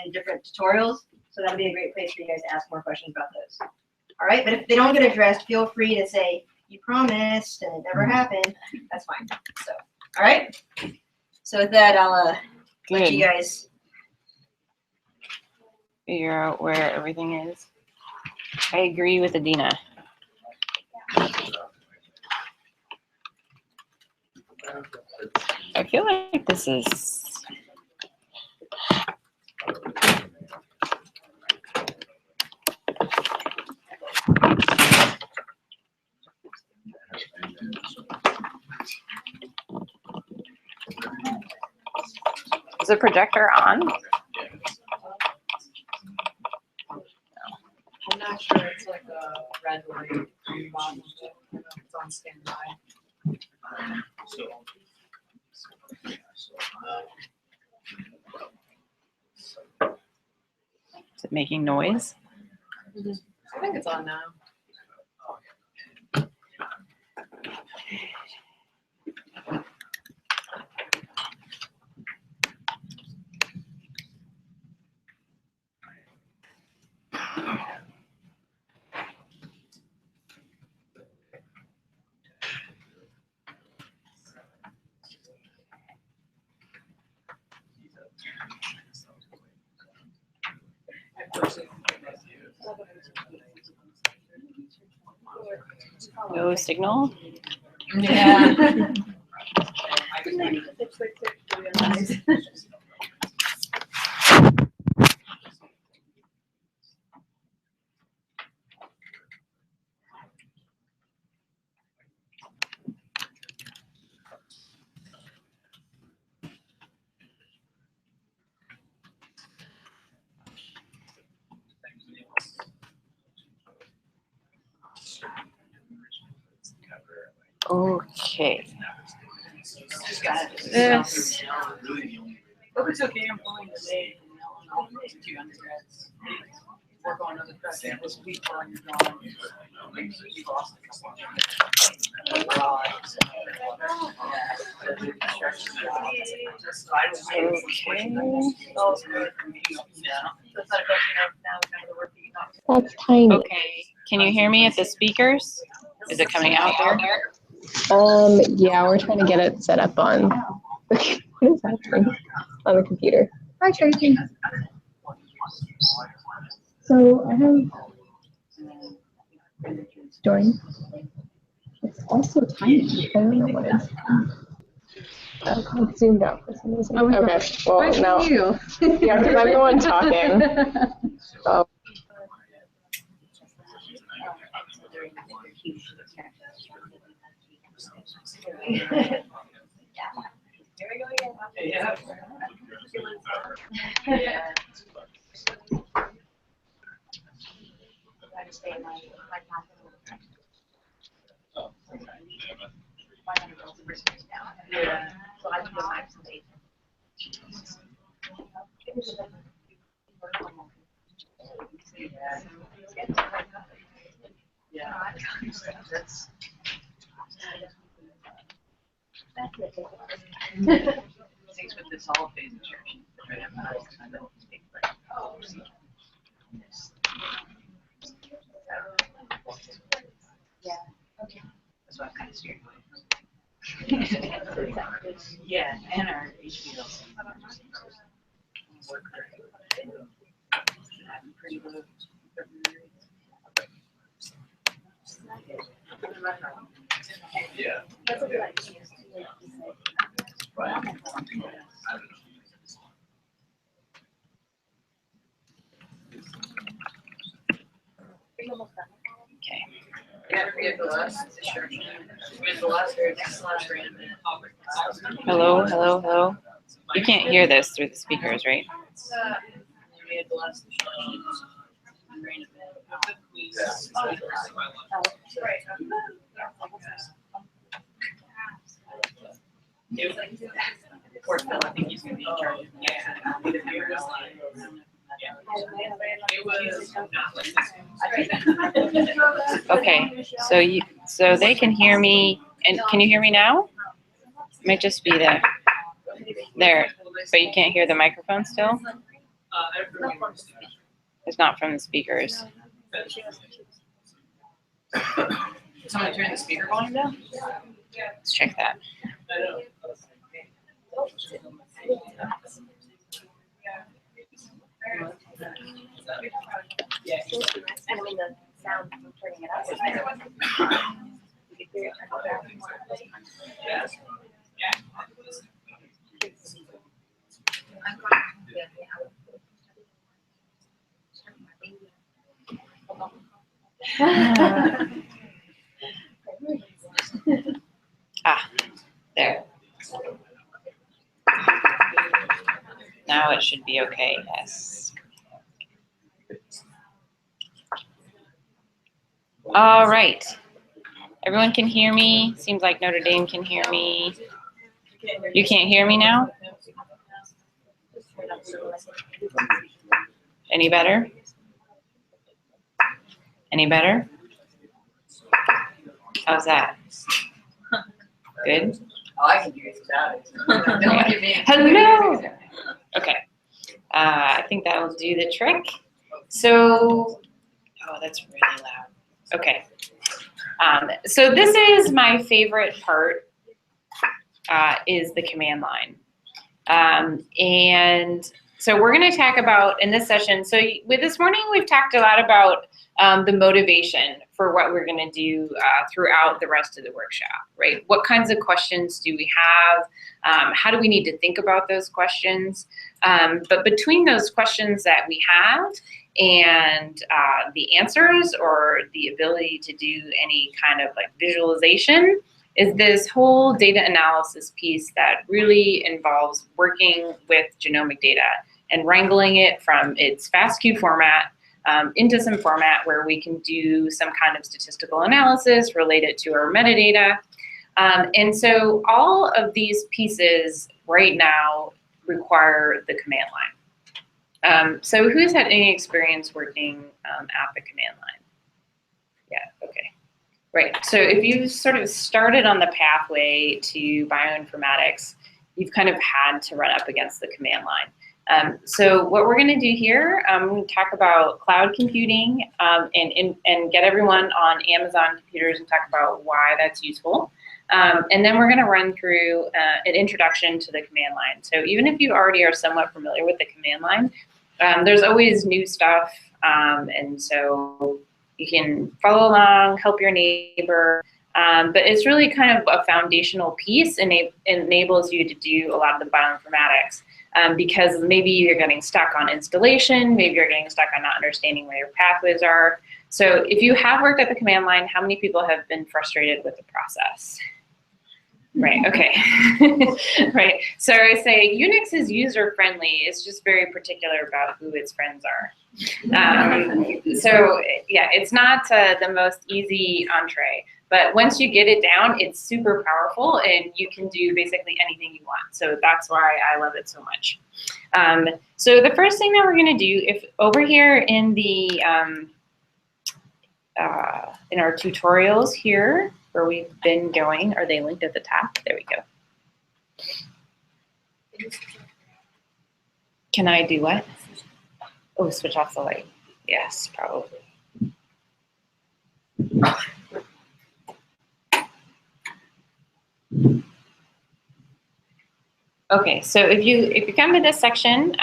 in different tutorials. So that'll be a great place for you guys to ask more questions about those. All right, but if they don't get addressed, feel free to say, you promised and it never happened. That's fine. So, all right. So with that, I'll let you guys figure out where everything is. I agree with Adina. I feel like this is Is the projector on? I'm not sure. It's like a red light. It's on standby. Is it making noise? I think it's on now. No signal? Yeah. Okay. This. Hope it's okay. I'm going today. I'll take 2 undergrads. Work on another project this week while you're gone. We've lost a couple. That's tiny. Okay. Can you hear me at the speakers? Is it coming out there? Yeah, we're trying to get it set up on. What is that thing? On the computer. Hi, Tracy. So I have join. It's also tiny. I don't know what it is. Oh, it's zoomed out for some reason. Oh, okay. Well, now. You. Yeah, because I'm the one talking. So. Here we go again. Yeah. I just stay in my pocket. Yeah. So I can go back to the Yeah. That's things with this all phase instruction. Yeah. Okay. That's why I'm kind of scared. Yeah, and our HBO. Pretty good. Yeah. That's a good idea. Okay. Yeah, we have the last instruction. We have the last or next last random. Hello, hello, hello. You can't hear this through the speakers, right? We had the last instruction. Random. Poor Phil, I think he's gonna be in charge of Okay. So they can hear me, and can you hear me now? It might just be there, but you can't hear the microphone still. It's not from the speakers. Someone turn the speaker volume down? Let's check that. And I mean, the sound from turning it up is there. You can hear it. Ah, there. Now it should be okay, yes. All right. Everyone can hear me. Seems like Notre Dame can hear me. You can't hear me now? Any better? Any better? How's that? Good? Oh, I can hear it without it. Don't look at me. Hello. Okay. I think that will do the trick. So, oh, that's really loud. Okay. So this is my favorite part, is the command line. And so we're going to talk about in this session. So with this morning, we've talked a lot about the motivation for what we're going to do throughout the rest of the workshop, right? What kinds of questions do we have? How do we need to think about those questions? But between those questions that we have and the answers or the ability to do any kind of like visualization is this whole data analysis piece that really involves working with genomic data and wrangling it from its FASTQ format into some format where we can do some kind of statistical analysis related to our metadata. And so all of these pieces right now require the command line. So who's had any experience working at the command line? Yeah, okay. Right, so if you sort of started on the pathway to bioinformatics, you've kind of had to run up against the command line. So what we're gonna do here, I'm gonna talk about cloud computing and get everyone on Amazon computers and talk about why that's useful. And then we're gonna run through an introduction to the command line. So even if you already are somewhat familiar with the command line, there's always new stuff, and so you can follow along, help your neighbor, but it's really kind of a foundational piece and enables you to do a lot of the bioinformatics because maybe you're getting stuck on installation, maybe you're getting stuck on not understanding where your pathways are. So if you have worked at the command line, how many people have been frustrated with the process? Right, okay. Right, so I say Unix is user-friendly. It's just very particular about who its friends are. So yeah, it's not the most easy entree, but once you get it down, it's super powerful and you can do basically anything you want. So that's why I love it so much. So the first thing that we're gonna do, if over here in the, in our tutorials here, where we've been going, are they linked at the top? There we go. Can I do what? Oh, switch off the light. Yes, probably. Okay, so if you come to this section,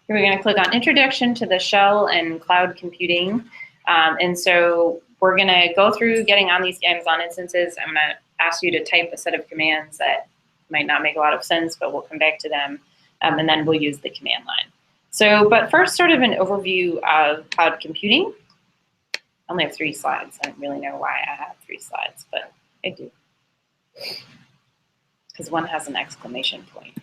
we're going to click on Introduction to the Shell and Cloud Computing. And so we're going to go through getting on these Amazon instances. I'm going to ask you to type a set of commands that might not make a lot of sense, but we'll come back to them. And then we'll use the command line. So, but first, sort of an overview of cloud computing. I only have 3 slides. I don't really know why I have 3 slides, but I do. Because one has an exclamation point.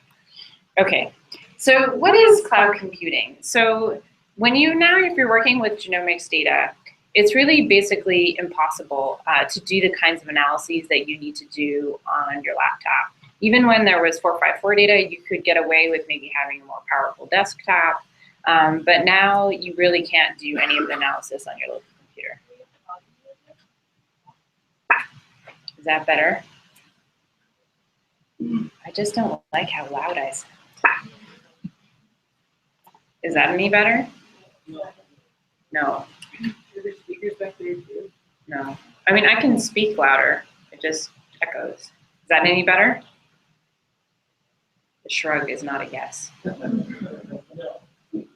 Okay, so what is cloud computing? So when if you're working with genomics data, it's really basically impossible to do the kinds of analyses that you need to do on your laptop. Even when there was 454 data, you could get away with maybe having a more powerful desktop, but now you really can't do any of the analysis on your local computer. Is that better? I just don't like how loud I sound. Is that any better? No, There's speakers back there too. no. I mean, I can speak louder. It just echoes. Is that any better? The shrug is not a yes.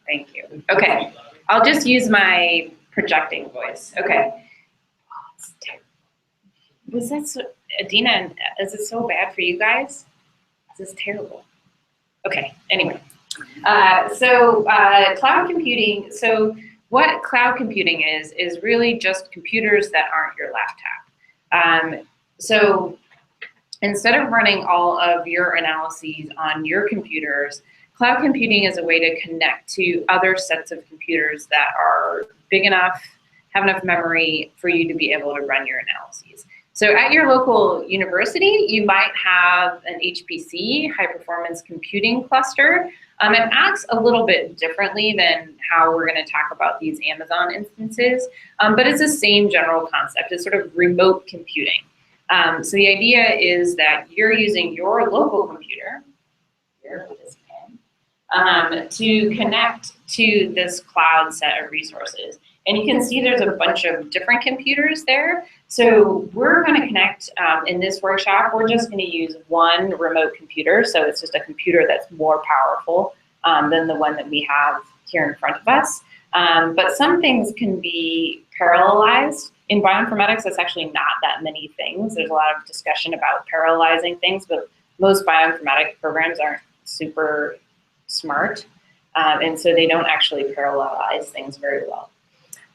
Thank you. Okay, I'll just use my projecting voice. Okay. Was that so, Adina, is it so bad for you guys? This is terrible. Okay, anyway. Cloud computing, so what cloud computing is really just computers that aren't your laptop. So instead of running all of your analyses on your computers, cloud computing is a way to connect to other sets of computers that are big enough, have enough memory for you to be able to run your analyses. So at your local university, you might have an HPC, high performance computing cluster. It acts a little bit differently than how we're going to talk about these Amazon instances, but it's the same general concept. It's sort of remote computing. So the idea is that you're using your local computer, here with this pen, to connect to this cloud set of resources. And you can see there's a bunch of different computers there. So we're going to connect in this workshop. We're just going to use one remote computer. So it's just a computer that's more powerful than the one that we have here in front of us. But some things can be parallelized. In bioinformatics, that's actually not that many things. There's a lot of discussion about parallelizing things, but most bioinformatics programs aren't super smart. And so they don't actually parallelize things very well.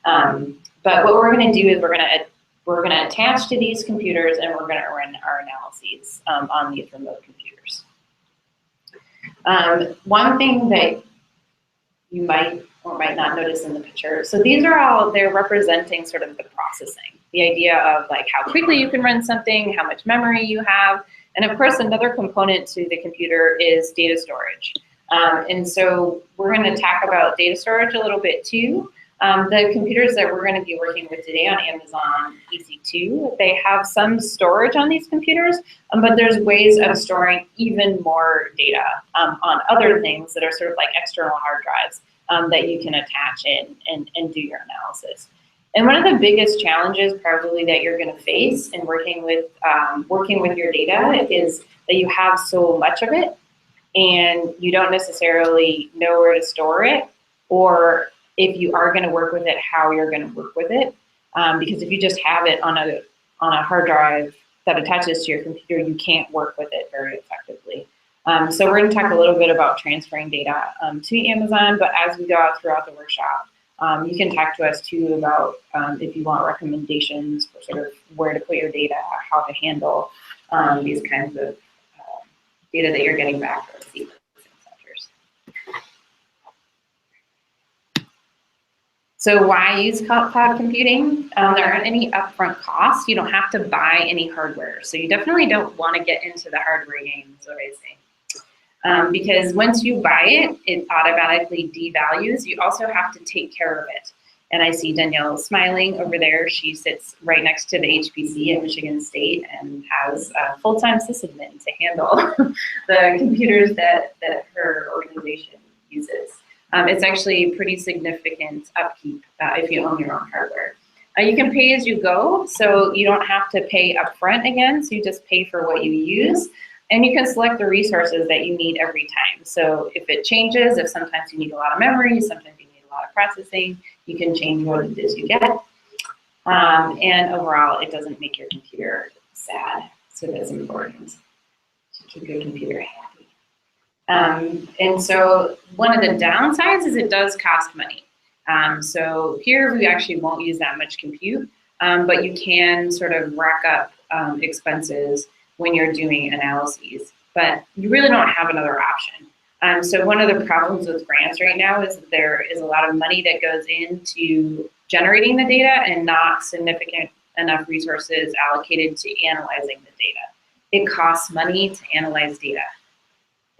But what we're going to do is we're going to attach to these computers and we're going to run our analyses on these remote computers. One thing that you might or might not notice in the picture, so these are all, they're representing sort of the processing, the idea of like how quickly you can run something, how much memory you have, and of course another component to the computer is data storage. And so we're going to talk about data storage a little bit too. The computers that we're going to be working with today on Amazon EC2, they have some storage on these computers, but there's ways of storing even more data on other things that are sort of like external hard drives that you can attach in and do your analysis. And one of the biggest challenges probably that you're going to face in working with your data is that you have so much of it and you don't necessarily know where to store it, or if you are going to work with it, how you're going to work with it. Because if you just have it on a hard drive that attaches to your computer, you can't work with it very effectively. So we're going to talk a little bit about transferring data to Amazon, but as we go out throughout the workshop, you can talk to us too about if you want recommendations for sort of where to put your data, how to handle these kinds of data that you're getting back from sequencing centers. So why use cloud computing? There aren't any upfront costs. You don't have to buy any hardware. So you definitely don't want to get into the hardware game, is what I say. Because once you buy it, it automatically devalues. You also have to take care of it. And I see Danielle smiling over there. She sits right next to the HPC at Michigan State and has a full-time sysadmin to handle the computers that her organization uses. It's actually pretty significant upkeep if you own your own hardware. You can pay as you go, so you don't have to pay upfront again, so you just pay for what you use. And you can select the resources that you need every time. So if it changes, if sometimes you need a lot of memory, sometimes you need a lot of processing, you can change what it is you get. And overall, it doesn't make your computer sad, so that's important to keep your computer happy. And so one of the downsides is it does cost money. So here we actually won't use that much compute, but you can sort of rack up expenses when you're doing analyses, but you really don't have another option. So one of the problems with grants right now is that there is a lot of money that goes into generating the data and not significant enough resources allocated to analyzing the data. It costs money to analyze data.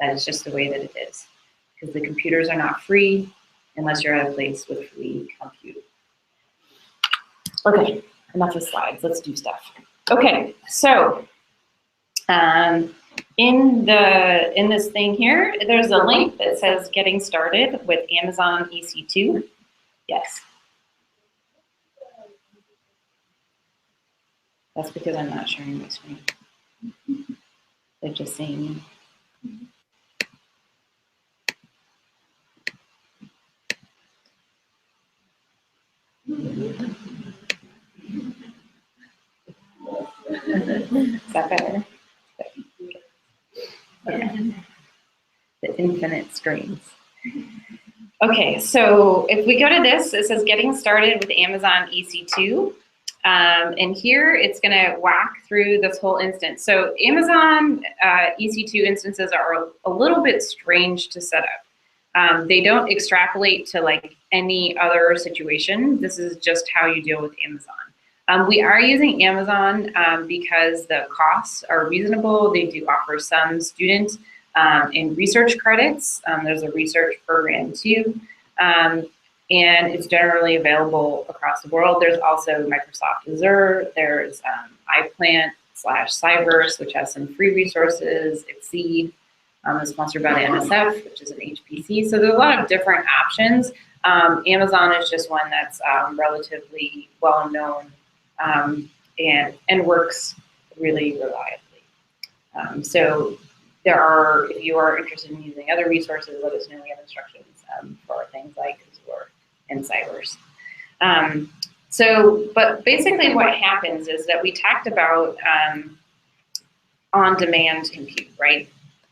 That is just the way that it is, because the computers are not free unless you're at a place with free compute. Okay, enough of slides, let's do stuff. Okay, so in in this thing here, there's a link that says getting started with Amazon EC2. Yes. That's because I'm not sharing my screen. They're just saying. Is that better? Okay. The infinite screens. Okay, so if we go to this, it says getting started with Amazon EC2. And here it's going to whack through this whole instance. So Amazon EC2 instances are a little bit strange to set up. They don't extrapolate to like any other situation. This is just how you deal with Amazon. We are using Amazon because the costs are reasonable. They do offer some student and research credits. There's a research program too. And it's generally available across the world. There's also Microsoft Azure. There's iPlant/Cyverse, which has some free resources. Exceed is sponsored by the NSF, which is an HPC. So there's a lot of different options. Amazon is just one that's relatively well known and works really reliably. So there are, if you are interested in using other resources, let us know. We have instructions for things like Azure and Cyverse. But basically what happens is that we talked about on-demand compute, right?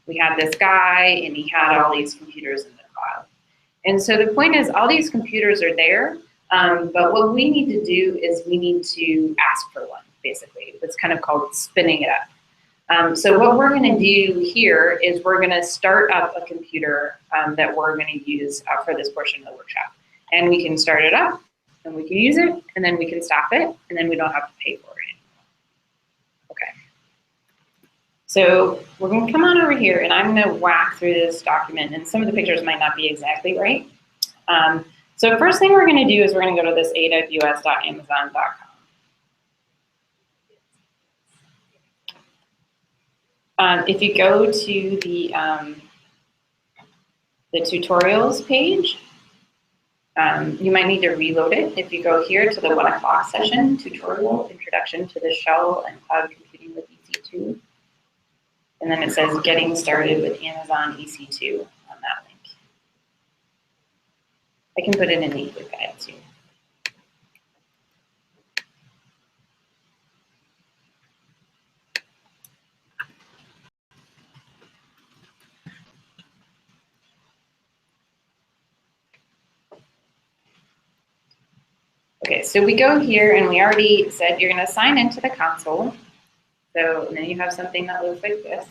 We had this guy and he had all these computers in the cloud. And so the point is all these computers are there, but what we need to do is we need to ask for one, basically. It's kind of called spinning it up. So what we're going to do here is we're going to start up a computer that we're going to use for this portion of the workshop. And we can start it up, and we can use it, and then we can stop it, and then we don't have to pay for it anymore. Okay. So we're going to come on over here, and I'm going to whack through this document, and some of the pictures might not be exactly right. So first thing we're going to do is we're going to go to this aws.amazon.com. If you go to the tutorials page, you might need to reload it. If you go here to the 1 o'clock session, tutorial, introduction to the shell and cloud computing with EC2. And then it says getting started with Amazon EC2 on that link. I can put it in the etherpad too. Okay, so we go here and we already said you're going to sign into the console. So and then you have something that looks like this.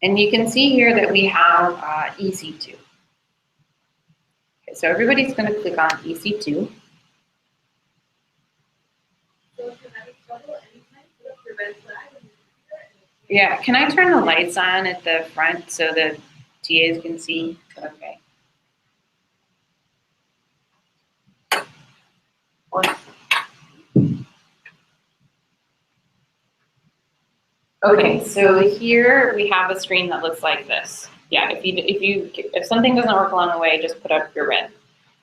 And you can see here that we have EC2. Okay, so everybody's going to click on EC2. Yeah, can I turn the lights on at the front so the TAs can see? Okay. Okay, so here we have a screen that looks like this. Yeah, if something doesn't work along the way, just put up your red.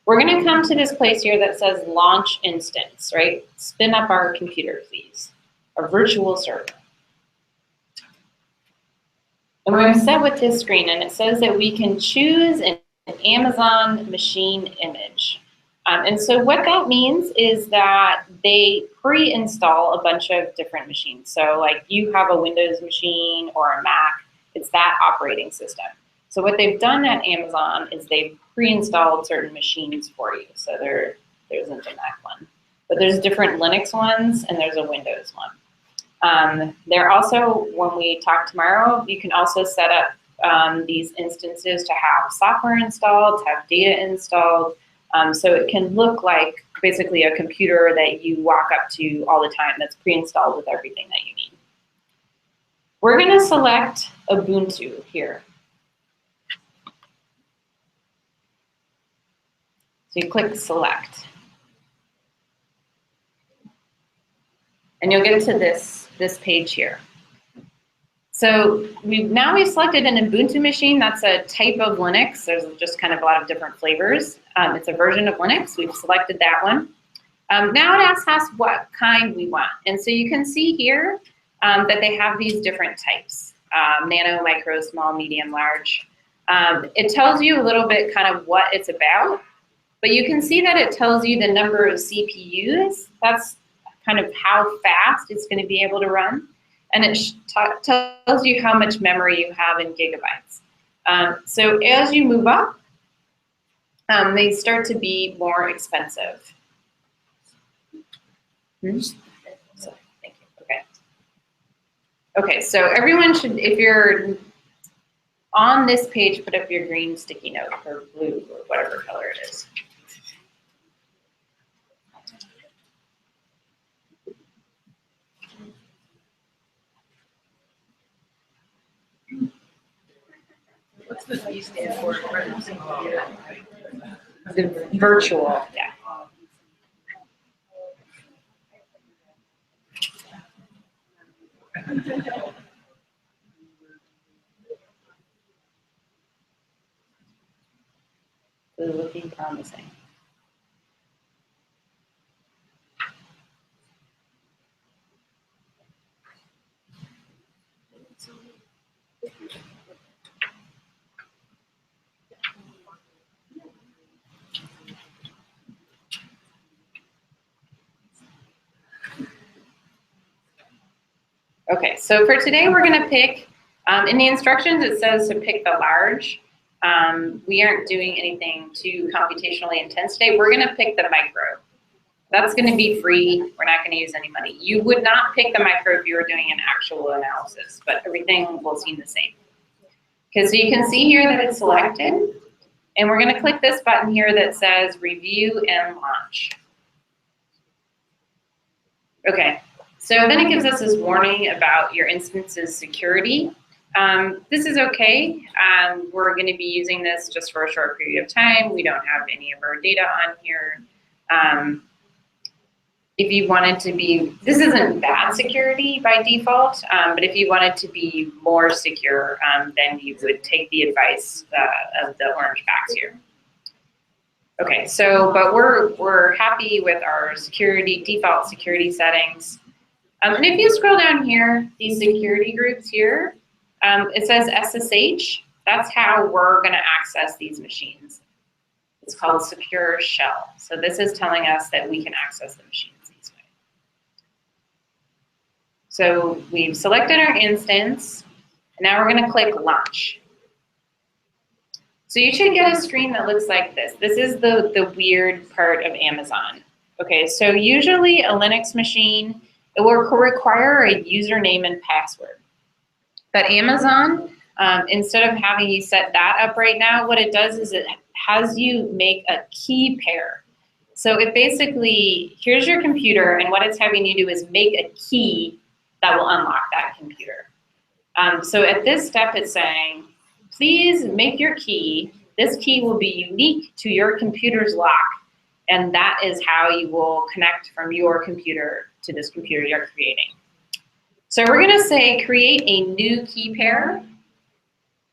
We're going to come to this place here that says launch instance, right? Spin up our computer, please. A virtual server. And we're going to set with this screen, and it says that we can choose an Amazon machine image. And so what that means is that they pre-install a bunch of different machines. So like you have a Windows machine or a Mac, it's that operating system. So what they've done at Amazon is they've pre-installed certain machines for you. So there isn't a Mac one, but there's different Linux ones and there's a Windows one. There also, when we talk tomorrow, you can also set up these instances to have software installed, to have data installed. So it can look like basically a computer that you walk up to all the time that's pre-installed with everything that you need. We're going to select Ubuntu here. So you click select. and you'll get to this page here. So we've selected an Ubuntu machine. That's a type of Linux. There's just kind of a lot of different flavors. It's a version of Linux. We've selected that one. Now it asks us what kind we want. And so you can see here that they have these different types, nano, micro, small, medium, large. It tells you a little bit kind of what it's about, but you can see that it tells you the number of CPUs. That's kind of how fast it's going to be able to run. And it tells you how much memory you have in gigabytes. So as you move up, they start to be more expensive. So, thank you. Okay. Okay, so everyone should, if you're on this page, put up your green sticky note or blue or whatever color it is. What's the V stand for? The virtual, yeah. It's looking promising. Okay, so for today we're going to pick, in the instructions it says to pick the large. We aren't doing anything too computationally intense today. We're going to pick the micro. That's going to be free. We're not going to use any money. You would not pick the micro if you were doing an actual analysis, but everything will seem the same. Okay, so you can see here that it's selected, and we're going to click this button here that says Review and Launch. Okay. So then it gives us this warning about your instance's security. This is okay. We're going to be using this just for a short period of time. We don't have any of our data on here. If you wanted to be, this isn't bad security by default, but if you wanted to be more secure, then you would take the advice of the orange box here. Okay, so, but we're happy with our security, default security settings. And if you scroll down here, these security groups here, it says SSH. That's how we're going to access these machines. It's called Secure Shell. So this is telling us that we can access the machines this way. So we've selected our instance, and now we're going to click Launch. So you should get a screen that looks like this. This is the weird part of Amazon. Okay, so usually a Linux machine, it will require a username and password. But Amazon, instead of having you set that up right now, what it does is it has you make a key pair. So it basically, here's your computer, and what it's having you do is make a key that will unlock that computer. So at this step, it's saying, please make your key. This key will be unique to your computer's lock, and that is how you will connect from your computer to this computer you're creating. So we're going to say create a new key pair,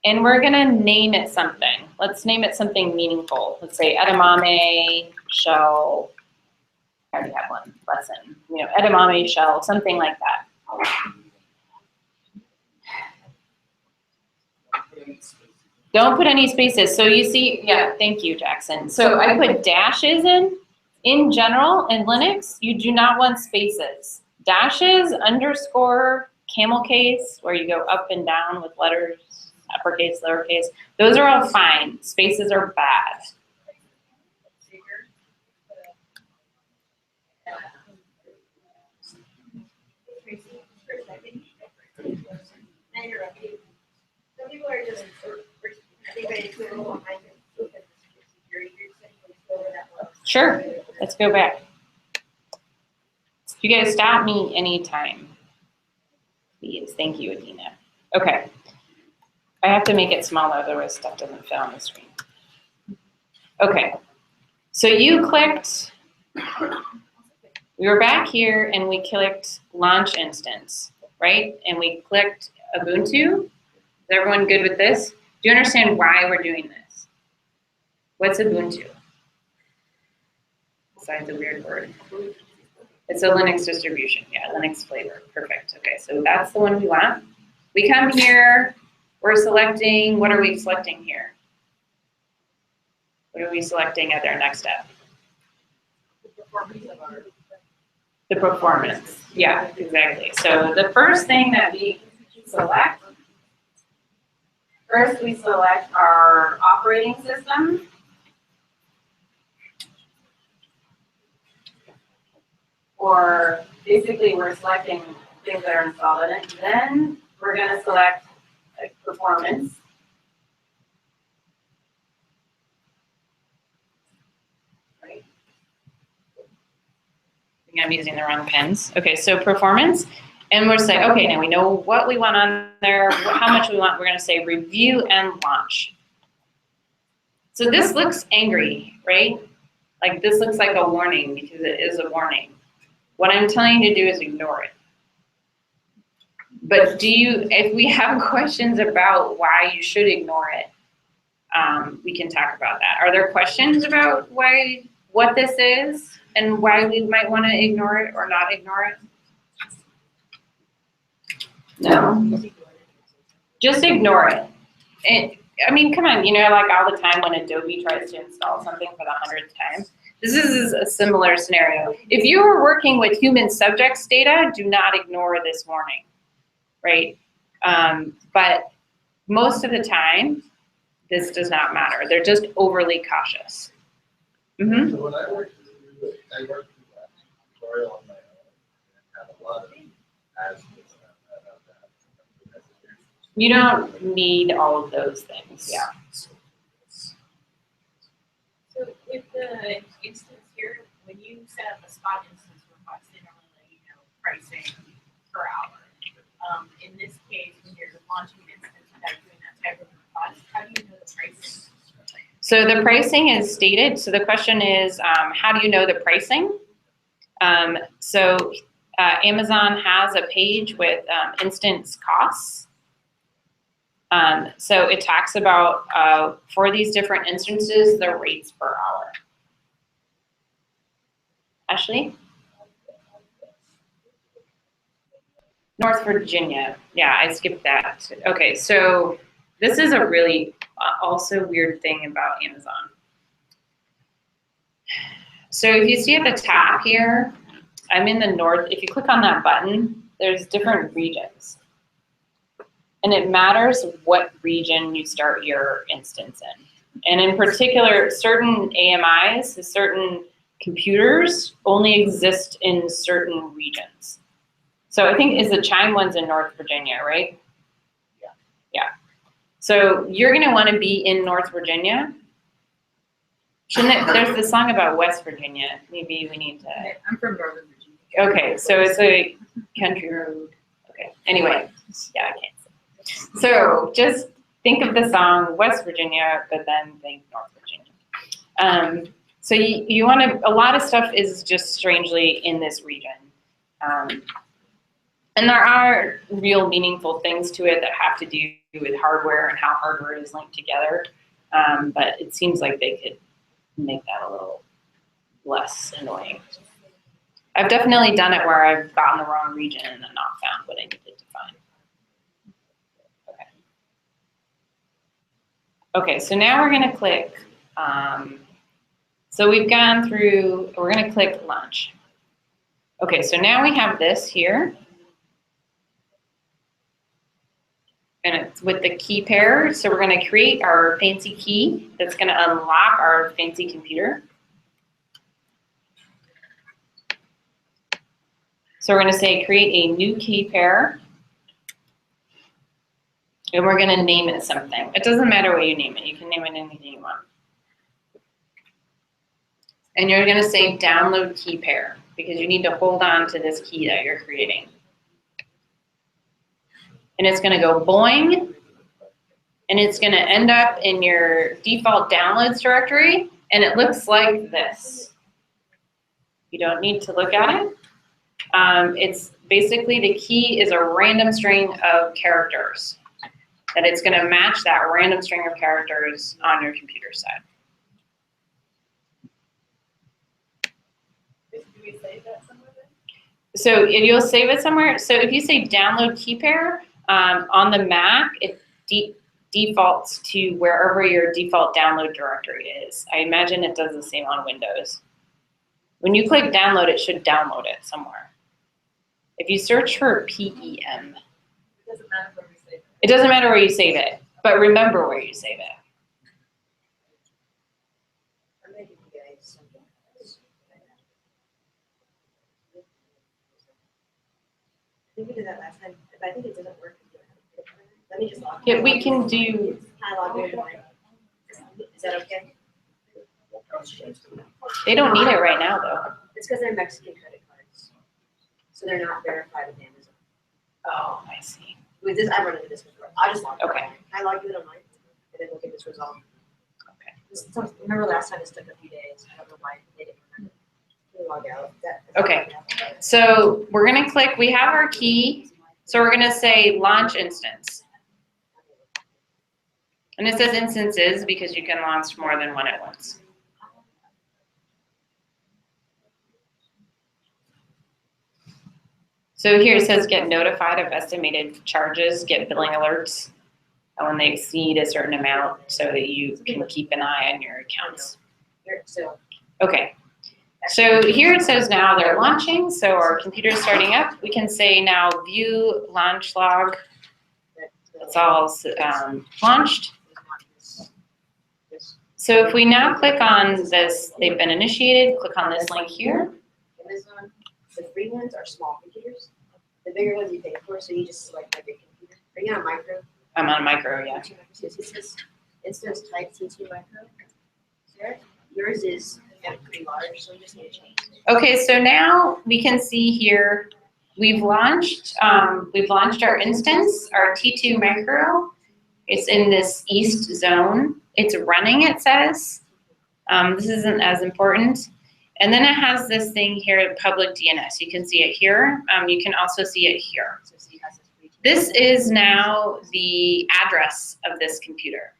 and we're going to name it something. Let's name it something meaningful. Let's say edamame shell. I already have one lesson. You know, edamame shell, something like that. Don't put any spaces. So you see, yeah, thank you, Jackson. So I put dashes in. In general, in Linux, you do not want spaces. Dashes, underscore, camel case, where you go up and down with letters, uppercase, lowercase, those are all fine. Spaces are bad. Some people are just, I think they do a little behind it. Sure, let's go back. You guys stop me anytime. Please, thank you, Adina. Okay, I have to make it smaller, otherwise stuff doesn't fit on the screen. Okay, so you clicked We were back here and we clicked launch instance, right? And we clicked Ubuntu. Is everyone good with this? Do you understand why we're doing this? What's Ubuntu? Besides a weird word. It's a Linux distribution, yeah, Linux flavor, perfect. Okay, so that's the one we want. We come here, we're selecting, what are we selecting here? What are we selecting at our next step? The performance, yeah, exactly. So the first thing that we select, first we select our operating system. Or basically we're selecting things that are installed in it. Then we're going to select performance. Right. I think I'm using the wrong pens. Okay, so performance. And we'll say, okay, now we know what we want on there, how much we want. We're going to say review and launch. So this looks angry, right? Like this looks like a warning because it is a warning. What I'm telling you to do is ignore it. But if we have questions about why you should ignore it, we can talk about that. Are there questions about what this is and why we might want to ignore it or not ignore it? No. Just ignore it. I mean, come on, like all the time when Adobe tries to install something for the 100th time. This is a similar scenario. If you are working with human subjects data, do not ignore this warning, right? But most of the time, this does not matter. They're just overly cautious. Mm-hmm. So when I worked through that tutorial on my own, I had a lot of ads. You don't need all of those things, yeah. So with the instance here, when you set up a spot instance request, they normally let you know pricing per hour. In this case, when you're launching an instance without doing that type of request, how do you know the pricing? So the pricing is stated. So the question is, how do you know the pricing? Amazon has a page with instance costs. So it talks about, for these different instances, the rates per hour. Ashley? North Virginia. Yeah, I skipped that. Okay, so this is a really also weird thing about Amazon. So if you see at the top here, I'm in the north. If you click on that button, there's different regions. And it matters what region you start your instance in. And in particular, certain AMIs, certain computers only exist in certain regions. So I think the Chime one's in North Virginia, right? Yeah. Yeah. So you're gonna wanna be in North Virginia. There's this song about West Virginia. Maybe we need to. I'm from Northern Virginia. Okay, so it's a country road. Okay, anyway, yeah, I can't. So just think of the song West Virginia, but then think North Virginia. So you want to, a lot of stuff is just strangely in this region. And there are real meaningful things to it that have to do with hardware and how hardware is linked together. But it seems like they could make that a little less annoying. I've definitely done it where I've gotten the wrong region and then not found what I needed to find. Okay, so now we're gonna click, so we've gone through, we're gonna click launch. Okay, so now we have this here. And it's with the key pair, so we're gonna create our fancy key that's gonna unlock our fancy computer. So we're gonna say create a new key pair. And we're gonna name it something. It doesn't matter what you name it. You can name it anything you want. And you're gonna say download key pair because you need to hold on to this key that you're creating. And it's gonna go boing, and it's gonna end up in your default downloads directory, and it looks like this. You don't need to look at it. It's basically the key is a random string of characters. That it's going to match that random string of characters on your computer side. Do we save that somewhere then? So you'll save it somewhere. So if you say download key pair on the Mac, it defaults to wherever your default download directory is. I imagine it does the same on Windows. When you click download, it should download it somewhere. If you search for PEM, It doesn't matter where we save it. it doesn't matter where you save it, but remember where you save it. I'm gonna give you guys something else. I think we did that last time, but I think it doesn't work. Let me just log. Yeah, we can do, I log in. Is that okay? they don't need it right now though. It's because they're Mexican credit cards, so they're not verified with Amazon. Oh, I see. With this, I run into this before. I'll just log in. Okay. I log in online, and then we'll get this resolved. Okay. Remember last time this took a few days. I don't know why they didn't remember. Let me log out. Okay. So we're gonna click, we have our key. So we're gonna say launch instance. And it says instances because you can launch more than one at once. So here it says get notified of estimated charges, get billing alerts when they exceed a certain amount so that you can keep an eye on your accounts. So Okay. So here it says now they're launching, so our computer's starting up. We can say now view launch log. It's all launched. So if we now click on this, they've been initiated, click on this link here. Amazon, the free ones are small computers. The bigger ones you pay for, so you just select my big computer. Are you on micro? I'm on micro, yeah. It says instance type T2 micro. Sarah, yours is pretty large, so you just need to change it. Okay, so now we can see here, we've launched our instance, our T2 micro. It's in this east zone. It's running, it says. This isn't as important. And then it has this thing here, public DNS. You can see it here. You can also see it here. This is now the address of this computer.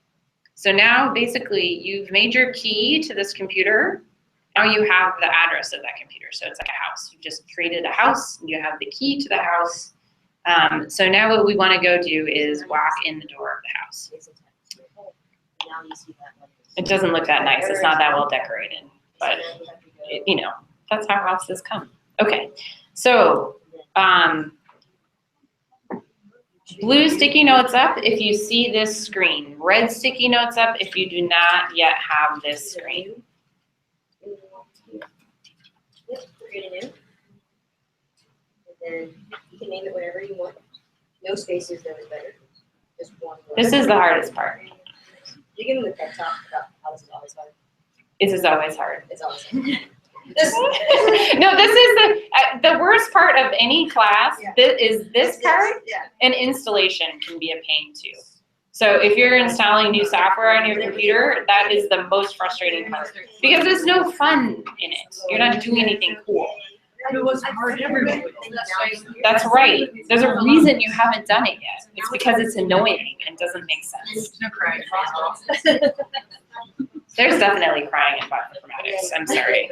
So now basically you've made your key to this computer. Now you have the address of that computer. So it's like a house. You've just created a house and you have the key to the house. So now what we want to go do is walk in the door of the house. It doesn't look that nice. It's not that well decorated, but you know, that's how houses come. Okay, so blue sticky notes up if you see this screen. Red sticky notes up if you do not yet have this screen. Yep, create a new. And then you can name it whatever you want. No spaces, though, is better. Just one word. This is the hardest part. You give them the pep talk about how this is always hard. This is always hard. It's always hard. No, this is the worst part of any class. Yeah. This part, Yeah. and installation can be a pain too. So if you're installing new software on your computer, that is the most frustrating part because there's no fun in it. You're not doing anything cool. It was hard everywhere. That's right. There's a reason you haven't done it yet. It's because it's annoying and doesn't make sense. No crying. There's definitely crying in bioinformatics. I'm sorry.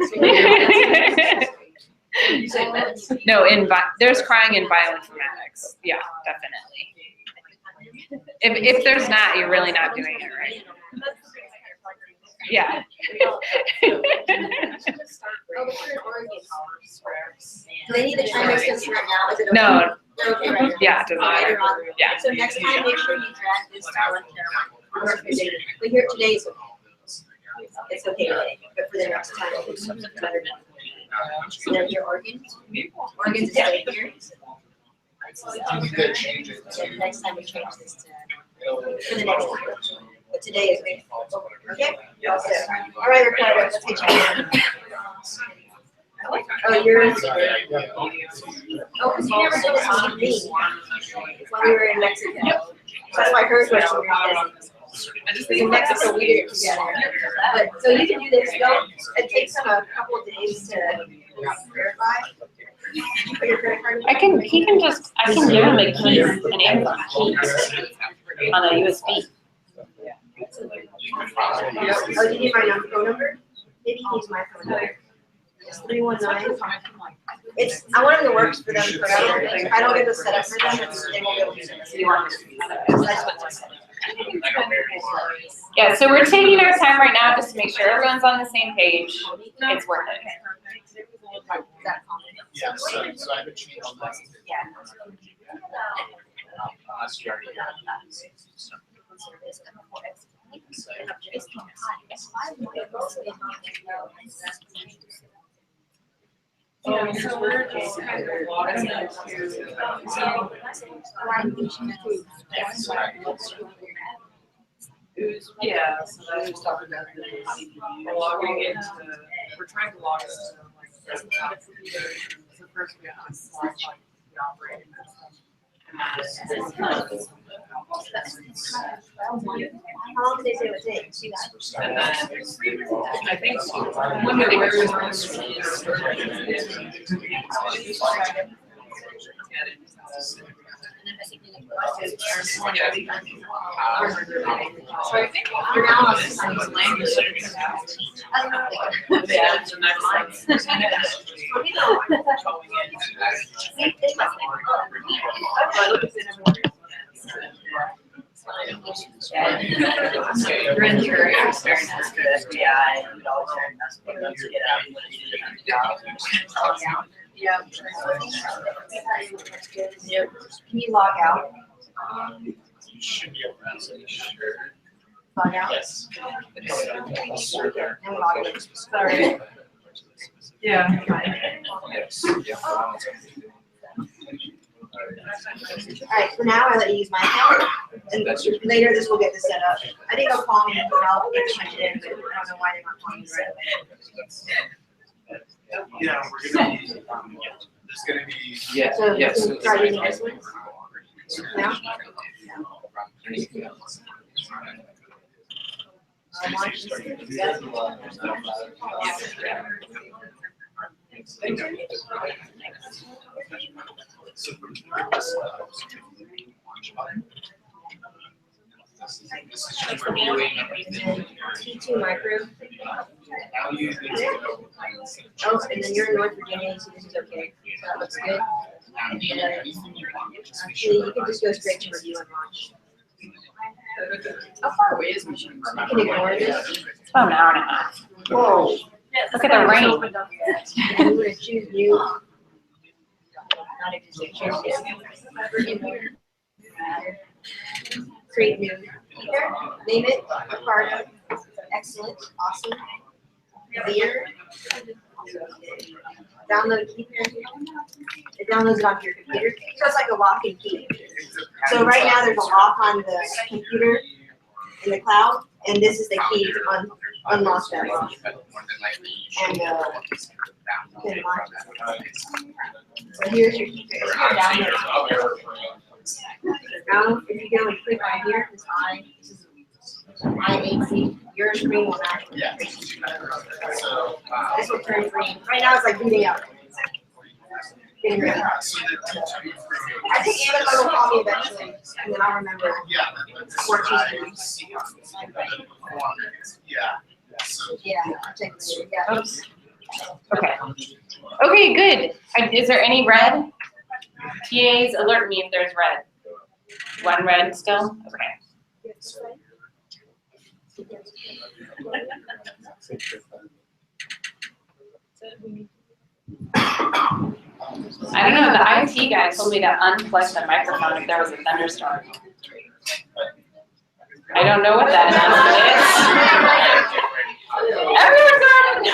You say that? No, there's crying in bioinformatics. Yeah, definitely. If there's not, you're really not doing it right. Yeah. Do they need the time extension right now? Is it okay? No. They're okay right now. Yeah, it doesn't matter. Later on. Yeah. So next time, make sure you drag this to one Carolina. But here today is okay. It's okay today, but for the next time, it's better. So then your organs is right here. You could change it So to. next time we change this to, for the next time. But today is okay. Okay? All right, Ricardo, let's get you. Oh, yours. Oh, because you never did this with me when we were in Mexico. That's why hers was so busy. I just In think Mexico, we did it together. But, so you can do this, it takes them a couple of days to verify. Put your credit card in. I can give him a key, an Amazon key on a USB. Oh, you need my phone number? Maybe you use my phone number. It's 319. It's, I want them to work for them forever. If I don't get this set up for them, they won't be able to use it. That's what it said. Yeah, so we're taking our time right now just to make sure everyone's on the same page. It's worth it. Yeah, so I would change on that. Unless you already have So we're just kind of logging into, yeah, so that's just talking about the, we're logging into, we're trying to log into like, so first we have to select like the operating system. How long did they say it would take? And then, I think, when the where so I think you're now on the language. Yeah, the next You're in your experience with the FBI and all sharing that's what you get out of it. Yeah. Yep. Can you log out? You should be able to sure. Log out? Yes. And log in. Sorry. Yeah. Yes. Alright, for now, I let you use my account, and later this will get this set up. I think they'll call me, but I'll get to punch it in, but I don't know why they're not calling me right away. Yeah, we're gonna be, there's gonna be. So you can start using this one now? T2 micro. Oh, and then you're in North Virginia, so this is okay. So that looks good. Actually, you can just go straight to review and launch. How far away is Michigan? You can ignore this. It's about an hour and a half. Whoa. Look at the rain. And you would choose new. Not existing, choose new. Create new. Name it, Ricardo. Excellent, awesome. Beer. Download key pair. It downloads it onto your computer. So it's like a lock and key. So right now there's a lock on the computer in the cloud, and this is the key to unlock that lock. And you can launch it. So here's your key pair. Download. Now, if you go and click on here, this IAC, your screen will match. Yeah. So, This will turn green. Right now it's like booting out. Getting rid of it. I think Amazon will call me eventually, and then I'll remember. yeah. Or choose Yeah. Yeah, I'll check it later. Yeah. Okay. Okay, good. Is there any red? TAs, alert me if there's red. One red still? Okay. I don't know, the IT guy told me to unplug the microphone if there was a thunderstorm. I don't know what that announcement is. Everyone's on.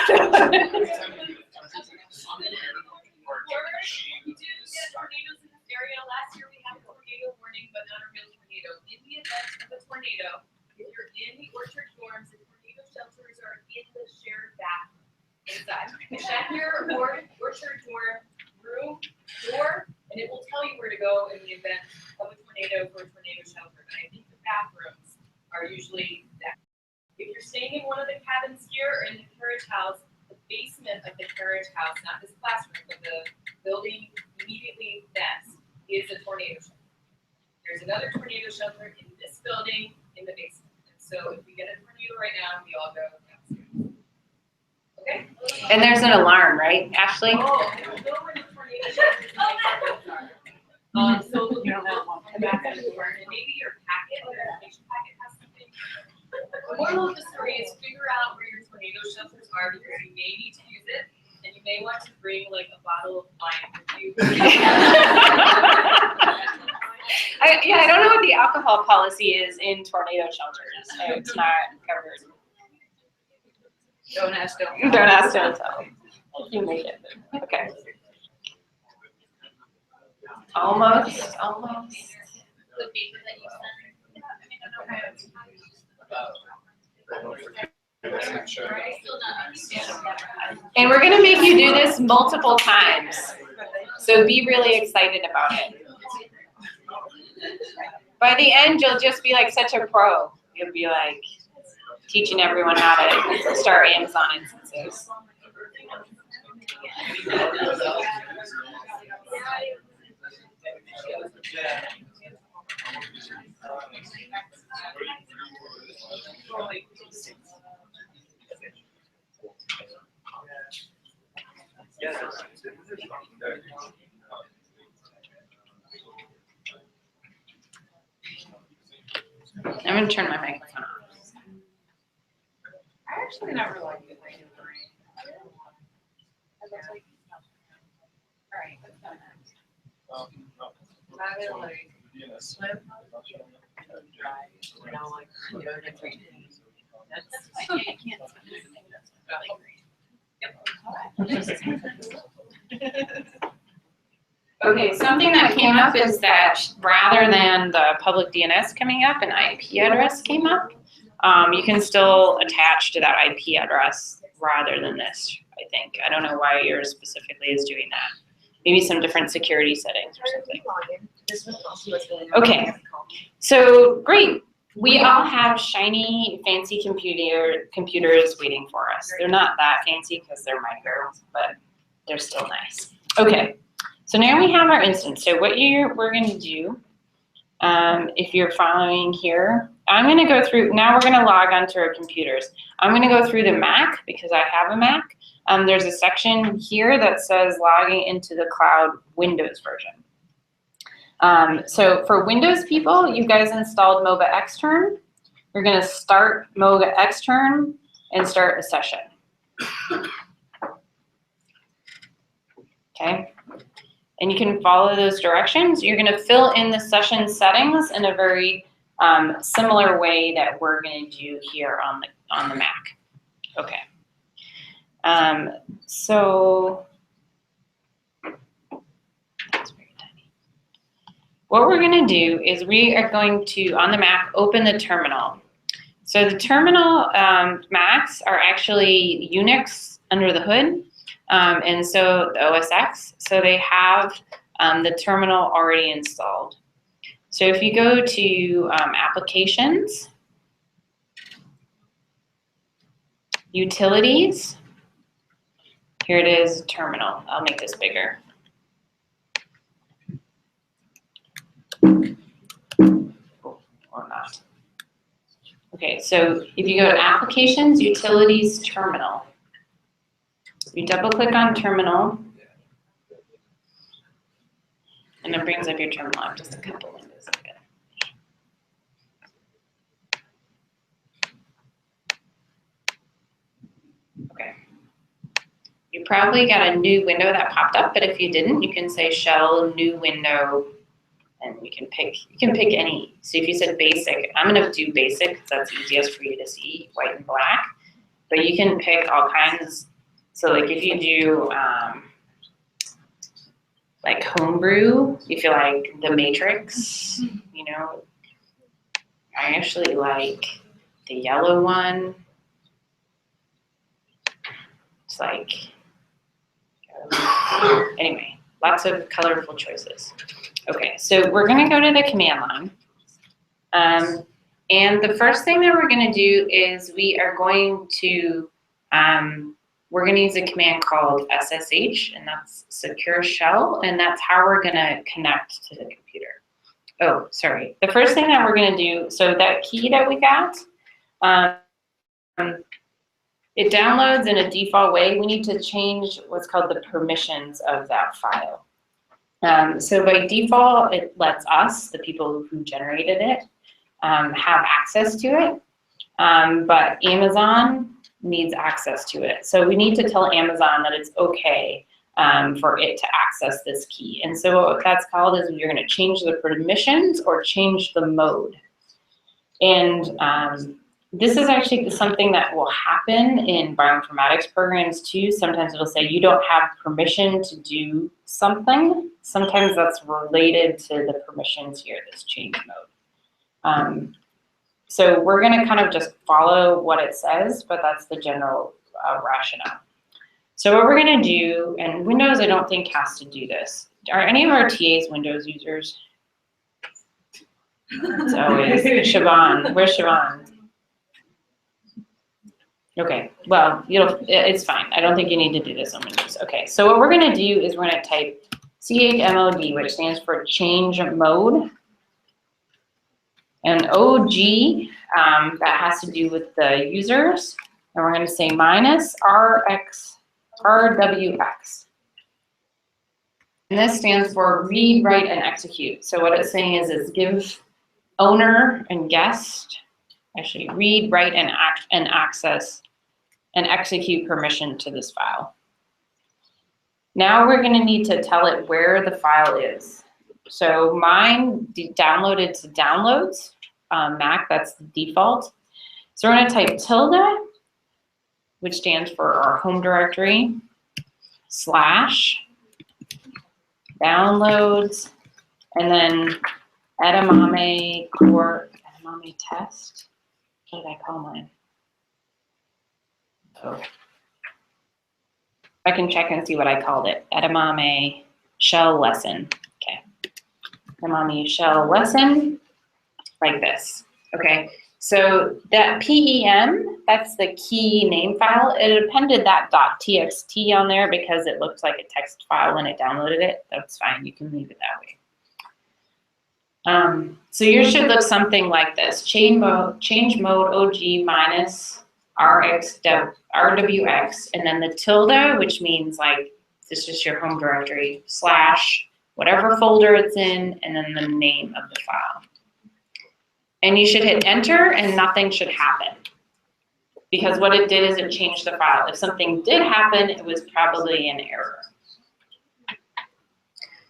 Tornadoes in this area. Last year we had a tornado warning, but not a real tornado. In the event of a tornado, if you're in the orchard dorms, the tornado shelters are in the shared bathroom inside. Check your orchard dorm room door, and it will tell you where to go in the event of a tornado for a tornado shelter. And I think the bathrooms are usually that. If you're staying in one of the cabins here or in the carriage house, the basement of the carriage house, not this classroom, but the building immediately next, is a tornado shelter. There's another tornado shelter in this building in the basement. And so if we get a tornado right now, we all go downstairs. Okay? And there's an alarm, right, Ashley? Oh, we'll know where the tornado shelters are. So we'll come back on the door, and maybe your packet, your information packet has something. The moral of the story is figure out where your tornado shelters are, because you may need to use it, and you may want to bring like a bottle of wine with you. I don't know what the alcohol policy is in tornado shelters. So it's not covered. Don't ask, don't. Don't ask, don't tell. If you make it. Okay. Almost. The paper that you sent. And we're gonna make you do this multiple times. So be really excited about it. By the end, you'll just be like such a pro. You'll be like teaching everyone how to start Amazon instances. I'm gonna turn my microphone off. I actually never liked the rain in the rain. Alright, that's not nice. Rather like slip, dry, you know, like, you know, next week. That's, you can't. Okay, something that came up is that rather than the public DNS coming up, an IP address came up. You can still attach to that IP address rather than this, I think. I don't know why yours specifically is doing that. Maybe some different security settings or something. Okay, so great. We all have shiny, fancy computers waiting for us. They're not that fancy because they're micro, but they're still nice. Okay, so now we have our instance. So what we're going to do, if you're following here, I'm going to go through, now we're going to log onto our computers. I'm going to go through the Mac because I have a Mac. There's a section here that says logging into the cloud Windows version. So for Windows people, you guys installed MOBA Extern. You're going to start MOBA Extern and start a session. Okay. And you can follow those directions. You're going to fill in the session settings in a very similar way that we're going to do here on the Mac. Okay. So that's very tiny. What we're going to do is we are going to, on the Mac, open the terminal. So the terminal Macs are actually Unix under the hood, and so the OS X. So they have the terminal already installed. So if you go to Applications, Utilities, here it is, Terminal. I'll make this bigger. Or not. Okay, so if you go to Applications, Utilities, Terminal. You double click on Terminal, and it brings up your terminal. I have just a couple windows of it. Okay. You probably got a new window that popped up, but if you didn't, you can say Shell New Window, and you can pick any. So if you said Basic, I'm going to do Basic because that's easiest for you to see, white and black. But you can pick all kinds. So like if you do like Homebrew, you feel like The Matrix, you know. I actually like the yellow one. It's like, anyway, lots of colorful choices. Okay, so we're gonna go to the command line. And the first thing that we're going to do is we are going to use a command called SSH, and that's secure shell, and that's how we're going to connect to the computer. Oh, sorry. The first thing that we're going to do, so that key that we got, it downloads in a default way. We need to change what's called the permissions of that file. So by default, it lets us, the people who generated it, have access to it, but Amazon needs access to it. So we need to tell Amazon that it's okay for it to access this key. And so what that's called is you're going to change the permissions or change the mode. And this is actually something that will happen in bioinformatics programs too. Sometimes it'll say you don't have permission to do something. Sometimes that's related to the permissions here, this change mode. So we're going to kind of just follow what it says, but that's the general rationale. So what we're going to do, and Windows I don't think has to do this. Are any of our TAs Windows users? It's always Siobhan. Where's Siobhan? Okay, well, it's fine. I don't think you need to do this on Windows. Okay, so what we're going to do is we're going to type chmod, which stands for change mode. And OG, that has to do with the users. And we're going to say minus RWX. And this stands for read, write, and execute. So what it's saying is give owner and guest, actually read, write, and access and execute permission to this file. Now we're going to need to tell it where the file is. So mine downloaded to downloads, Mac, that's the default. So we're going to type tilde, which stands for our home directory, / downloads, and then edamame test. What did I call mine? Oh. I can check and see what I called it. Edamame shell lesson. Okay. Edamame shell lesson, like this. Okay. So that PEM, that's the key name file. It appended that .txt on there because it looked like a text file when it downloaded it. That's fine. You can leave it that way. So yours should look something like this. Change mode OG minus RWX, and then the tilde, which means like this is your home directory, / whatever folder it's in, and then the name of the file. And you should hit enter and nothing should happen. Because what it did is it changed the file. If something did happen, it was probably an error.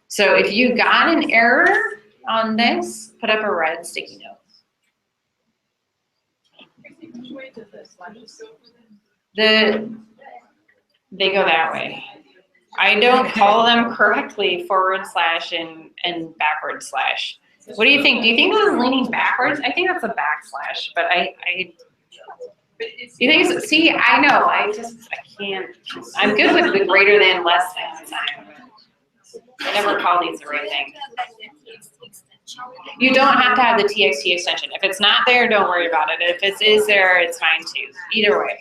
So if you got an error on this, put up a red sticky note. They go that way. I don't call them correctly / and /. What do you think? Do you think this is leaning backwards? I think that's a /, but you think so? See, I know, I can't. I'm good with the greater than, less than sign. I never call these the right thing. You don't have to have the TXT extension. If it's not there, don't worry about it. If it is there, it's fine too. Either way.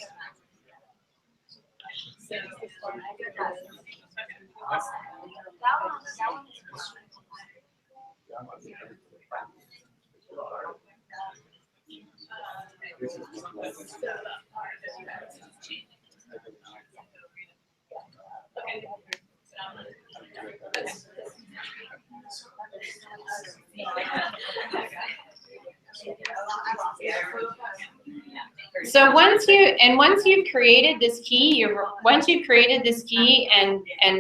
So once you've created this key, and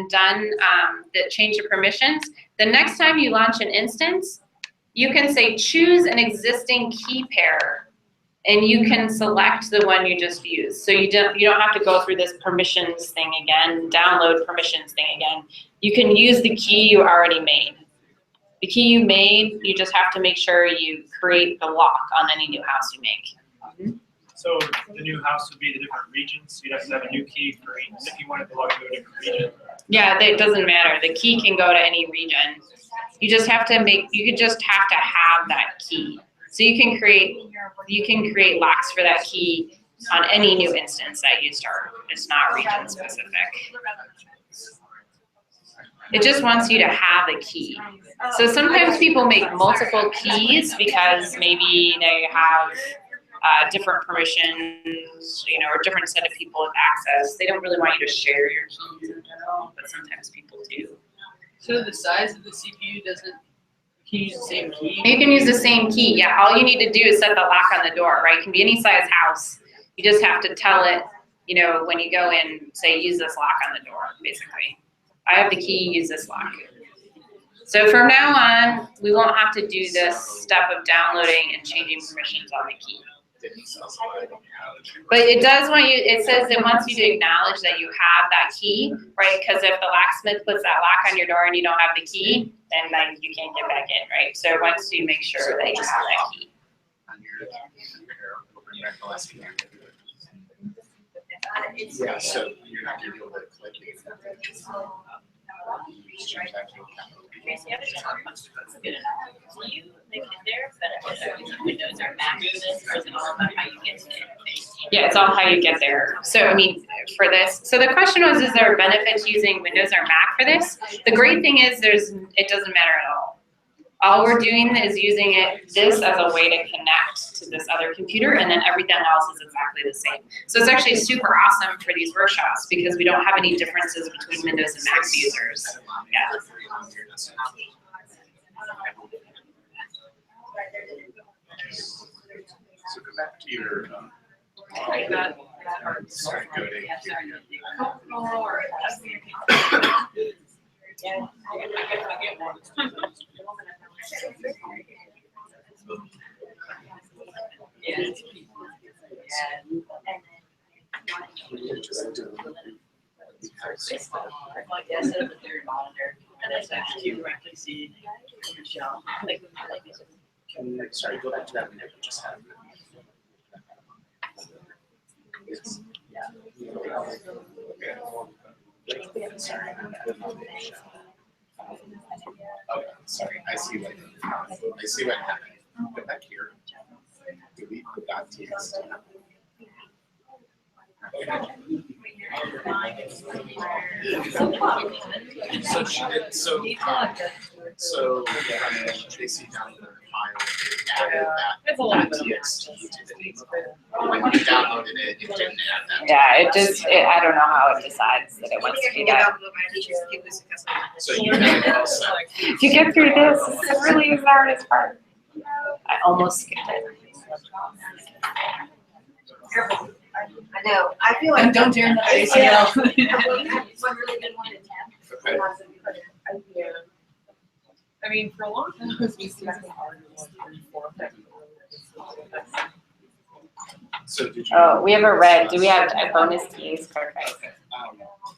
done the change of permissions, the next time you launch an instance, you can say choose an existing key pair, and you can select the one you just used. So you don't have to go through this permissions thing again, download permissions thing again. You can use the key you already made. The key you made, you just have to make sure you create the lock on any new house you make. So the new house would be the different regions. You'd have to have a new key for each if you wanted to log to a different region. Yeah, it doesn't matter. The key can go to any region. You just have to have that key. So you can create locks for that key on any new instance that you start. It's not region specific. It just wants you to have a key. So sometimes people make multiple keys because maybe you have different permissions, or a different set of people with access. They don't really want you to share your keys in general, but sometimes people do. So the size of the CPU doesn't, can you use the same key? You can use the same key. Yeah, all you need to do is set the lock on the door, right? It can be any size house. You just have to tell it, when you go in, say, use this lock on the door, basically. I have the key, use this lock. So from now on, we won't have to do this step of downloading and changing permissions on the key. But it does want you, it says it wants you to acknowledge that you have that key, right? Because if the locksmith puts that lock on your door and you don't have the key, then you can't get back in, right? So it wants to make sure that you have that key. Yeah, so you're not gonna be able to click it. Will you, is there a benefit of using Windows or Mac for this, or is it all about how you get to it? Yeah, it's all how you get there. So, for this, so the question was, is there a benefit to using Windows or Mac for this? The great thing is it doesn't matter at all. All we're doing is using this as a way to connect to this other computer, and then everything else is exactly the same. So it's actually super awesome for these workshops because we don't have any differences between Windows and Mac users. Yeah. So go back to your, sorry, go to sorry, go back to that window you just had. Yes. Sorry. Okay, sorry, I see what happened. Go back here. Delete the .txt. So she did, so Tracy downloaded the file, added that .txt to the name of it. When you downloaded it, it didn't add that. Yeah, I don't know how it decides that it wants to do that. So you got it all set. If you get through this, it really is the hardest part. I almost skipped it. I know, I feel like. Don't dare not Yeah. ACL. One really good one to Okay. I mean, for a long time, it was just hard to 3, 4, 5. So did you? Oh, we have a red. Do we have a bonus keys? Perfect.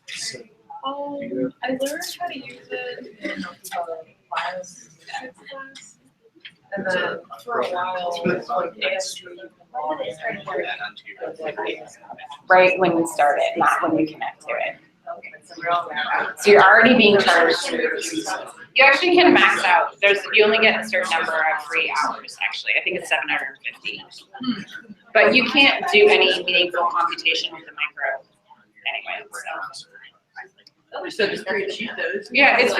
So I learned how to use it in bios class. And then for a while, it was like ASU. Right when you start it, not when you connect to it. So you're already being charged. You actually can max out. You only get a certain number of free hours, actually. I think it's 750. But you can't do any meaningful computation with the micro anyway, so. So it's pretty cheap though. Yeah, it's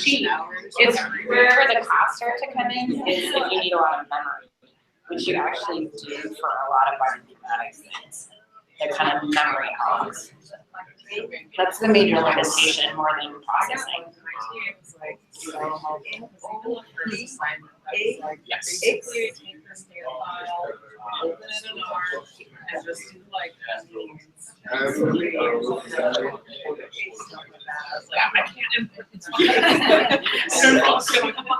cheap. It's where the costs start to come in is if you need a lot of memory, which you actually do for a lot of bioinformatics things. They're kind of memory hogs. That's the major limitation more than processing. Yes.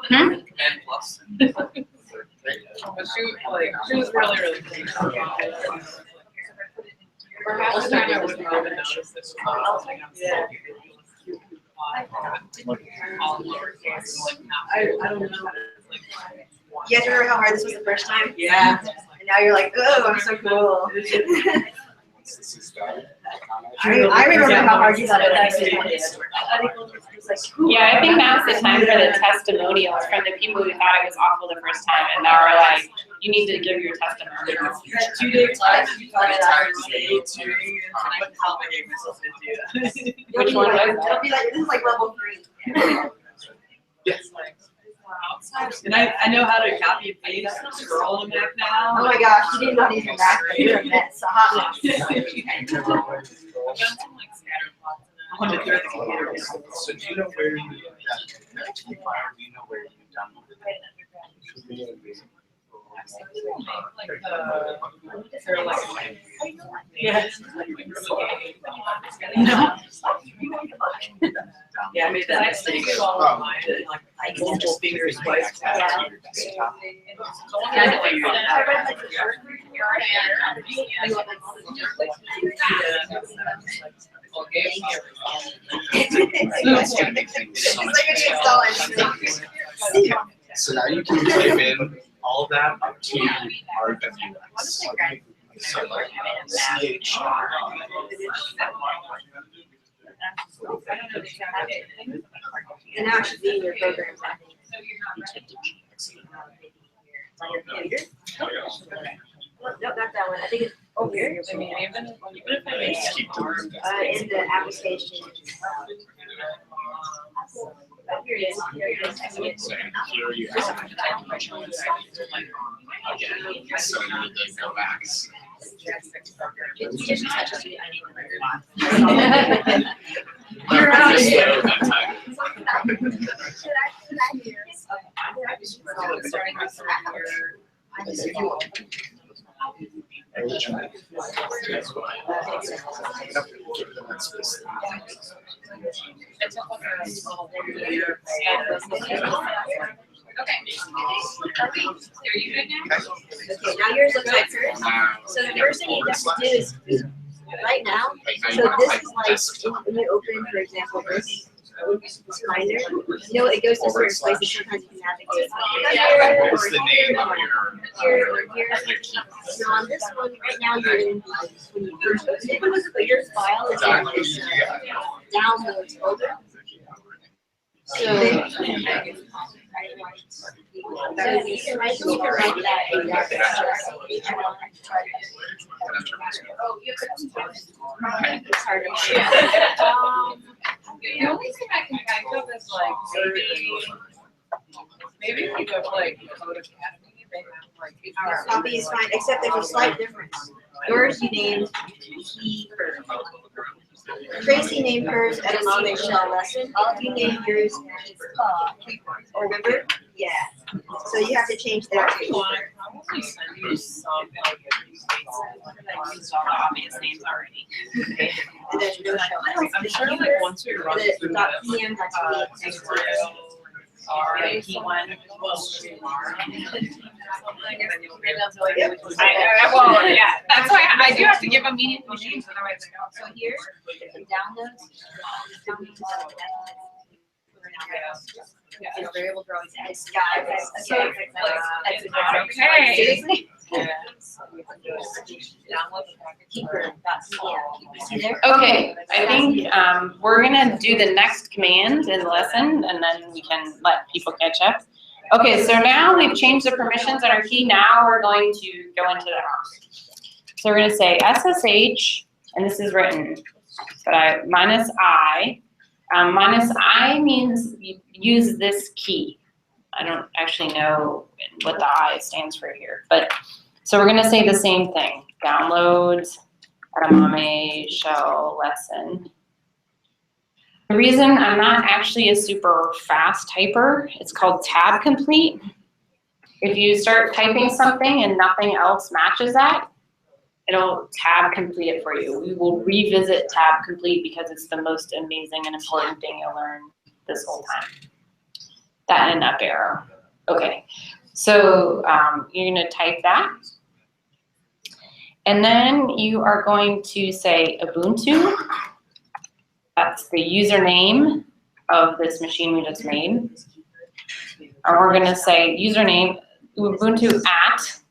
Command plus. But she was really, really cool. Perhaps I wouldn't even notice this. Yeah. I don't know. You guys remember how hard this was the first time? Yeah. And now you're like, oh, I'm so cool. Once this is done. I remember how hard you thought it was. Yeah, I think now's the time for the testimonials from the people who thought it was awful the first time and now are like, you need to give your testimony. 2 days left, Which one was that? It'll be like, this is like level 3. Yes. And I know how to copy and paste, scroll them back now. Oh my gosh, you did not even Mac, you're a mess, a hot mess. I want to throw the computer. So do you know where you, that key file, do you know where you downloaded it? They're like, yeah. Yeah, I made that mistake. Like multiple fingers spliced. Yeah. Kind of figured it I out. read like the first That's gonna make things so much easier. So now you can type in all that up to RWS. So like CH. And now it should be in your program. Nope, not that one. I think it's over here. I mean, even if I make Just it keep doing hard. that. In the application. Oh, here it is. Here it is. I see it. So here you have again, so you need to go back. You're out of Just here. slow that time. Starting with Okay. Are you good now? Okay, now yours looks like hers. So the first thing you have to do is, right now, so this is like, when you open, for example, this binder, you know, it goes to certain places, sometimes you can navigate. What's the name of Here or here. your key? So on this one, right now, you're in, when you first open it, but your file is in this downloads folder. So you can write that in it's hard to The only thing I can think of is like maybe if you go to like Code Academy, they have like. Copy is fine, except there's a slight difference. Yours you named key first. Tracy named hers EDAMAME shell lesson. You named yours remember? Yeah. So you have to change that. Use some like I used all the obvious names already. And then no shell. I'm sure like once we run The through dot the .pm, dot P1. Well, yeah, that's why I do have to give them meaningful names, otherwise I don't. So here, downloads. It's variable drawings. It's guys. Okay. Seriously? Yeah. See there? Okay, I think we're gonna do the next command in the lesson, and then we can let people catch up. Okay, so now we've changed the permissions on our key. Now we're going to go into the house. So we're gonna say SSH, and this is written, but minus I. Minus I means you use this key. I don't actually know what the I stands for here, but so we're gonna say the same thing. Downloads, EDAMAME shell lesson. The reason I'm not actually a super fast typer, it's called tab complete. If you start typing something and nothing else matches that, it'll tab complete it for you. We will revisit tab complete because it's the most amazing and important thing you'll learn this whole time. That and up arrow. Okay, so you're gonna type that. And then you are going to say Ubuntu. That's the username of this machine we just made. And we're gonna say username Ubuntu @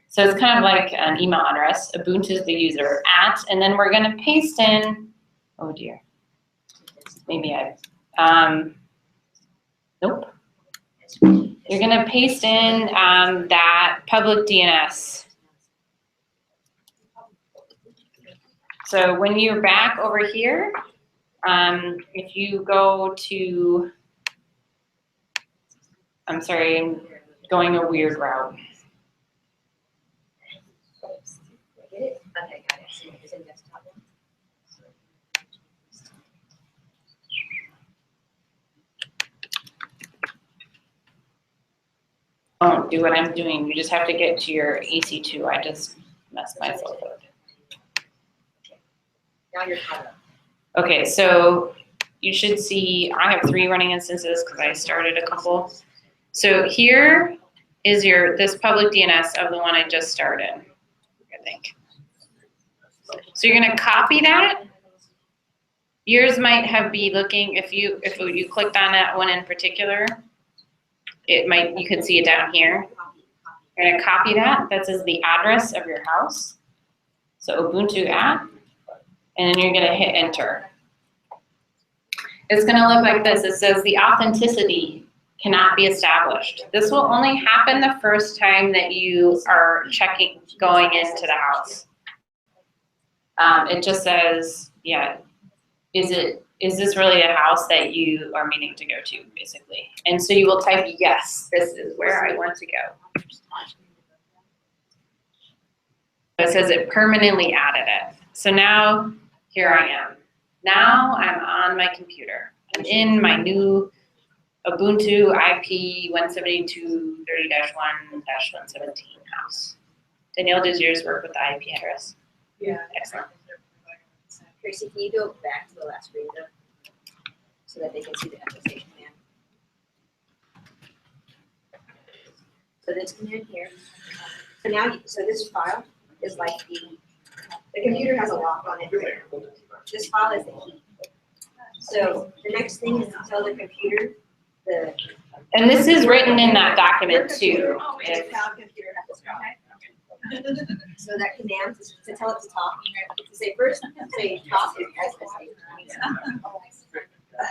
so it's kind of like an email address. Ubuntu is the user @ and then we're gonna paste in, oh dear. Maybe nope. You're gonna paste in that public DNS. So when you're back over here, if you go to, I'm sorry, I'm going a weird route. Get it? Okay, got it. It's in desktop. Don't do what I'm doing. You just have to get to your EC2. I just messed myself up. Now you're caught up. Okay, so you should see, I have 3 running instances because I started a couple. So here is this public DNS of the one I just started, I think. So you're gonna copy that. Yours might be looking, if you clicked on that one in particular, you could see it down here. You're gonna copy that. That says the address of your house. So Ubuntu app, and then you're gonna hit enter. It's gonna look like this. It says the authenticity cannot be established. This will only happen the first time that you are going into the house. It just says, yeah, is this really a house that you are meaning to go to, basically? And so you will type, yes, this is where I want to go. It says it permanently added it. So now, here I am. Now I'm on my computer. I'm in my new Ubuntu IP 172.30-1-117 house. Danielle, does yours work with the IP address? Yeah. Excellent. Tracy, can you go back to the last screen though? So that they can see the application command. So this command here. So now, so this file is like the computer has a lock on it. This file is the key. So the next thing is to tell the computer And this is written in that document too. If cloud computer has this file. So that command to tell it to talk, to say first, say talk,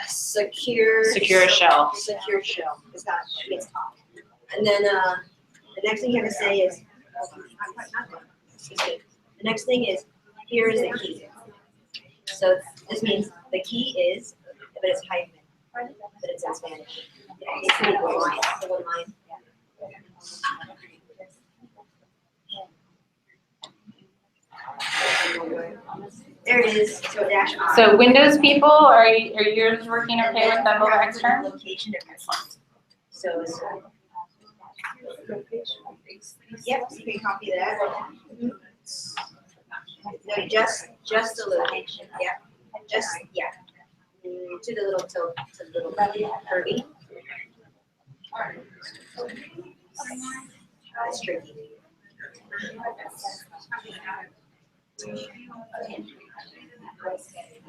Secure shell. Secure shell. It's got it's talk. And then the next thing you have to say is the next thing is here is the key. So this means the key is, but it's hyphen, but it's in Spanish. It's the one line. There it is. So dash I. So Windows people, are yours working okay with that little extra? Location of your font. So it's yep, you can copy that. No, just the location. Yeah, just yeah. To the little tilt, to the little curvy. It's tricky.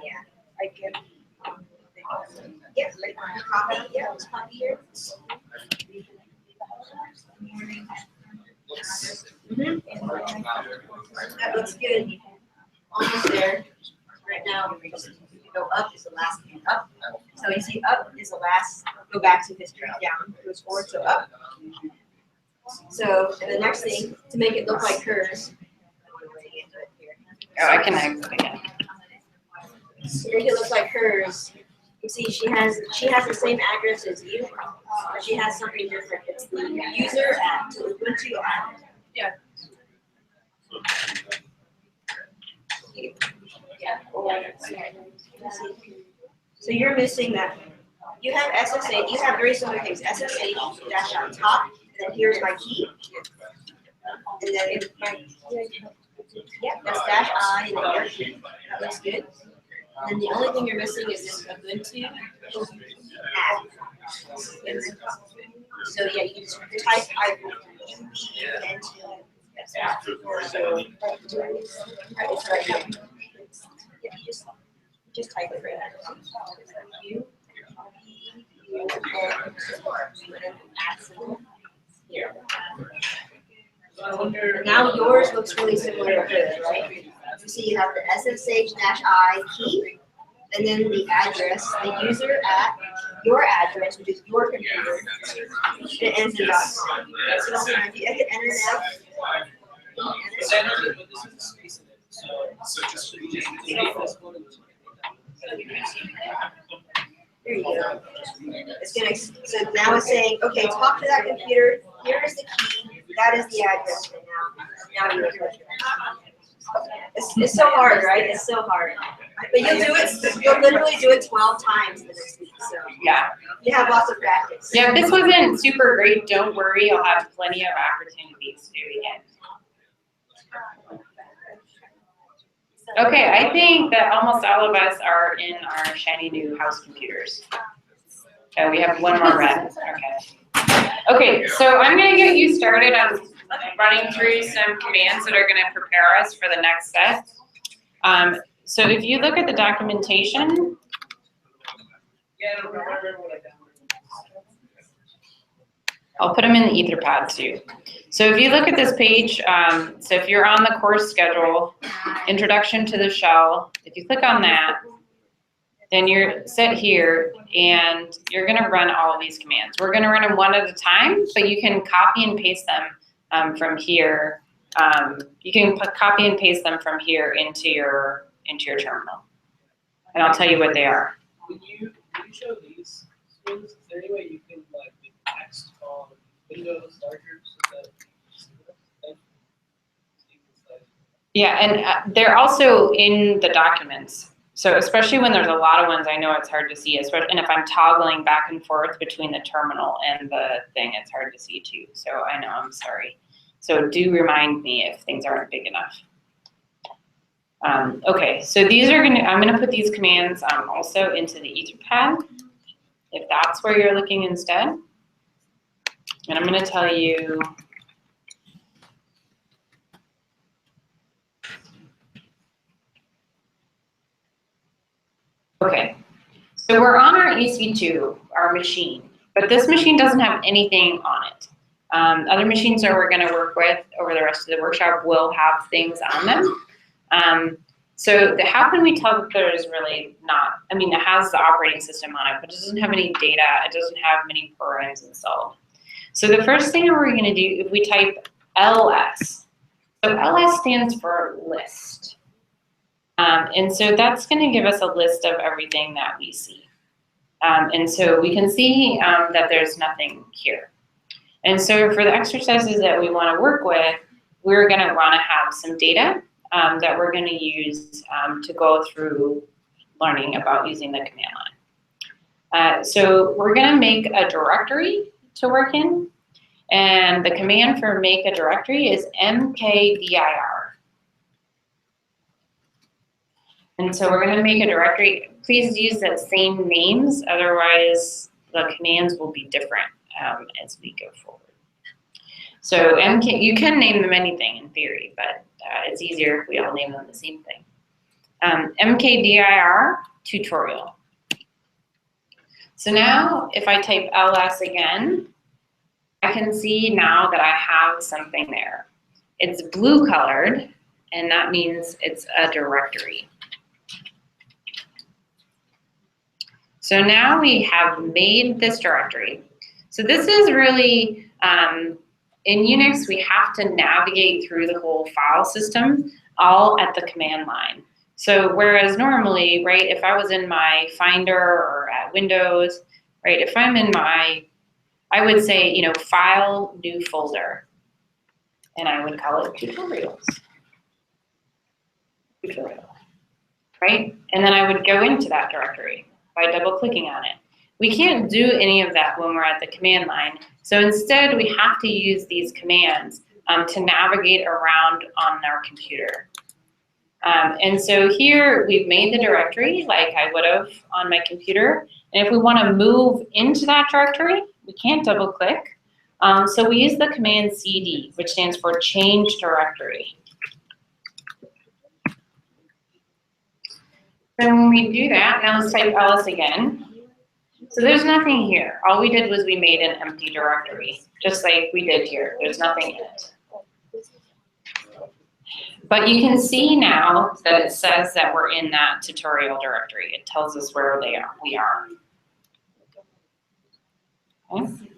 Yeah, I get. Yep, copy. Yeah, copy here. That looks good. Almost there. Right now, we just go up is the last thing. Up. So you see, up is the last. Go back to history. Down goes forward. So up. So and the next thing to make it look like hers. Oh, I can exit again. To make it look like hers, you see she has the same address as you, but she has something different. It's the user at Ubuntu app. Yeah. So you're missing that. You have SSH. You have very similar things. SSH dash on top, and then here's my key, and then my. Yeah, that's dash I and there. That looks good. And then the only thing you're missing is this Ubuntu app. So yeah, you can just type and so it's right here. Yeah, you just type it right there. Here. Now yours looks really similar to hers, right? You see you have the SSH-I key, and then the address, the user at your address, which is your computer. It ends in .com. So if you hit enter now. So just. There you go. It's gonna, so now it's saying, okay, talk to that computer, here is the key, that is the address, and now you're doing it. It's so hard, right? It's so hard. But you'll do it, you'll literally do it 12 times the next week, so Yeah. you have lots of practice. Yeah, if this wasn't super great, don't worry, I'll have plenty of opportunities to do it again. Okay, I think that almost all of us are in our shiny new house computers. Oh, we have one more red, okay. Okay, so I'm gonna get you started on running through some commands that are gonna prepare us for the next set. So if you look at the documentation, I'll put them in the Etherpad too. So if you look at this page, so if you're on the course schedule, Introduction to the Shell, if you click on that, then you're set here and you're gonna run all of these commands. We're gonna run them one at a time, but you can copy and paste them from here. You can copy and paste them from here into your terminal. And I'll tell you what they are. When you show these screens, is there any way you can like make text on Windows larger so that you see that? Yeah, and they're also in the documents. So especially when there's a lot of ones, I know it's hard to see, especially, and if I'm toggling back and forth between the terminal and the thing, it's hard to see too. So I know, I'm sorry. So do remind me if things aren't big enough. Okay, so these are I'm gonna put these commands also into the Etherpad, if that's where you're looking instead. And I'm gonna tell you, okay, so we're on our EC2, our machine, but this machine doesn't have anything on it. Other machines that we're gonna work with over the rest of the workshop will have things on them. So how can we tell that there's really not, I mean, it has the operating system on it, but it doesn't have any data, it doesn't have many programs installed. So the first thing that we're gonna do, if we type LS, so LS stands for list. And so that's gonna give us a list of everything that we see. And so we can see that there's nothing here. And so for the exercises that we wanna work with, we're gonna wanna have some data that we're gonna use to go through learning about using the command line. So we're gonna make a directory to work in, and the command for make a directory is mkdir. And so we're gonna make a directory. Please use the same names, otherwise the commands will be different as we go forward. So you can name them anything in theory, but it's easier if we all name them the same thing. mkdir tutorial. So now if I type ls again, I can see now that I have something there. It's blue colored, and that means it's a directory. So now we have made this directory. So this is really, in Unix, we have to navigate through the whole file system all at the command line. So whereas normally, right, if I was in my Finder or at Windows, right, if I'm in my, I would say, you know, file, new folder, and I would call it tutorials. Tutorial, right? And then I would go into that directory by double clicking on it. We can't do any of that when we're at the command line. So instead, we have to use these commands to navigate around on our computer. And so here we've made the directory like I would have on my computer. And if we want to move into that directory, we can't double click. So we use the command cd, which stands for change directory. So when we do that, now let's type ls again. So there's nothing here. All we did was we made an empty directory, just like we did here. There's nothing in it. But you can see now that it says that we're in that tutorial directory. It tells us where we are. Okay.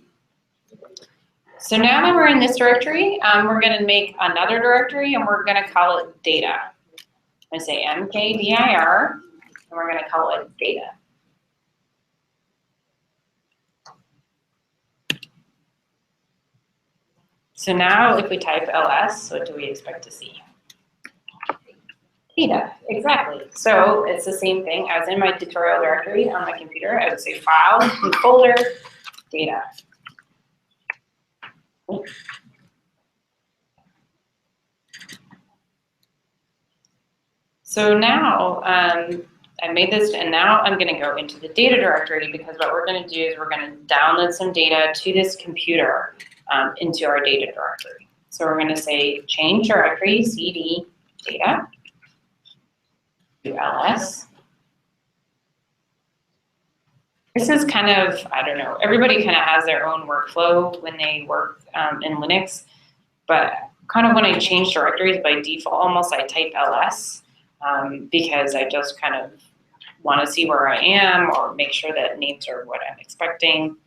So now that we're in this directory, we're going to make another directory and we're going to call it data. I'm going to say mkdir and we're going to call it data. So now if we type ls, what do we expect to see? Data, exactly. So it's the same thing as in my tutorial directory on my computer. I would say file, new folder, data. So now I made this, and now I'm going to go into the data directory because what we're going to do is we're going to download some data to this computer into our data directory. So we're going to say change directory cd data to ls. This is kind of, I don't know, everybody kind of has their own workflow when they work in Linux, but kind of when I change directories by default, almost I type ls because I just kind of want to see where I am or make sure that names are what I'm expecting.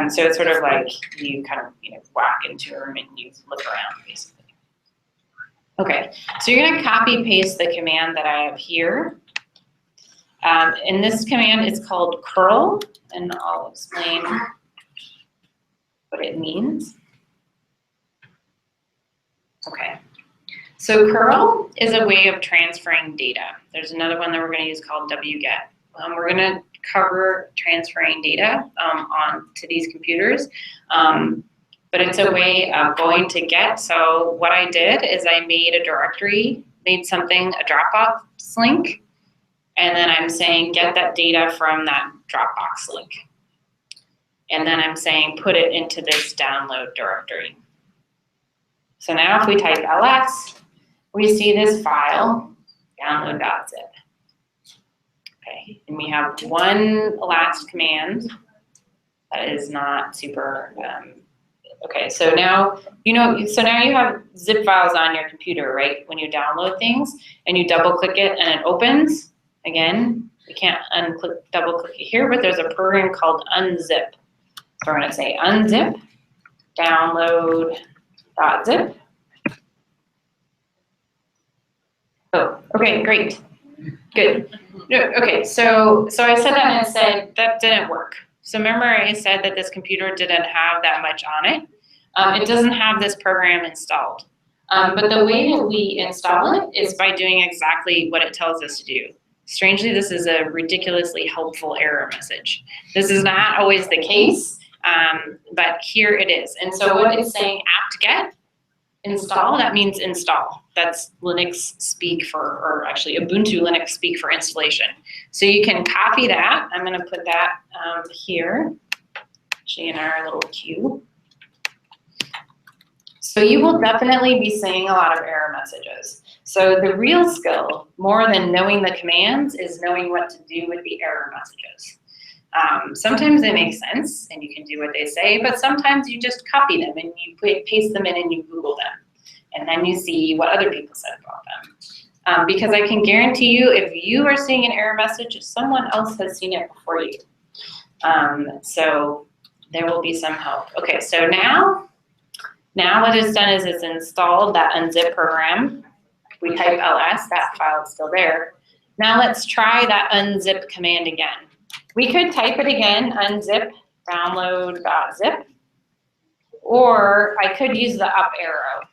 So it's sort of like you kind of whack into them and you look around basically. Okay, so you're going to copy paste the command that I have here. And this command is called curl, and I'll explain what it means. Okay, so curl is a way of transferring data. There's another one that we're going to use called wget. We're going to cover transferring data onto these computers, but it's a way of going to get. So what I did is I made a directory, made something, a Dropbox link, and then I'm saying get that data from that Dropbox link. And then I'm saying put it into this download directory. So now if we type ls, we see this file, download.zip. Okay, and we have one last command that is not super, okay, so now, so now you have zip files on your computer, right? When you download things and you double click it and it opens, again, we can't double click it here, but there's a program called unzip. So we're gonna say unzip, download.zip. Oh, okay, great, good. Okay, so I said that and it said that didn't work. So remember I said that this computer didn't have that much on it. It doesn't have this program installed. But the way that we install it is by doing exactly what it tells us to do. Strangely, this is a ridiculously helpful error message. This is not always the case, but here it is. And so what it's saying apt-get install, that means install. That's Linux speak for, or actually Ubuntu Linux speak for installation. So you can copy that. I'm going to put that here, actually in our little queue. So you will definitely be seeing a lot of error messages. So the real skill, more than knowing the commands, is knowing what to do with the error messages. Sometimes they make sense and you can do what they say, but sometimes you just copy them and you paste them in and you Google them. And then you see what other people said about them. Because I can guarantee you, if you are seeing an error message, someone else has seen it before you. So there will be some help. Okay, so now what it's done is it's installed that unzip program. We type ls, that file is still there. Now let's try that unzip command again. We could type it again, unzip download.zip, or I could use the up arrow.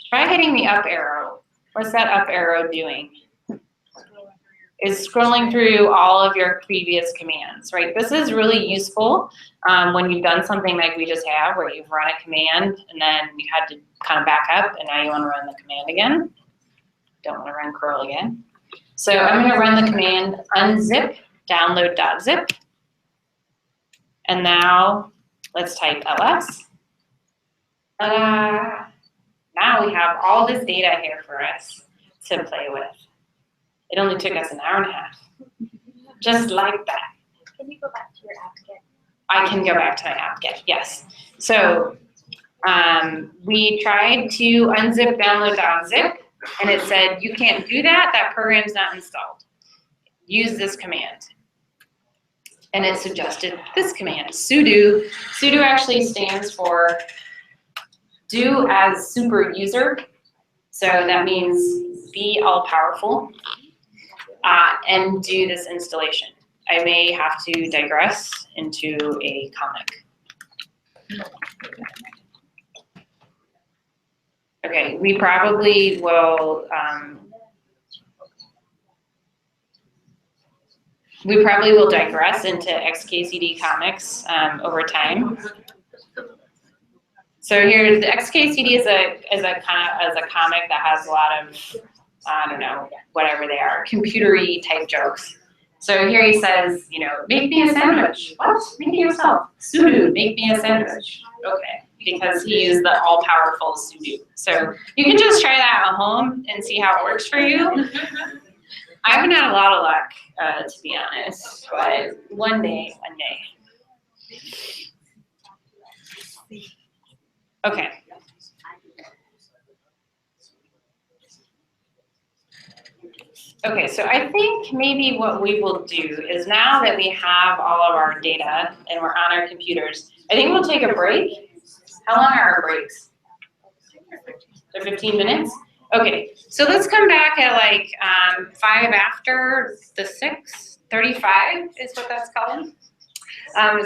Try hitting the up arrow. What's that up arrow doing? Is scrolling through all of your previous commands, right? This is really useful when you've done something like we just have, where you've run a command and then you had to kind of back up and now you want to run the command again. Don't want to run curl again. So I'm going to run the command unzip download.zip. And now let's type ls. Now we have all this data here for us to play with. It only took us an hour and a half. Just like that. Can you go back to your apt-get? I can go back to my apt-get, yes. So we tried to unzip download.zip and it said, you can't do that, that program's not installed. Use this command. and it suggested this command, sudo. Sudo actually stands for do as super user. So that means be all powerful and do this installation. I may have to digress into a comic. Okay, we probably will digress into XKCD comics over time. So here, the XKCD is a comic that has a lot of, I don't know, whatever they are, computery type jokes. So here he says, you know, make me a sandwich. What? Make it yourself. Sudo, make me a sandwich. Okay, because he is the all-powerful sudo. So you can just try that at home and see how it works for you. I haven't had a lot of luck, to be honest, but one day. Okay. Okay, so I think maybe what we will do is now that we have all of our data and we're on our computers, I think we'll take a break. How long are our breaks? They're 15 minutes? Okay, so let's come back at like 5 after the 6:35 is what that's called.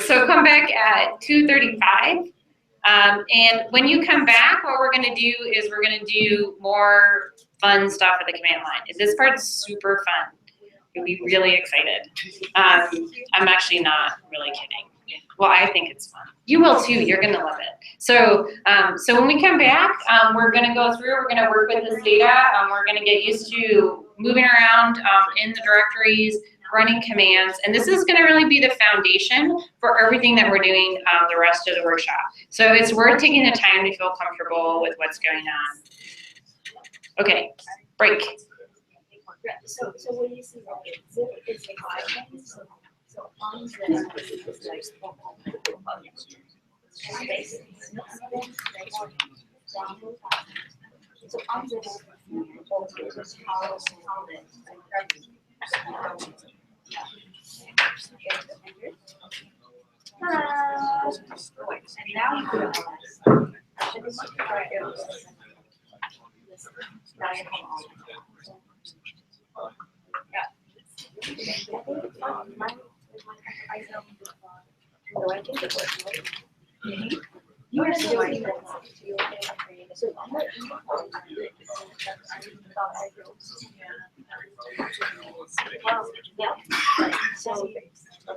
So come back at 2:35. And when you come back, what we're gonna do is we're gonna do more fun stuff at the command line. This part's super fun. You'll be really excited. I'm actually not really kidding. Well, I think it's fun. You will too, you're gonna love it. So when we come back, we're gonna go through, we're gonna work with this data, we're gonna get used to moving around in the directories, running commands, and this is gonna really be the foundation for everything that we're doing the rest of the workshop. So it's worth taking the time to feel comfortable with what's going on. Okay, break. So when you see like zip is a five, so on the is like space. So on the and now you put you are still in the so yeah. So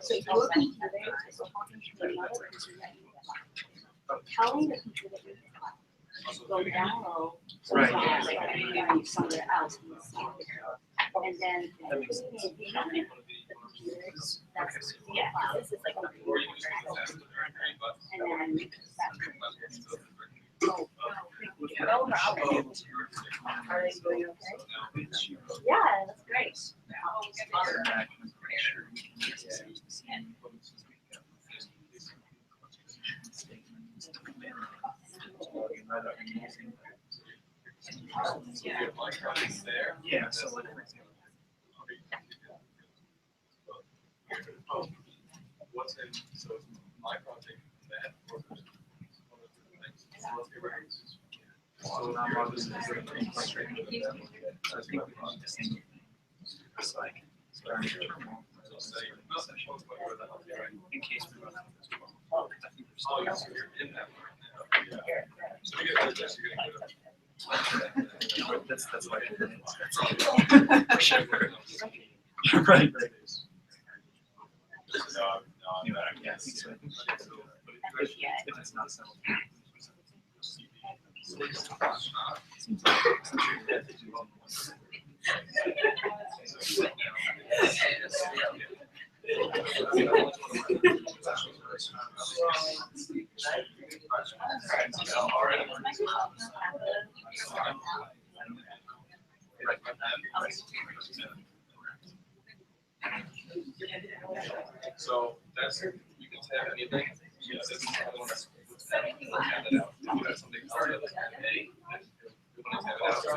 your computer is talking to another computer, telling the computer go down low, so it's not like somewhere else. And then the computers, that's this is like a and then are they doing okay? Yeah, that's great. Yeah, so like, for example. What's in, so my project that one of the things, so let's get ready. So now I'm just going to be frustrated with that. So I think we need to see it's like starting to in case we run out of this one. I think there's still you're in that one. Yeah. So we get this, you're gonna go. That's like for sure. Right. Yeah, so I think if it's not settled. So that's, you can tap anything. Yeah, this is the one that's tap it out. You have something else that is A, you want to tap it out. So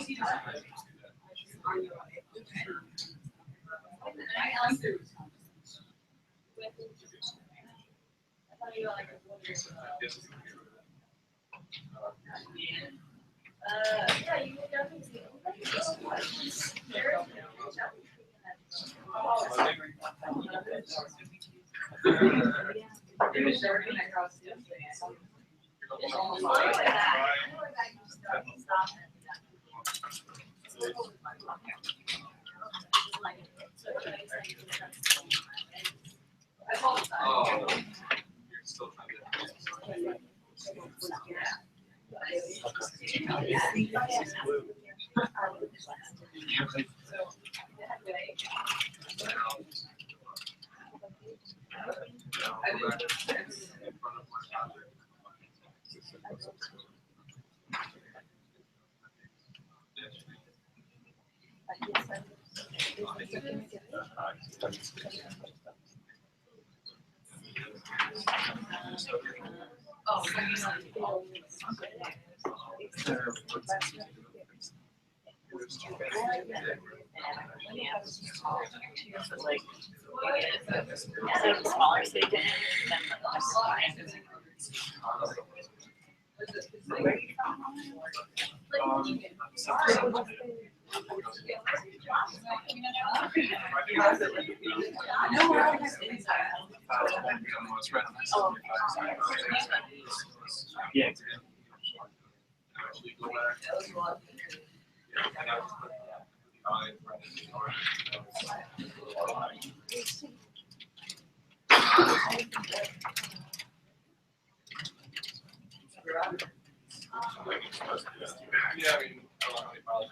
you can Yeah, you can definitely. Oh, you're still trying to. Like, smaller stage than Yeah. Yeah, I mean, I don't know how many miles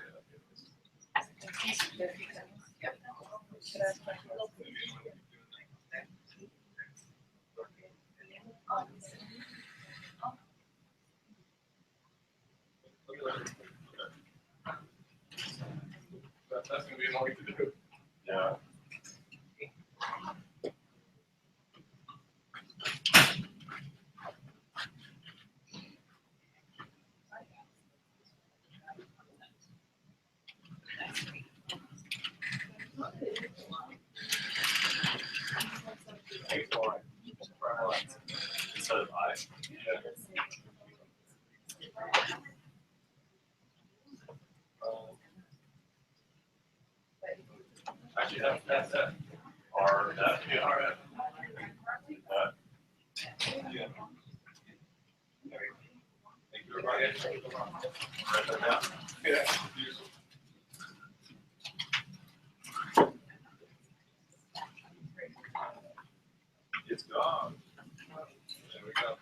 that's gonna be annoying to do. Yeah. Instead of I. Yeah. Actually, that's R, that, yeah, R, yeah. Thank you, everybody. Write that down. Yeah. It's gone. There we go.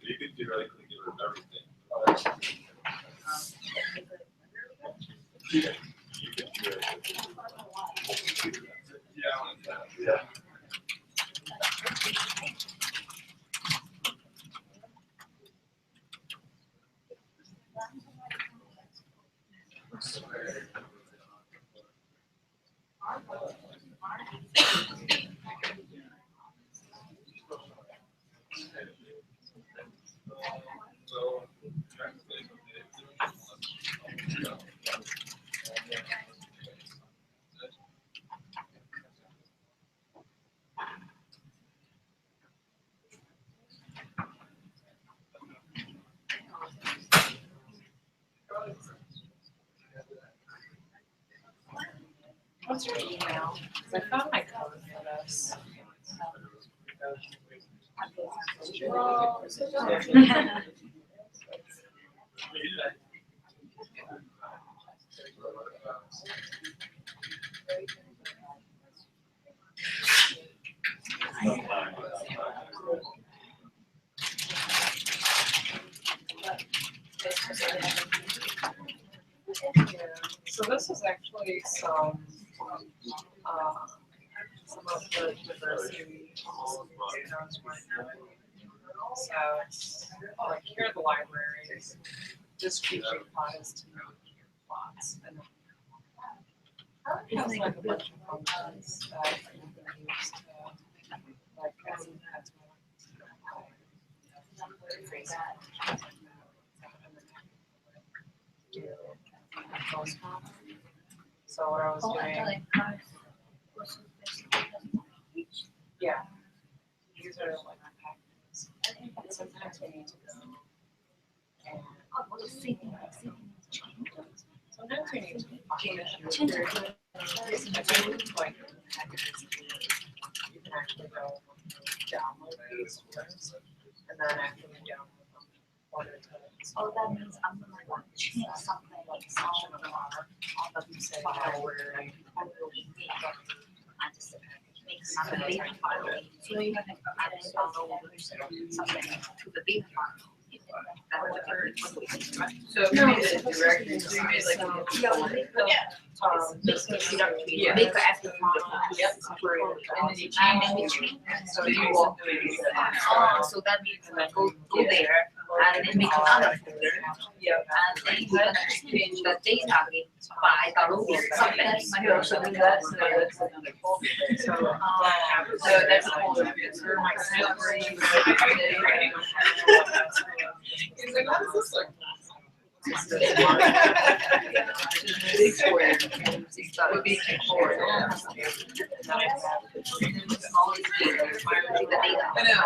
You can theoretically get rid of everything. You can yeah. So, What's your email? 'Cause I found my code for this. So this is actually some of the diversity. So it's like here are the libraries, distribution plots to plots. And it's like a bunch of functions that you can use to like as So what I was doing, yeah. These are like my packages. Sometimes we need to go. And sometimes we need to change like packages. You can actually go download these first, and then after you download them, order to. Oh, that means I'm gonna want to change something like sound on the file where I just make some big file. So you can add something to the big file. So you made it directly, so you made like. Yeah. Make an active file. Yep. And then you change. So you will. So that means like go there and then make another folder. Yep. And then you can change the data by downloading something. You also do that, so that's another folder. So that's a folder, it's for my salary. He's like, what is this like? Big square. Would be square. I know.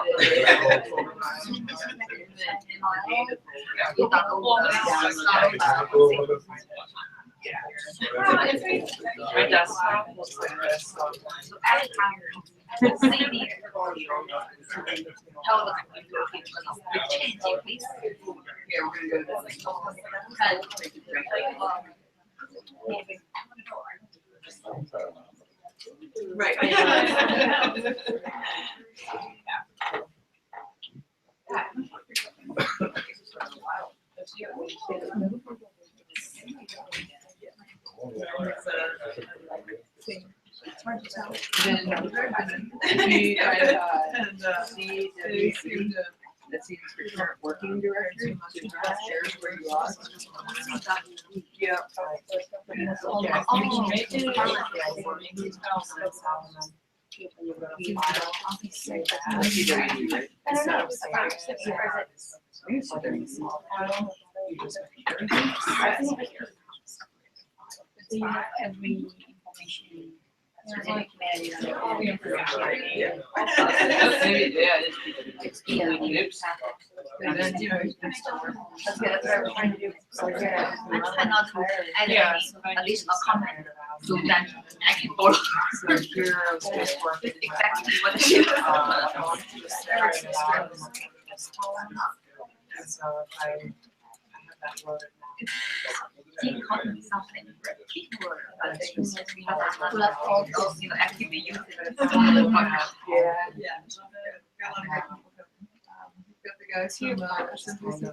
My desktop looks like this. So every time the CD tell us we change it, please. Yeah, we're gonna go to this. Right. It's hard to tell. That seems for current working directory, to shares where you are. Yeah. So you have every information. There's any community. All the information. Yeah. And then, you know, you can still work. That's good, that's what we're trying to do. So we're trying not to add Yeah. any additional comment, so that I can follow So here, I was just working. exactly what it is. And so if I have that loaded now. Keep calling something, people are, so that's all, you know, actively use it. Yeah. Got the guys from SMBC.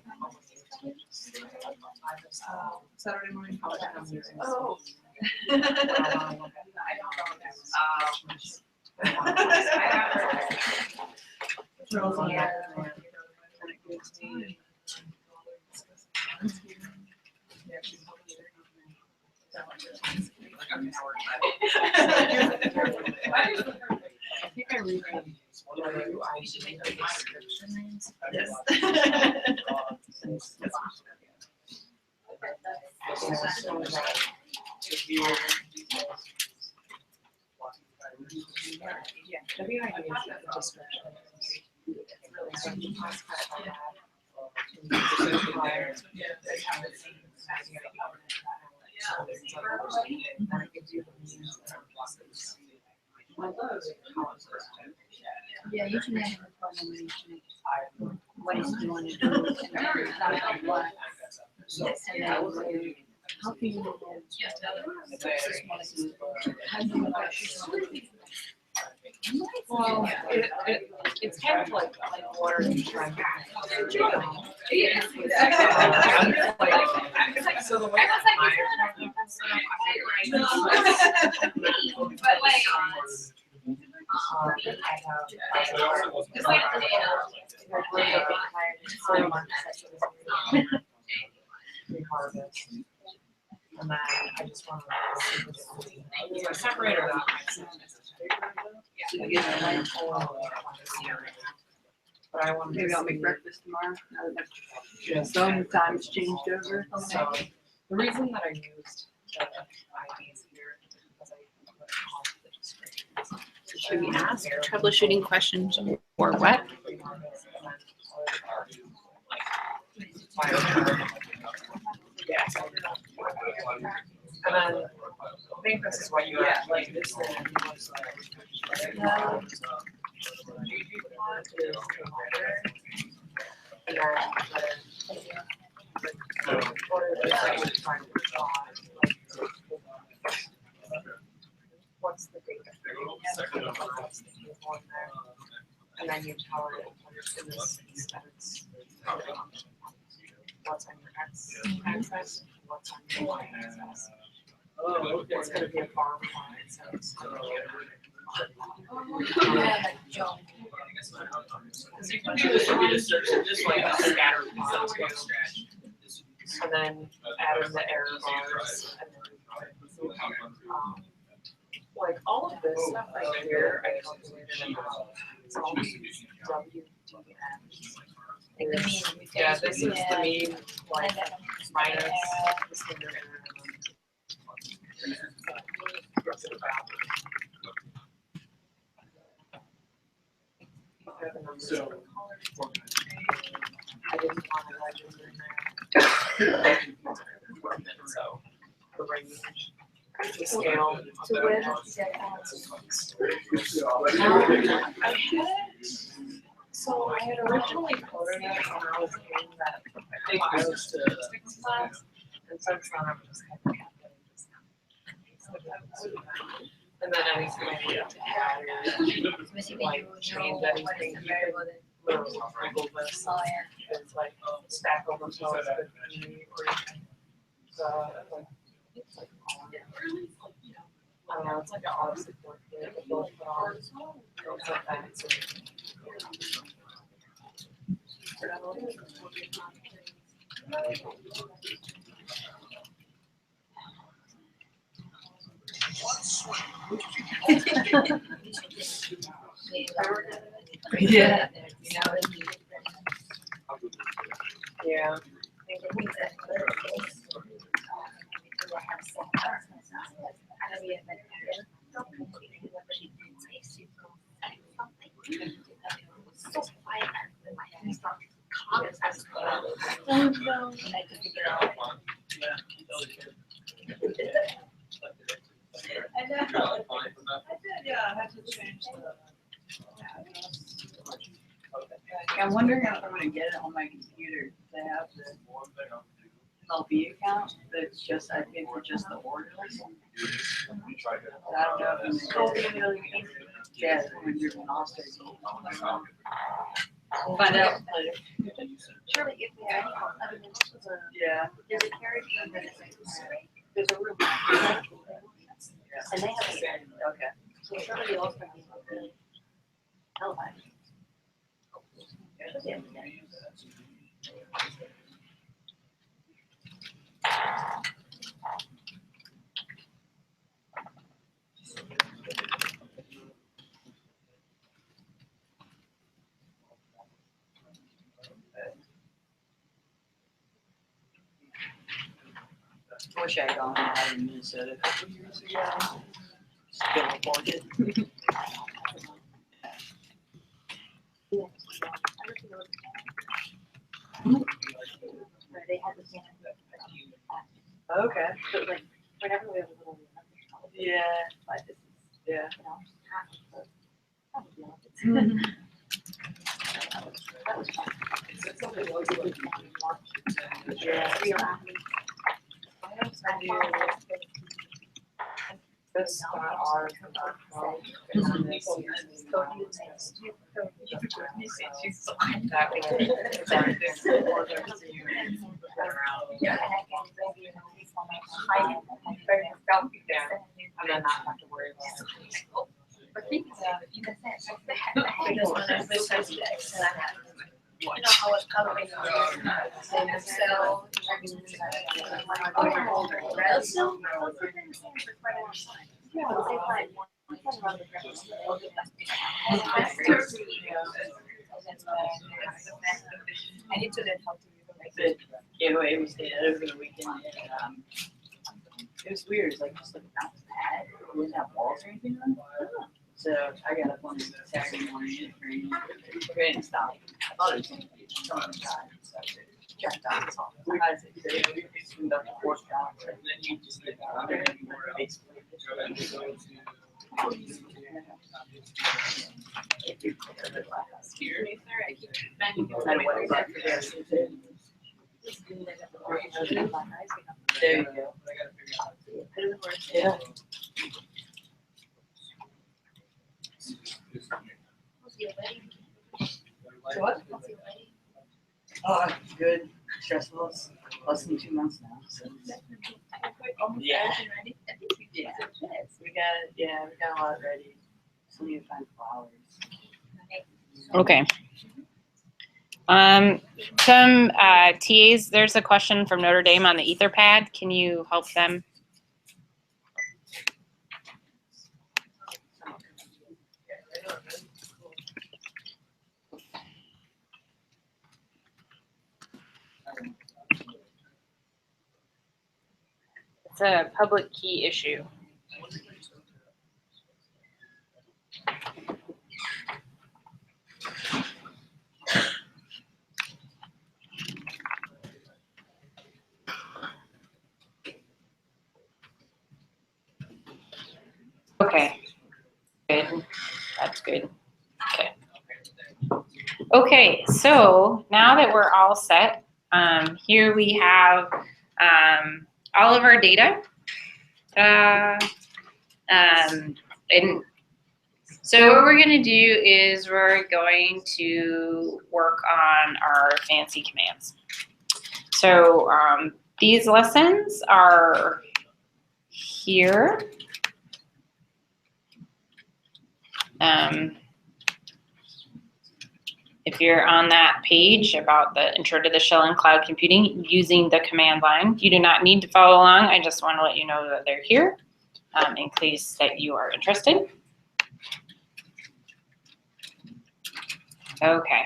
Saturday morning. Oh. I think I read I should make a description. Yes. Yeah, usually I have a problem with what is you want to do, and then what. And then how can you Well, it's kind of like water and trying to. So the way and then I just want to separate or not. But I want to. Maybe I'll make breakfast tomorrow, now that sometimes changed over. So the reason that I used the IDs here Should we ask troubleshooting questions or what? And then I think this is what you asked, like this thing was like, and what's the date? And then you tell it in this instance, what's on your X axis, what's on your Y axis. Oh, okay. It's gonna be a bar plot, so it's. Because you can do this, we just search it just like a scatter plot. And then add in the error bars. And then, like all of this stuff right here, I calculated it out. It's all WDM. Yeah, this is the mean, like, minus the standard error. So, I didn't want to legend in there. So, the range, the scale. So where does that I had it, so I had originally coded it when I was in that, I think I was statistics class, and since then I'm just kind of calculating this. And then anything I needed to add, like change anything, you can literally Google this. It's like Stack Overflow is good for me, or you can, like, it's like, I don't know, it's like an auto support kit, but they'll put on, they'll put that, so. Yeah. Yeah. I know. I did, yeah, I had to change the. I'm wondering if I'm gonna get it on my computer. They have the LB account, but it's just, I paid for just the orders. I don't know if I'm gonna get it when you're in Austin. We'll find out later. Surely if we have, Yeah. there's a carriage and then There's a room. and they have a, Okay. so somebody else might be able to televised. I wish I had gone out in Minnesota a couple years ago. Just couldn't afford it. They had the same. Okay. But like, whenever we have a little. Yeah. But this is, Yeah. you know, half of the. That was fun. Yeah. We are happy. This R is and then this here is that way. This orders you around. Yeah. And then not have to worry about it. But think about it, you can say, the head is one of those types of eggs that I have. You know how it's coloring. So. Yeah, they find one. I need to learn how to use But, you know, it was over the weekend. And, it was weird. It's like just like bounce pad. It didn't have walls or anything on it. So I got up on Saturday morning and trained. Okay, and stopped. I thought it was going to be something died. So I checked out. I said, we got the fourth down. And then you just get out there and you were basically. There you go. Yeah. So what? Oh, good. Stressful. It's less than 2 months now. So. Yeah. Yeah. We got a lot ready. So we need to find flowers. Okay. Some TAs, there's a question from Notre Dame on the Etherpad. Can you help them? It's a public key issue. Okay, good. That's good. Okay. Okay, so now that we're all set, here we have all of our data. And so what we're going to do is we're going to work on our fancy commands. So these lessons are here. If you're on that page about the intro to the shell and cloud computing using the command line, you do not need to follow along. I just want to let you know that they're here in case that you are interested. Okay.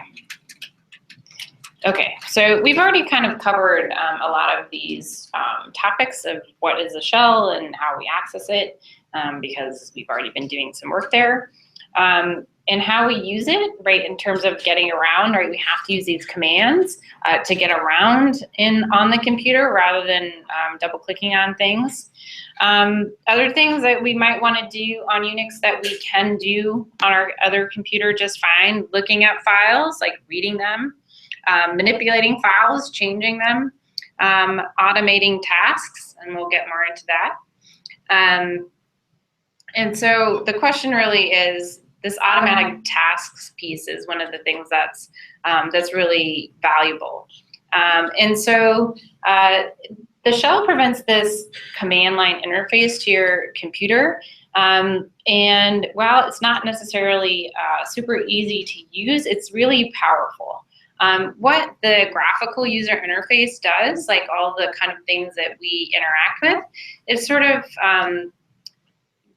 Okay, so we've already kind of covered a lot of these topics of what is a shell and how we access it because we've already been doing some work there. And how we use it, right, in terms of getting around, right, we have to use these commands to get around on the computer rather than double clicking on things. Other things that we might want to do on Unix that we can do on our other computer just fine, looking at files, like reading them, manipulating files, changing them, automating tasks, and we'll get more into that. And so the question really is, this automatic tasks piece is one of the things that's really valuable. And so the shell prevents this command line interface to your computer. And while it's not necessarily super easy to use, it's really powerful. What the graphical user interface does, like all the kind of things that we interact with, is sort of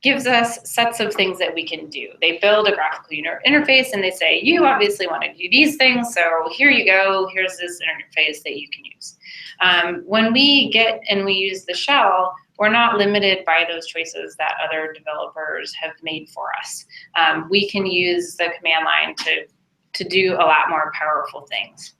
gives us sets of things that we can do. They build a graphical interface and they say, you obviously want to do these things, so here you go, here's this interface that you can use. When we get and we use the shell, we're not limited by those choices that other developers have made for us. We can use the command line to do a lot more powerful things.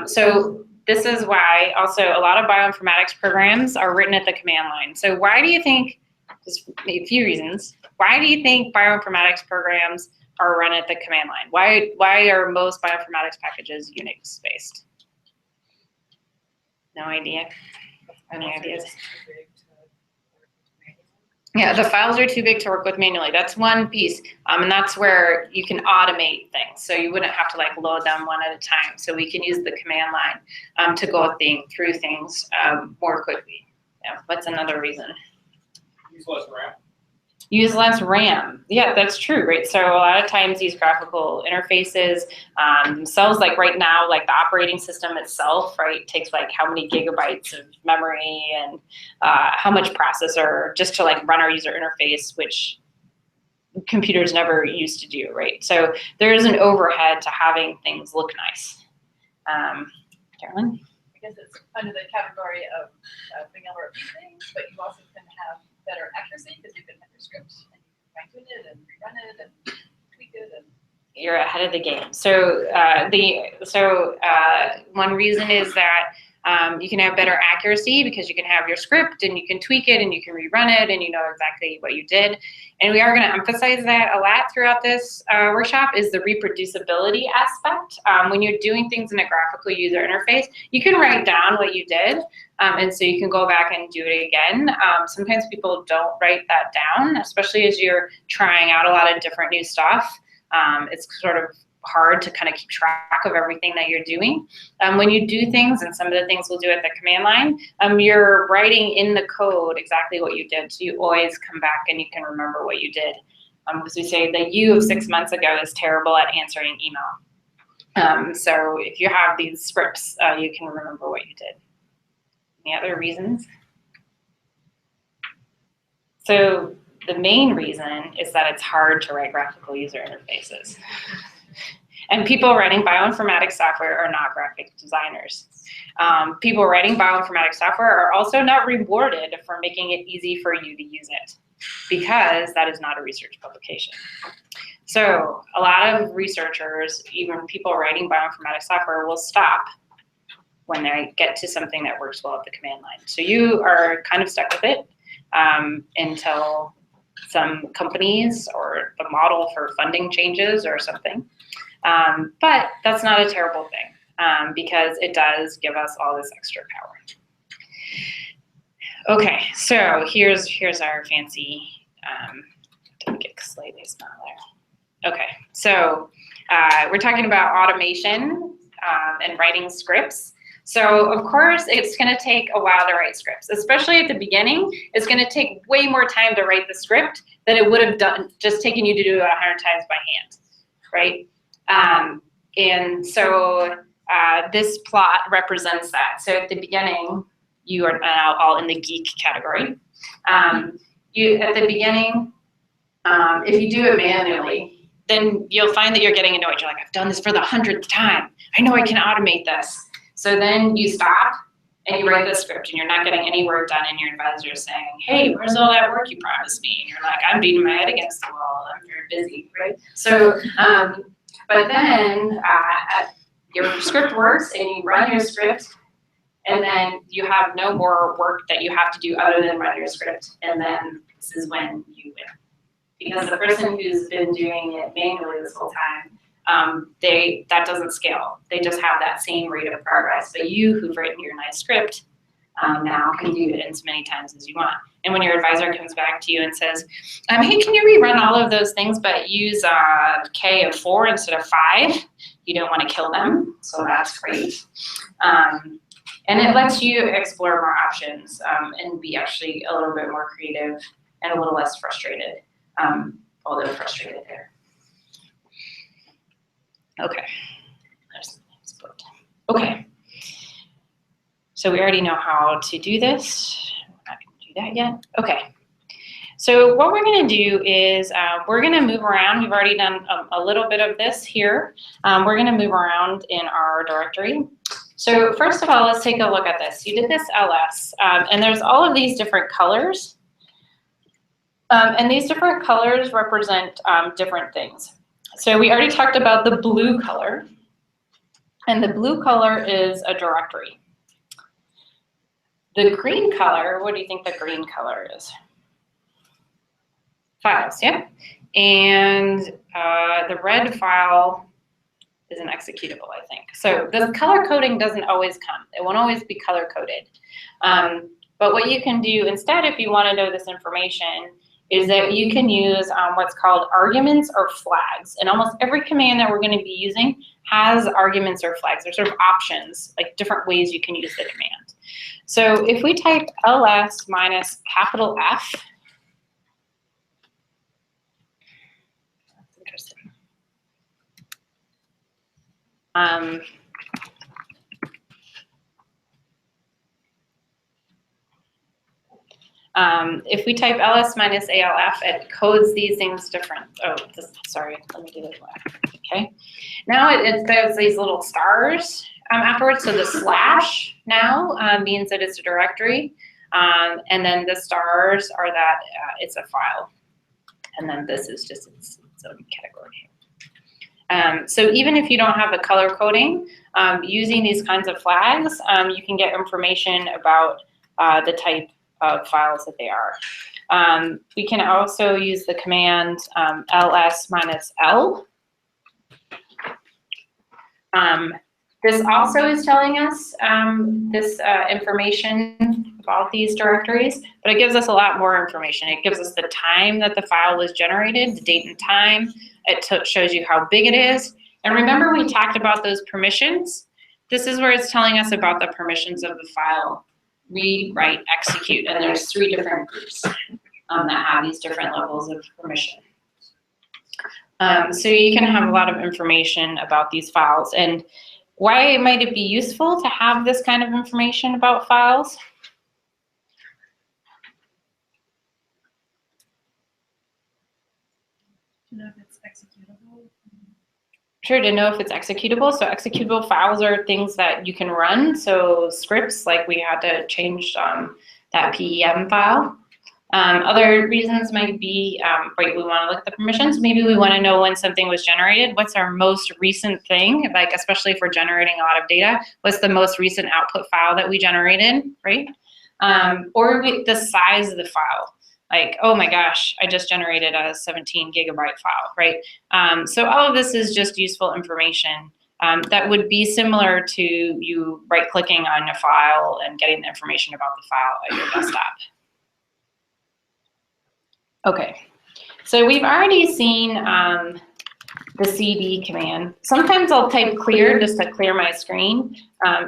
So this is why also a lot of bioinformatics programs are written at the command line. So why do you think, just a few reasons, why do you think bioinformatics programs are run at the command line? Why are most bioinformatics packages Unix based? No idea? Any ideas? Yeah, the files are too big to work with manually. That's one piece, and that's where you can automate things. So you wouldn't have to like load them one at a time. So we can use the command line to go through things more quickly. Yeah, what's another reason? Use less RAM. Use less RAM. Yeah, that's true, right? So a lot of times these graphical interfaces themselves, like right now, like the operating system itself, right, takes like how many gigabytes of memory and how much processor just to like run our user interface, which computers never used to do, right? So there is an overhead to having things look nice. Carolyn? I guess it's under the category of being able to repeat things, but you also can have better accuracy because you can have your script and you can fine tune it and rerun it and tweak it and. You're ahead of the game. So one reason is that you can have better accuracy because you can have your script and you can tweak it and you can rerun it and you know exactly what you did. And we are going to emphasize that a lot throughout this workshop is the reproducibility aspect. When you're doing things in a graphical user interface, you can write down what you did and so you can go back and do it again. Sometimes people don't write that down, especially as you're trying out a lot of different new stuff. It's sort of hard to kind of keep track of everything that you're doing. When you do things, and some of the things we'll do at the command line, you're writing in the code exactly what you did. So you always come back and you can remember what you did. As we say, the you of 6 months ago is terrible at answering email. So if you have these scripts, you can remember what you did. Any other reasons? So the main reason is that it's hard to write graphical user interfaces. And people writing bioinformatics software are not graphic designers. People writing bioinformatics software are also not rewarded for making it easy for you to use it because that is not a research publication. So a lot of researchers, even people writing bioinformatics software, will stop when they get to something that works well at the command line. So you are kind of stuck with it until some companies or the model for funding changes or something. But that's not a terrible thing because it does give us all this extra power. Okay, so here's our fancy, didn't get slightly smaller. Okay, so we're talking about automation and writing scripts. So of course, it's going to take a while to write scripts, especially at the beginning. It's going to take way more time to write the script than it would have done just taken you to do it 100 times by hand, right? And so this plot represents that. So at the beginning, you are now all in the geek category. At the beginning, if you do it manually, then you'll find that you're getting annoyed. You're like, I've done this for the 100th time. I know I can automate this. So then you stop and you write the script and you're not getting any work done and your advisor is saying, hey, where's all that work you promised me? And you're like, I'm beating my head against the wall. I'm very busy, right? So, but then your script works and you run your script and then you have no more work that you have to do other than run your script. And then this is when you win. Because the person who's been doing it manually this whole time, that doesn't scale. They just have that same rate of progress. But you who've written your nice script now can do it as many times as you want. And when your advisor comes back to you and says, hey, can you rerun all of those things but use K of 4 instead of 5? You don't want to kill them, so that's great. And it lets you explore more options and be actually a little bit more creative and a little less frustrated, although frustrated there. Okay, okay. So we already know how to do this. We're not going to do that yet. Okay. So what we're going to do is we're going to move around. We've already done a little bit of this here. We're going to move around in our directory. So first of all, let's take a look at this. You did this ls, and there's all of these different colors. And these different colors represent different things. So we already talked about the blue color, and the blue color is a directory. The green color, what do you think the green color is? Files, yeah. And the red file is an executable, I think. So the color coding doesn't always come. It won't always be color coded. But what you can do instead, if you want to know this information, is that you can use what's called arguments or flags. And almost every command that we're going to be using has arguments or flags. They're sort of options, like different ways you can use the command. So if we type ls minus capital F, that's interesting. If we type ls minus alf, it codes these things different. Oh, sorry, let me do this one. Okay. Now it does these little stars afterwards. So the slash now means that it's a directory. And then the stars are that it's a file. and then this is just its own category. So even if you don't have a color coding, using these kinds of flags, you can get information about the type of files that they are. We can also use the command ls-l. This also is telling us this information about these directories, but it gives us a lot more information. It gives us the time that the file was generated, the date and time. It shows you how big it is. And remember we talked about those permissions? This is where it's telling us about the permissions of the file. Read, write, execute, and there's 3 different groups that have these different levels of permission. So you can have a lot of information about these files. And why might it be useful to have this kind of information about files? To know if it's executable. Sure, to know if it's executable. So executable files are things that you can run. So scripts, like we had to change that PEM file. Other reasons might be, right, we want to look at the permissions. Maybe we want to know when something was generated. What's our most recent thing, like especially if we're generating a lot of data, what's the most recent output file that we generated, right? Or the size of the file. Like, oh my gosh, I just generated a 17 gigabyte file, right? So all of this is just useful information that would be similar to you right-clicking on a file and getting the information about the file at your desktop. Okay, so we've already seen the CD command. Sometimes I'll type clear just to clear my screen.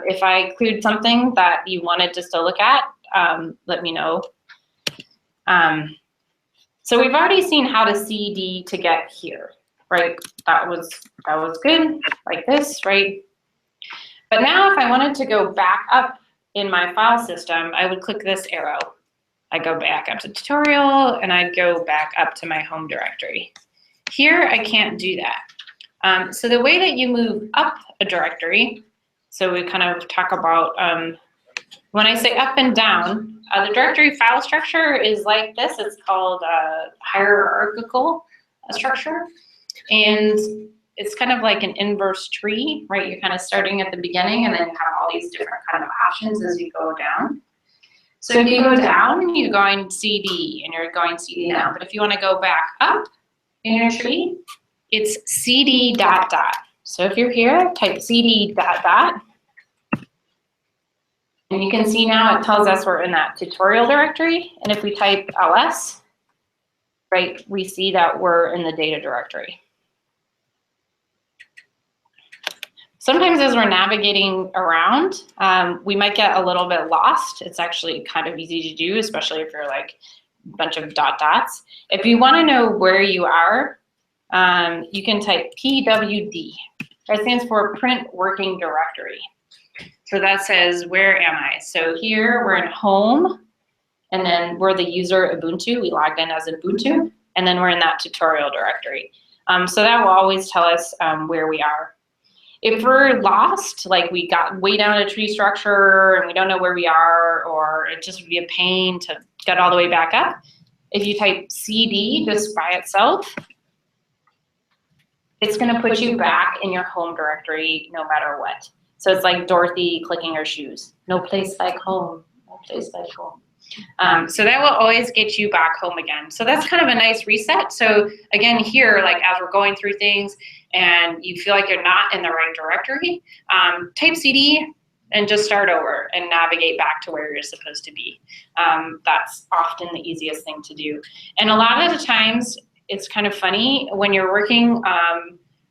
If I cleared something that you wanted just to look at, let me know. So we've already seen how to CD to get here, right? That was good, like this, right? But now if I wanted to go back up in my file system, I would click this arrow. I go back up to tutorial and I'd go back up to my home directory. Here I can't do that. So the way that you move up a directory, so we kind of talk about, when I say up and down, the directory file structure is like this. It's called hierarchical structure. And it's kind of like an inverse tree, right? You're kind of starting at the beginning and then you have all these different kind of options as you go down. So if you go down, you're going CD and you're going CD down. But if you want to go back up in your tree, it's CD dot dot. So if you're here, type CD dot dot. And you can see now it tells us we're in that tutorial directory. And if we type ls, right, we see that we're in the data directory. Sometimes as we're navigating around, we might get a little bit lost. It's actually kind of easy to do, especially if you're like a bunch of dot dots. If you want to know where you are, you can type PWD. That stands for Print Working Directory. So that says, where am I? So here we're in home, and then we're the user Ubuntu. We logged in as Ubuntu, and then we're in that tutorial directory. So that will always tell us where we are. If we're lost, like we got way down a tree structure and we don't know where we are, or it just would be a pain to get all the way back up, if you type CD just by itself, it's going to put you back in your home directory no matter what. So it's like Dorothy clicking her shoes. No place like home, no place like home. So that will always get you back home again. So that's kind of a nice reset. So again, here, like as we're going through things and you feel like you're not in the right directory, type CD and just start over and navigate back to where you're supposed to be. That's often the easiest thing to do. And a lot of the times, it's kind of funny when you're working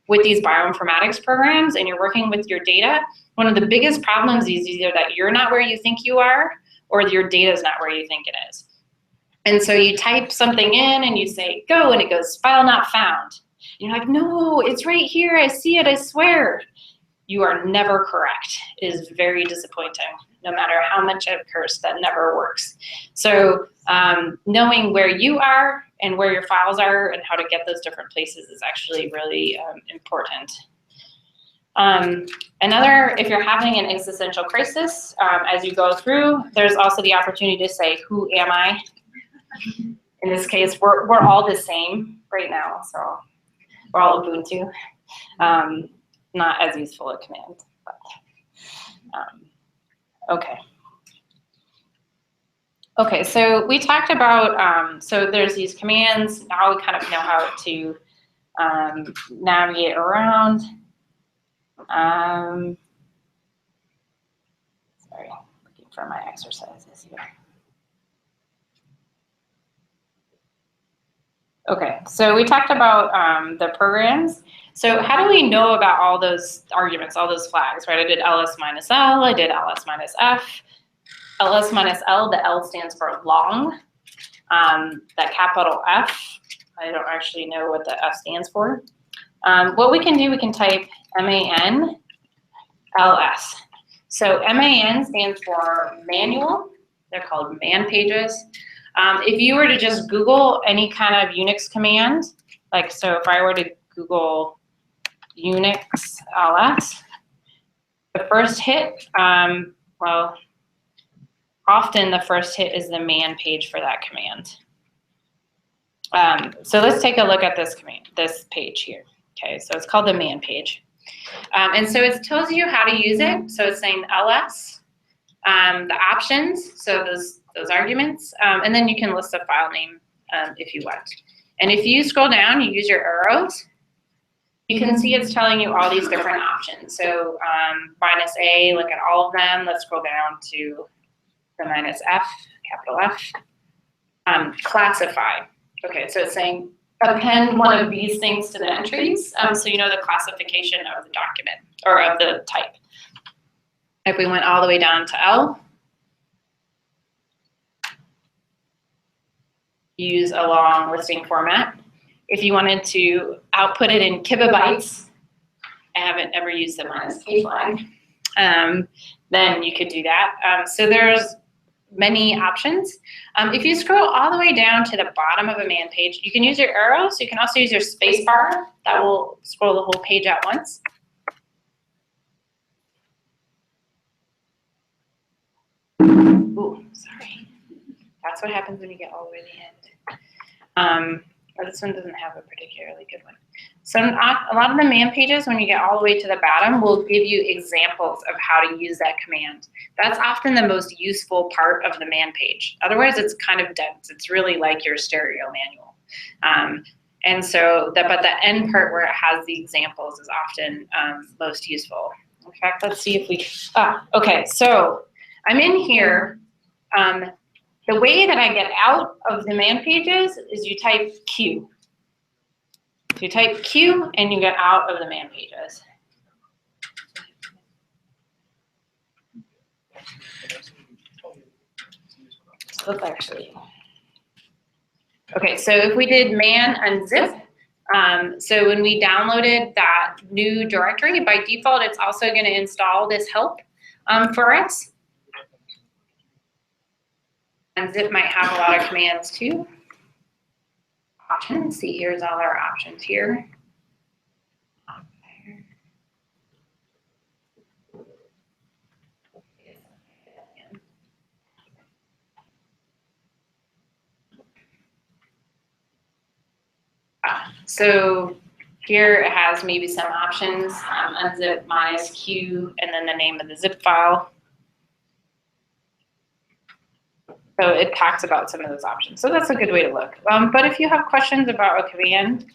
with these bioinformatics programs and you're working with your data, one of the biggest problems is either that you're not where you think you are or your data is not where you think it is. And so you type something in and you say, go, and it goes, file not found. And you're like, no, it's right here, I see it, I swear. You are never correct. It is very disappointing. No matter how much I've cursed, that never works. So knowing where you are and where your files are and how to get those different places is actually really important. Another, if you're having an existential crisis as you go through, there's also the opportunity to say, who am I? in this case, we're all the same right now, so we're all Ubuntu. Not as useful a command, but okay. Okay, so we talked about, so there's these commands. Now we kind of know how to navigate around. Sorry, looking for my exercises here. Okay, so we talked about the programs. So how do we know about all those arguments, all those flags, right? I did ls minus l, I did ls minus f. ls minus l, the L stands for long. That capital F, I don't actually know what the F stands for. What we can do, we can type MAN LS. So MAN stands for manual. They're called man pages. If you were to just Google any kind of Unix command, like so if I were to Google Unix ls, the first hit, well, often the first hit is the man page for that command. So let's take a look at this command, this page here. Okay, so it's called the man page. And so it tells you how to use it. So it's saying ls, the options, so those arguments, and then you can list a file name if you want. And if you scroll down, you use your arrows, you can see it's telling you all these different options. So -A, look at all of them. Let's scroll down to the -F, capital F. Classify. Okay, so it's saying append one of these things to the entries, so you know the classification of the document or of the type. If we went all the way down to L, use a long listing format. If you wanted to output it in kilobytes, I haven't ever used the -K flag, then you could do that. So there's many options. If you scroll all the way down to the bottom of a man page, you can use your arrows. You can also use your space bar. That will scroll the whole page at once. Ooh, sorry. That's what happens when you get all the way to the end. Or this one doesn't have a particularly good one. So a lot of the man pages, when you get all the way to the bottom, will give you examples of how to use that command. That's often the most useful part of the man page. Otherwise, it's kind of dense. It's really like your stereo manual. And so, but the end part where it has the examples is often most useful. In fact, let's see if we, okay, so I'm in here. The way that I get out of the man pages is you type Q. So you type Q and you get out of the man pages. Let's actually. Okay, so if we did man unzip, so when we downloaded that new directory, by default, it's also going to install this help for us. Unzip might have a lot of commands too. Options, see here's all our options here. So here it has maybe some options, unzip -Q, and then the name of the zip file. So it talks about some of those options. So that's a good way to look. But if you have questions about a command,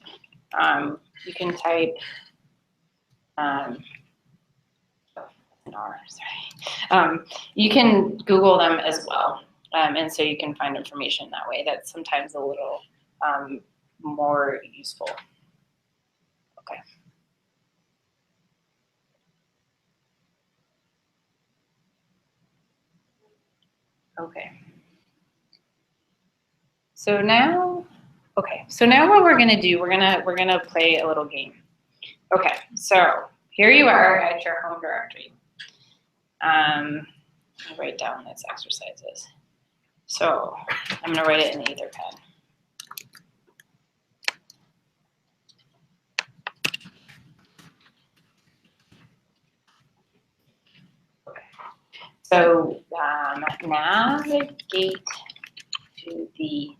you can type, you can Google them as well. And so you can find information that way. That's sometimes a little more useful. Okay. Okay. So now, okay. So now what we're gonna do, we're gonna play a little game. Okay. So here you are at your home directory. I'll write down these exercises. So I'm gonna write it in Etherpad. So navigate to the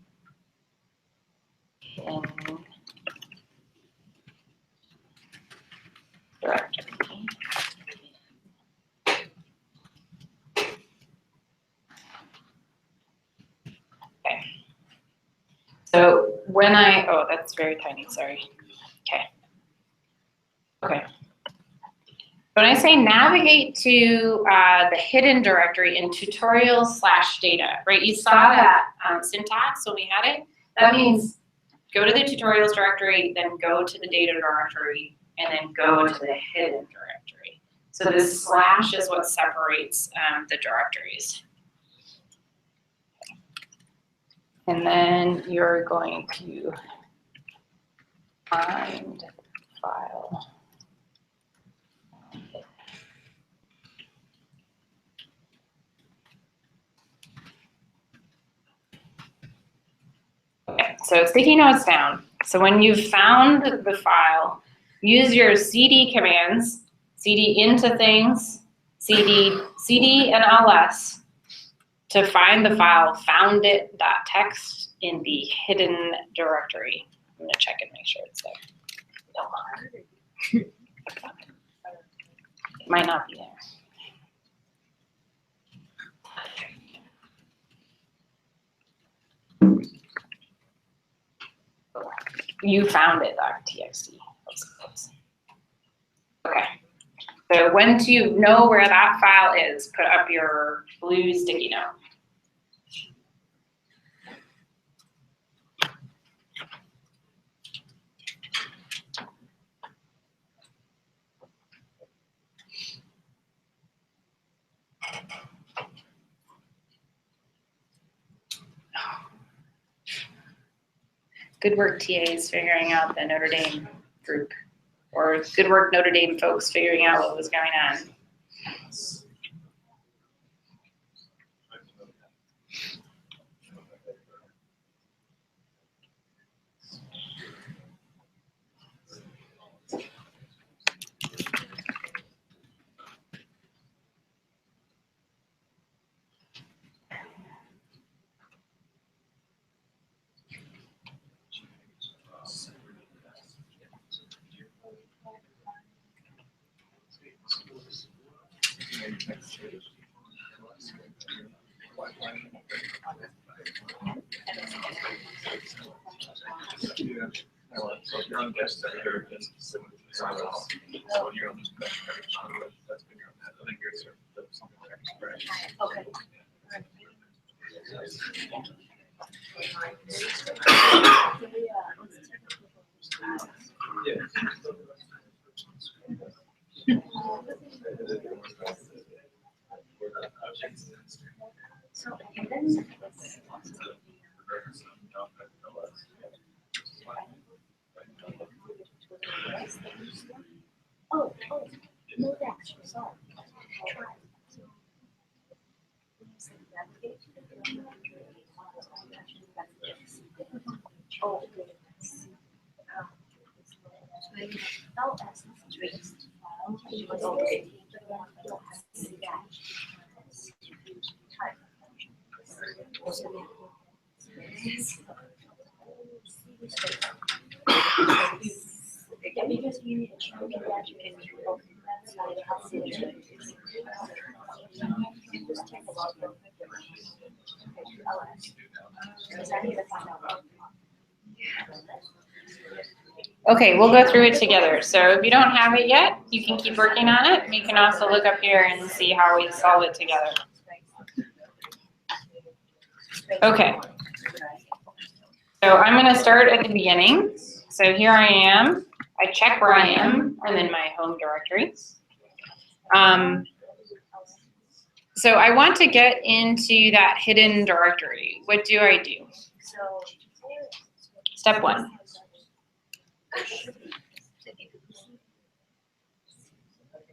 So when oh, that's very tiny, sorry. Okay. When I say navigate to the hidden directory in tutorials/data, right? You saw that syntax when we had it. That means go to the tutorials directory, then go to the data directory, and then go to the hidden directory. So this slash is what separates the directories. And then you're going to find file. Okay, so sticky notes down. So when you've found the file, use your CD commands, CD into things, CD and ls to find the file foundit.txt in the hidden directory. I'm gonna check and make sure it's there. It might not be there. You found it.txt. Okay. So once you know where that file is, put up your blue sticky note. Good work, TAs, figuring out the Notre Dame group. Or good work, Notre Dame folks, figuring out what was going on. So if you're on guest editor, that's something that's so you're on this that's been your I think you're something like Express. Okay. So, and then oh, no, that's sorry. Oh, because you need to look at that, you can look at Okay, we'll go through it together. So if you don't have it yet, you can keep working on it. You can also look up here and see how we solve it together. Okay. So I'm going to start at the beginning. So here I am. I check where I am. I'm in my home directory. So I want to get into that hidden directory. What do I do? Step 1.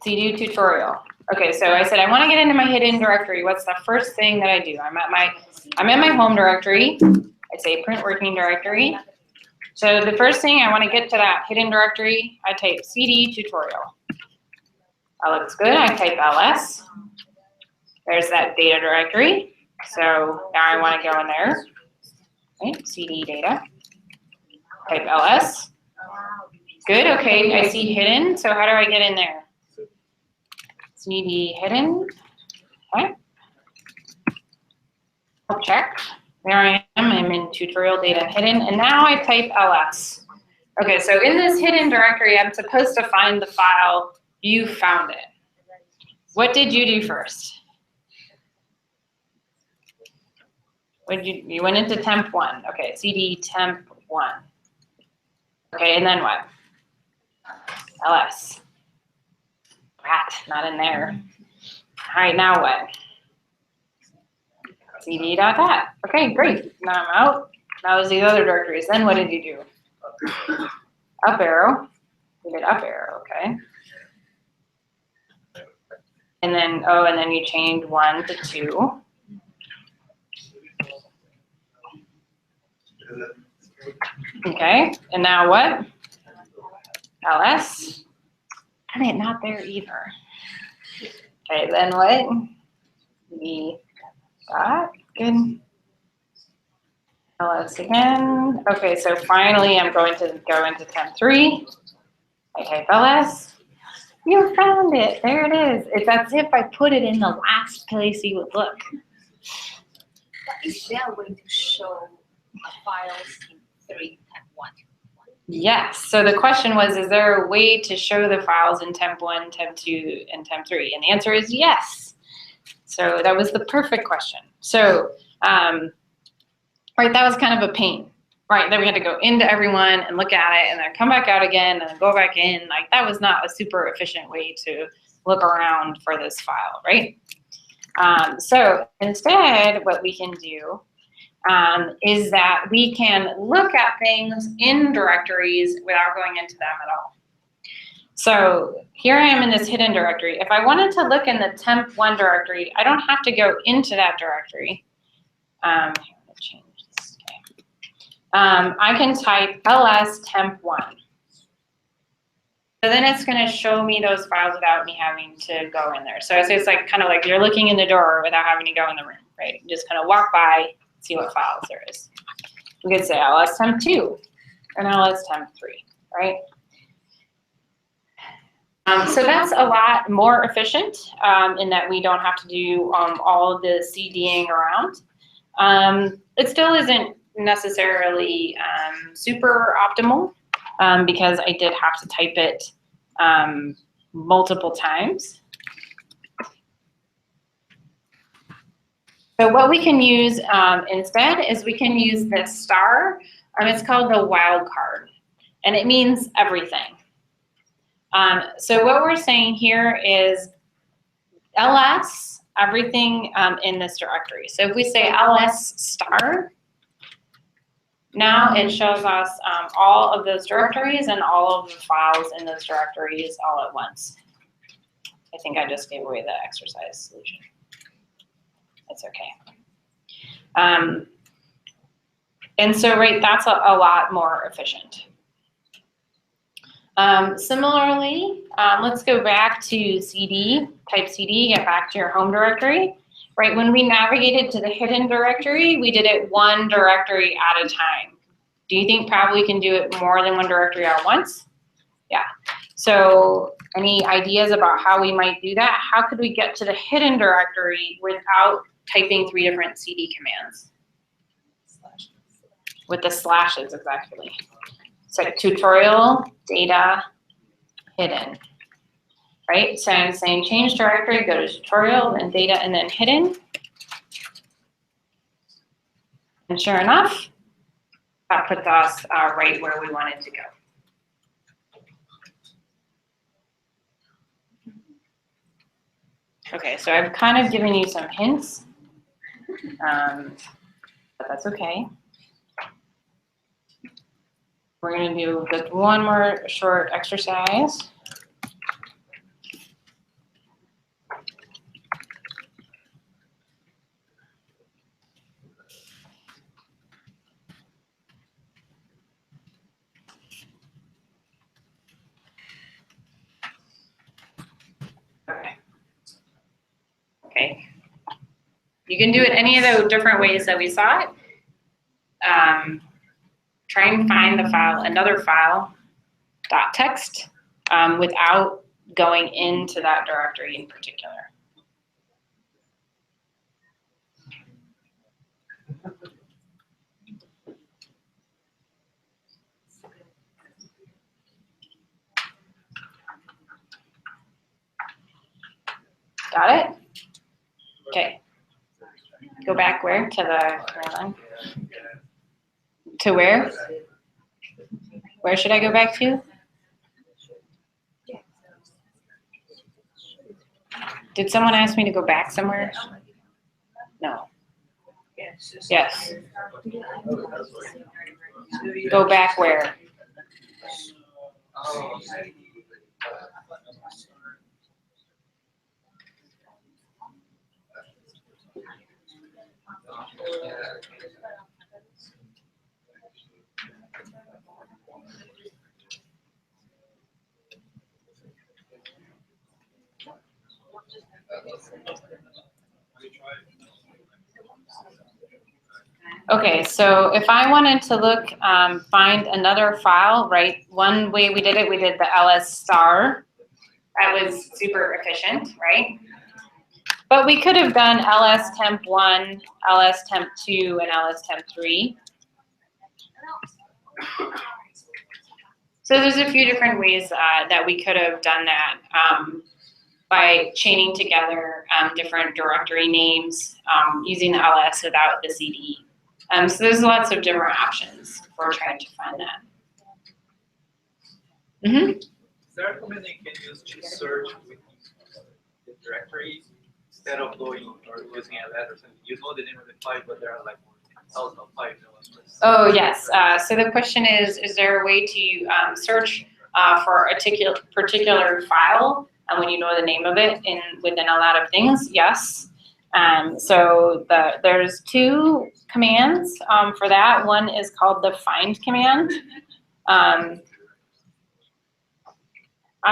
CD tutorial. Okay, so I said I want to get into my hidden directory. What's the first thing that I do? I'm in my home directory. I say print working directory. So the first thing I want to get to that hidden directory, I type CD tutorial. That looks good. I type ls. There's that data directory. So now I want to go in there. Right, CD data. Type ls. Good. Okay, I see hidden. So how do I get in there? CD hidden. Okay. I'll check. There I am, I'm in tutorial data hidden, and now I type ls. Okay, so in this hidden directory, I'm supposed to find the file. You found it. What did you do first? What did you went into temp 1. Okay, cd temp 1. Okay, and then what? ls. Rat, not in there. All right, now what? cd.dat. Okay, great. Now I'm out. That was the other directories. Then what did you do? Up arrow. You did up arrow, okay. And then, oh, and then you changed 1 to 2. Okay, and now what? ls. And it's not there either. Okay, then what? We got good. ls again. Okay, so finally I'm going to go into temp 3. I type ls. You found it. There it is. It's as if I put it in the last place you would look. But is there a way to show files in 3 temp 1? Yes. So the question was, is there a way to show the files in temp 1, temp 2, and temp 3? And the answer is yes. So that was the perfect question. So, right, that was kind of a pain. Right, then we had to go into everyone and look at it and then come back out again and then go back in. Like that was not a super efficient way to look around for this file, right? So instead, what we can do is that we can look at things in directories without going into them at all. So here I am in this hidden directory. If I wanted to look in the temp 1 directory, I don't have to go into that directory. Change this. Okay. I can type ls temp 1. So then it's going to show me those files without me having to go in there. So it's like kind of like you're looking in the door without having to go in the room, right? You just kind of walk by, see what files there is. We could say ls temp 2 and ls temp 3, right? So that's a lot more efficient in that we don't have to do all of the CDing around. It still isn't necessarily super optimal because I did have to type it multiple times. So what we can use instead is we can use this star. It's called the wild card, and it means everything. So what we're saying here is ls, everything in this directory. So if we say ls star, now it shows us all of those directories and all of the files in those directories all at once. I think I just gave away the exercise solution. It's okay. And so, right, that's a lot more efficient. Similarly, let's go back to CD, type CD, get back to your home directory. Right, when we navigated to the hidden directory, we did it 1 directory at a time. Do you think probably we can do it more than 1 directory at once? Yeah. So any ideas about how we might do that? How could we get to the hidden directory without typing 3 different CD commands? With the slashes, exactly. So tutorial, data, hidden. Right, so I'm saying change directory, go to tutorial, then data, and then hidden. And sure enough, that puts us right where we wanted to go. Okay, so I've kind of given you some hints, but that's okay. We're going to do just 1 more short exercise. Okay. You can do it any of the different ways that we saw it. Try and find the file, another file, .text, without going into that directory in particular. Got it? Okay. Go back where? To the, to where? Where should I go back to? Did someone ask me to go back somewhere? No. Yes. Go back where? Okay, so if I wanted to look, find another file, right? One way we did it, we did the ls star. That was super efficient, right? But we could have done ls temp 1, ls temp 2, and ls temp 3. So there's a few different ways that we could have done that by chaining together different directory names using the ls without the cd. So there's lots of different options for trying to find that. Mm-hmm. Is there a command that you can use to search with the directory instead of going or using ls or something? You know the name of the file, but there are like thousands of files. Oh, yes. So the question is there a way to search for a particular file when you know the name of it within a lot of things? Yes. So there's two commands for that. One is called the find command. I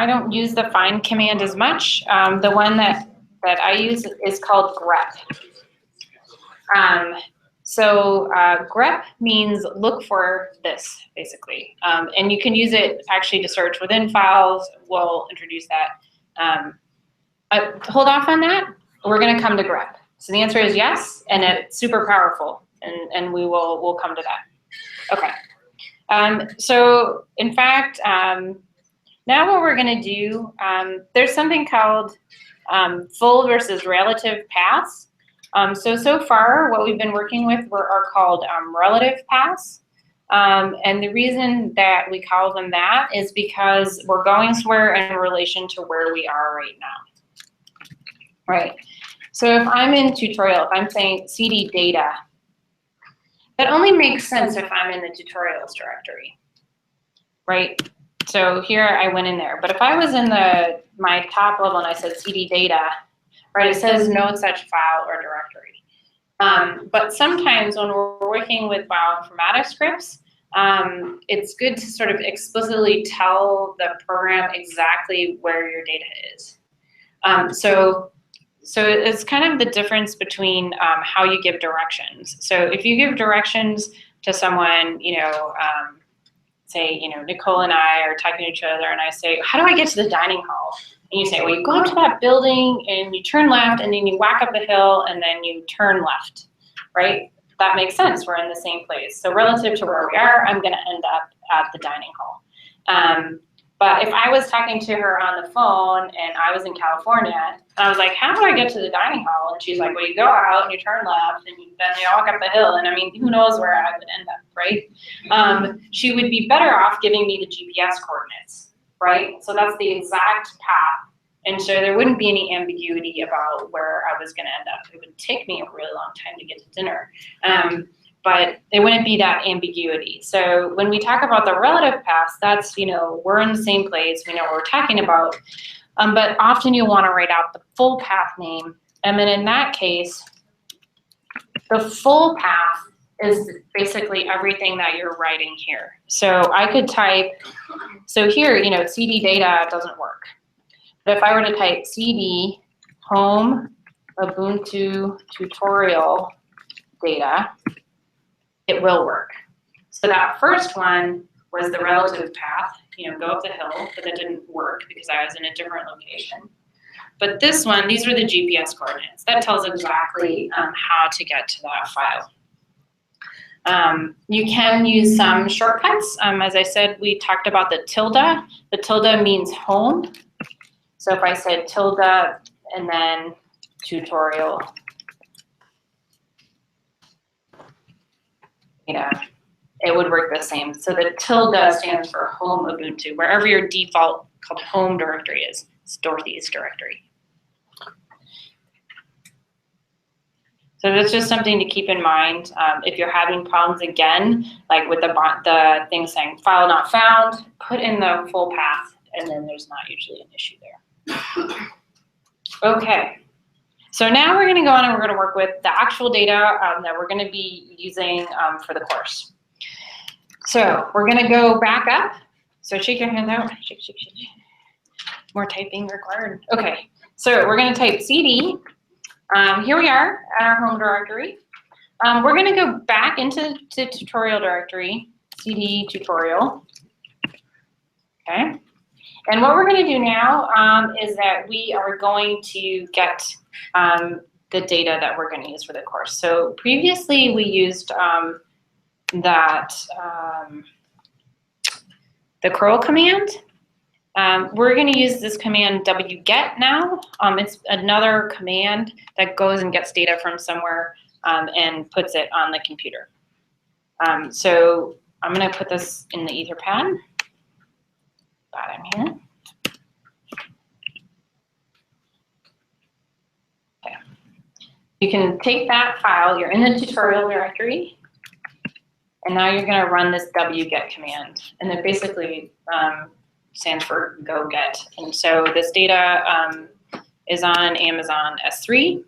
don't use the find command as much. The one that I use is called grep. So grep means look for this, basically. And you can use it actually to search within files. We'll introduce that. Hold off on that. We're going to come to grep. So the answer is yes, and it's super powerful, and we'll come to that. Okay. So in fact, now what we're going to do, there's something called full versus relative paths. So far, what we've been working with are called relative paths. And the reason that we call them that is because we're going somewhere in relation to where we are right now. Right. So if I'm in tutorial, if I'm saying cd data, that only makes sense if I'm in the tutorials directory, right? So here I went in there. But if I was in my top level and I said cd data, right, it says no such file or directory. But sometimes when we're working with bioinformatics scripts, it's good to sort of explicitly tell the program exactly where your data is. So it's kind of the difference between how you give directions. So if you give directions to someone, say, Nicole and I are talking to each other, and I say, how do I get to the dining hall? And you say, well, you go up to that building, and you turn left, and then you whack up the hill, and then you turn left, right? That makes sense. We're in the same place. So relative to where we are, I'm going to end up at the dining hall. But if I was talking to her on the phone and I was in California, and I was like, how do I get to the dining hall? And she's like, well, you go out and you turn left and then you walk up the hill. And I mean, who knows where I would end up, right? She would be better off giving me the GPS coordinates, right? So that's the exact path. And so there wouldn't be any ambiguity about where I was going to end up. It would take me a really long time to get to dinner. But there wouldn't be that ambiguity. So when we talk about the relative paths, that's, we're in the same place, we know what we're talking about, but often you want to write out the full path name. And then in that case, the full path is basically everything that you're writing here. So I could type, so here, cd data doesn't work. But if I were to type cd home Ubuntu tutorial data, it will work. So that first one was the relative path, go up the hill, but that didn't work because I was in a different location. But this one, these are the GPS coordinates. That tells exactly how to get to that file. You can use some shortcuts. As I said, we talked about the tilde. The tilde means home. So if I said tilde and then tutorial data. It would work the same. So the tilde stands for home Ubuntu. Wherever your default called home directory is, it's Dorothy's directory. So that's just something to keep in mind. If you're having problems again, like with the thing saying file not found, put in the full path, and then there's not usually an issue there. Okay. So now we're going to go on and we're going to work with the actual data that we're going to be using for the course. So we're going to go back up. So shake your hand out. Shake, shake, shake. More typing required. Okay. So we're going to type CD. Here we are at our home directory. We're going to go back into the tutorial directory, CD tutorial. Okay. And what we're going to do now is that we are going to get the data that we're going to use for the course. So previously we used the curl command. We're going to use this command wget now. It's another command that goes and gets data from somewhere and puts it on the computer. So I'm going to put this in the Etherpad. Bottom here. Okay. You can take that file. You're in the tutorial directory. And now you're going to run this wget command. And it basically stands for go get. And so this data is on Amazon S3.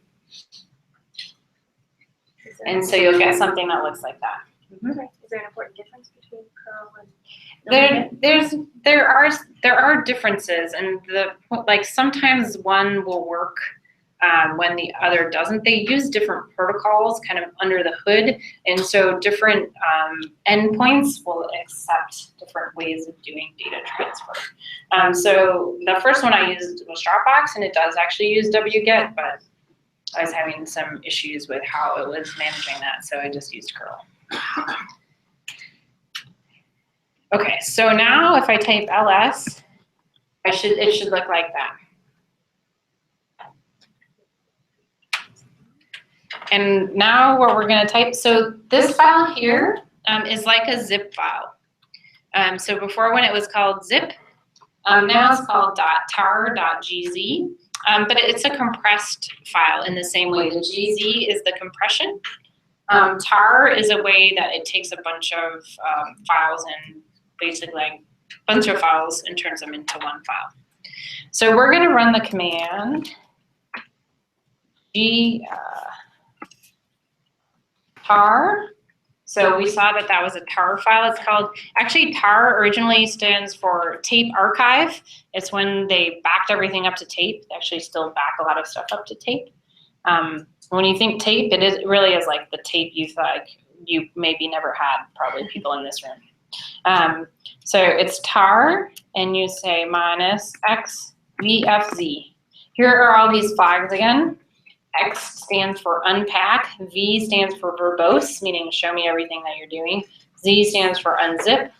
And so you'll get something that looks like that. Okay. Is there an important difference between curl and There are differences, and like sometimes one will work when the other doesn't. They use different protocols kind of under the hood, and so different endpoints will accept different ways of doing data transfer. So the first one I used was Dropbox, and it does actually use wget, but I was having some issues with how it was managing that, so I just used curl. Okay, so now if I type ls, it should look like that. And now what we're going to type, so this file here is like a zip file. So before when it was called zip, now it's called .tar.gz, but it's a compressed file in the same way. The gz is the compression. Tar is a way that it takes a bunch of files and basically like a bunch of files and turns them into one file. So we're going to run the command tar. So we saw that was a tar file. It's called, actually tar originally stands for tape archive. It's when they backed everything up to tape. They actually still back a lot of stuff up to tape. When you think tape, it really is like the tape you maybe never had, probably people in this room. So it's tar, and you say minus x vfz. Here are all these flags again. X stands for unpack, V stands for verbose, meaning show me everything that you're doing. Z stands for unzip.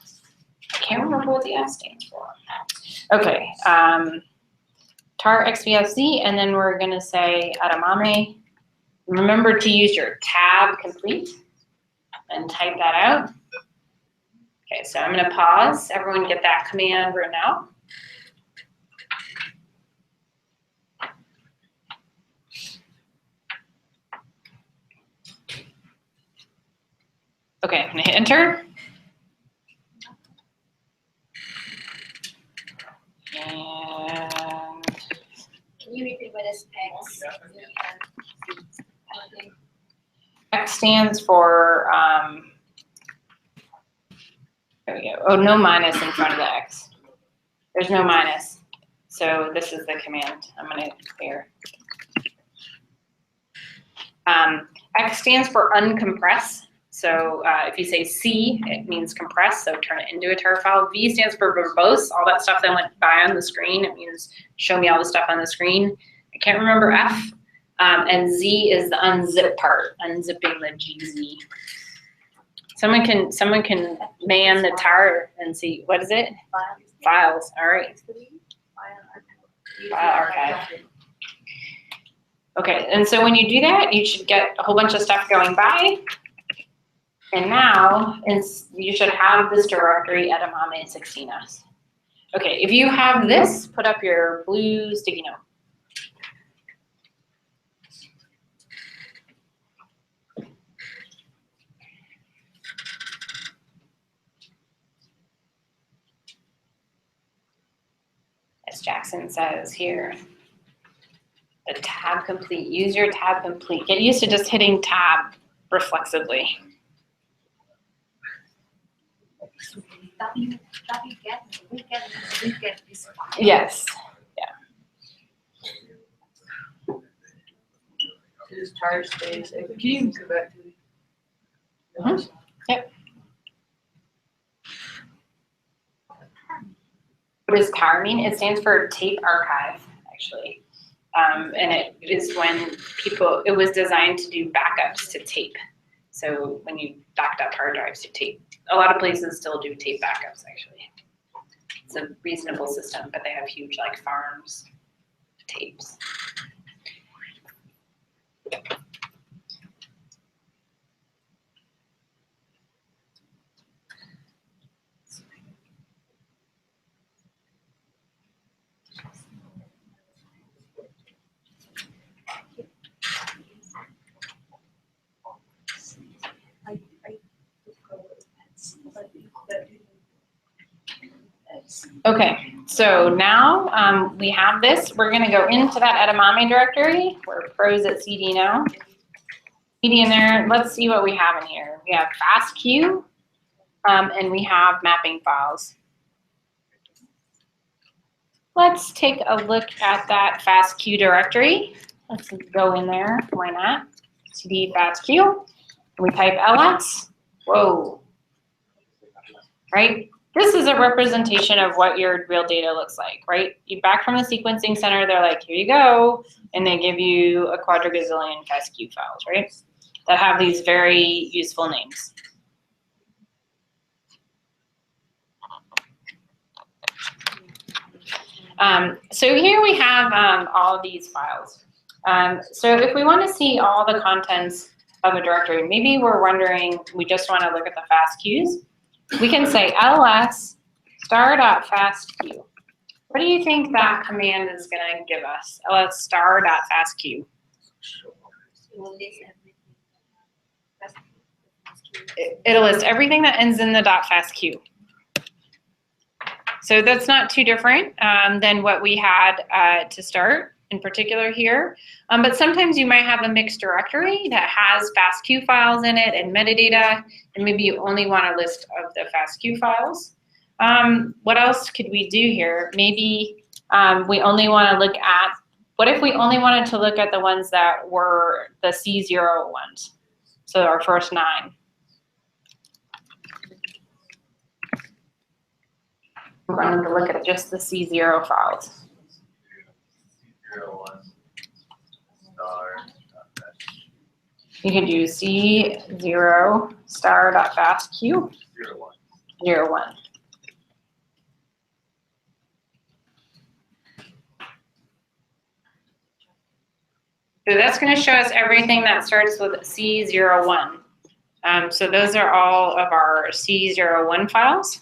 I can't remember what the S stands for. Okay, tar xvfz, and then we're going to say EDAMAME. Remember to use your tab complete and type that out. Okay, so I'm going to pause. Everyone get that command written out. Okay, I'm going to hit enter. And Can you repeat what is X? X stands for, there we go. Oh, no minus in front of the X. There's no minus. So this is the command I'm going to clear. X stands for uncompress. So if you say C, it means compress, so turn it into a tar file. V stands for verbose, all that stuff that went by on the screen. It means show me all the stuff on the screen. I can't remember F. And Z is the unzip part, unzipping the GZ. Someone can man the tar and see, what is it? Files, all right. File archive. Okay, and so when you do that, you should get a whole bunch of stuff going by. And now, you should have this directory EDAMAME 16s. Okay, if you have this, put up your blue sticky note. As Jackson says here, the tab complete, use your tab complete. Get used to just hitting tab reflexively. We get this file. Yes. His tire stays. Can you even go back to the? Mhm. Yep. What does TAR mean? It stands for tape archive, actually. And it is when it was designed to do backups to tape. So when you backed up hard drives to tape, a lot of places still do tape backups, actually. It's a reasonable system, but they have huge like farms of tapes. Okay, so now we have this. We're going to go into that EDAMAME directory. We're pros at CD now. CD in there. Let's see what we have in here. We have FASTQ, and we have mapping files. Let's take a look at that FASTQ directory. Let's go in there. Why not? CD FASTQ. We type ls. Whoa. Right? This is a representation of what your real data looks like, right? You back from the sequencing center, they're like, here you go, and they give you a quadrigazillion FASTQ files, right? That have these very useful names. So here we have all of these files. So if we want to see all the contents of a directory, maybe we're wondering, we just want to look at the FASTQs. We can say ls star.fastq. What do you think that command is going to give us? ls star.fastq. It'll list everything that ends in the .fastq. So that's not too different than what we had to start in particular here. But sometimes you might have a mixed directory that has FASTQ files in it and metadata, and maybe you only want a list of the FASTQ files. What else could we do here? Maybe we only want to look at, what if we only wanted to look at the ones that were the C0 ones? So our first 9. We're going to look at just the C0 files. You can do C0 star.fastq 01. So that's going to show us everything that starts with C01. So those are all of our C01 files.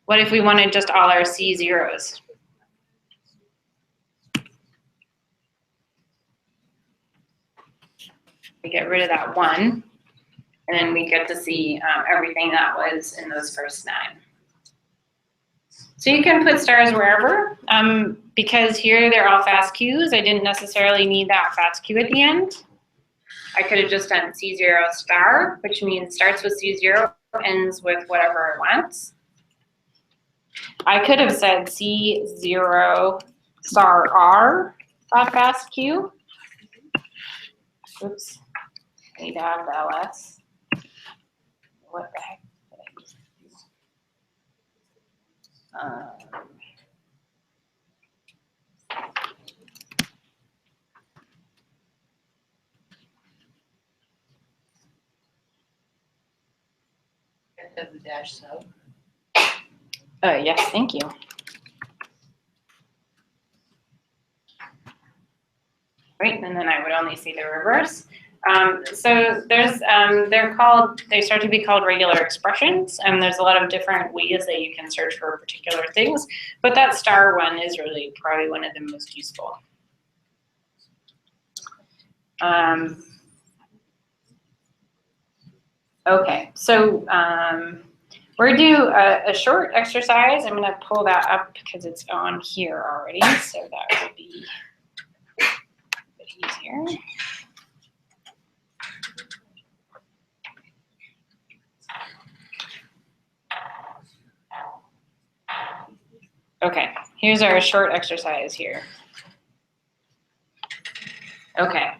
What if we wanted just all our C0s? We get rid of that 1, and then we get to see everything that was in those first 9. So you can put stars wherever, because here they're all FASTQs. I didn't necessarily need that FASTQ at the end. I could have just done C0 star, which means starts with C0, ends with whatever it wants. I could have said C0 star R .fastq. Oops, I need to have the ls. What the heck did I use? Have the dash sub. Yes, thank you. right? And then I would only see the reverse. So there's, they start to be called regular expressions, and there's a lot of different ways that you can search for particular things, but that star one is really probably one of the most useful. Okay, so we're gonna do a short exercise. I'm gonna pull that up because it's on here already, so that will be a bit easier. Okay, here's our short exercise here. Okay.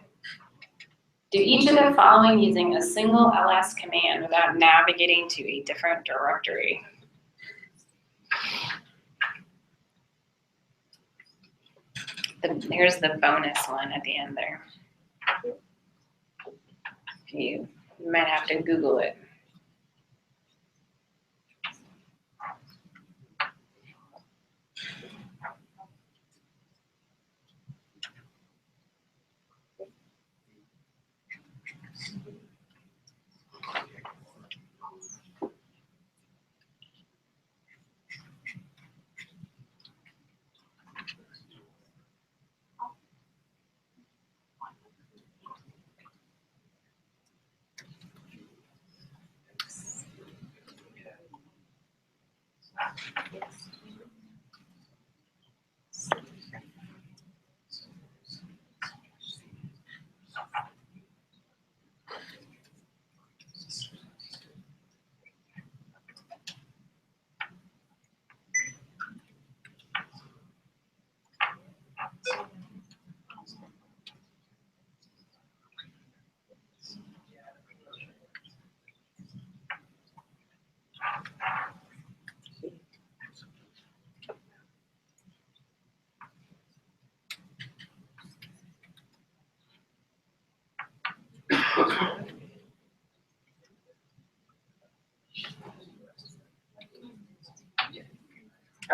Do each of the following using a single ls command without navigating to a different directory. Here's the bonus one at the end there. You might have to Google it.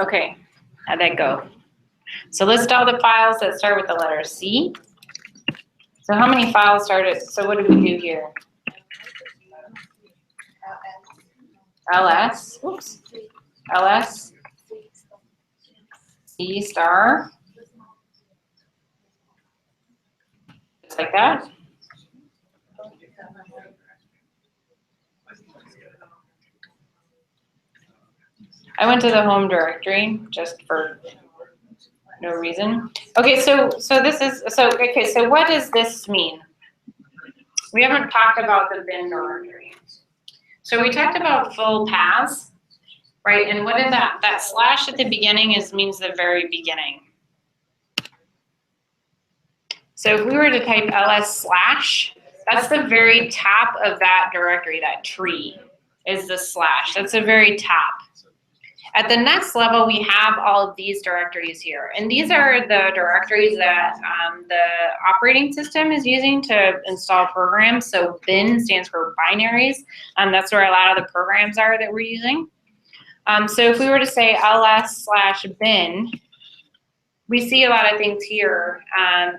Okay, how'd that go? So list all the files that start with the letter C. So how many files started? So what did we do here? ls, oops, ls, C star, just like that. I went to the home directory just for no reason. Okay, so what does this mean? We haven't talked about the bin directory. So we talked about full paths, right? And what did that slash at the beginning means the very beginning. So if we were to type ls/, that's the very top of that directory, that tree is the slash. That's the very top. At the next level, we have all of these directories here. And these are the directories that the operating system is using to install programs. So bin stands for binaries. That's where a lot of the programs are that we're using. So if we were to say ls/bin, we see a lot of things here.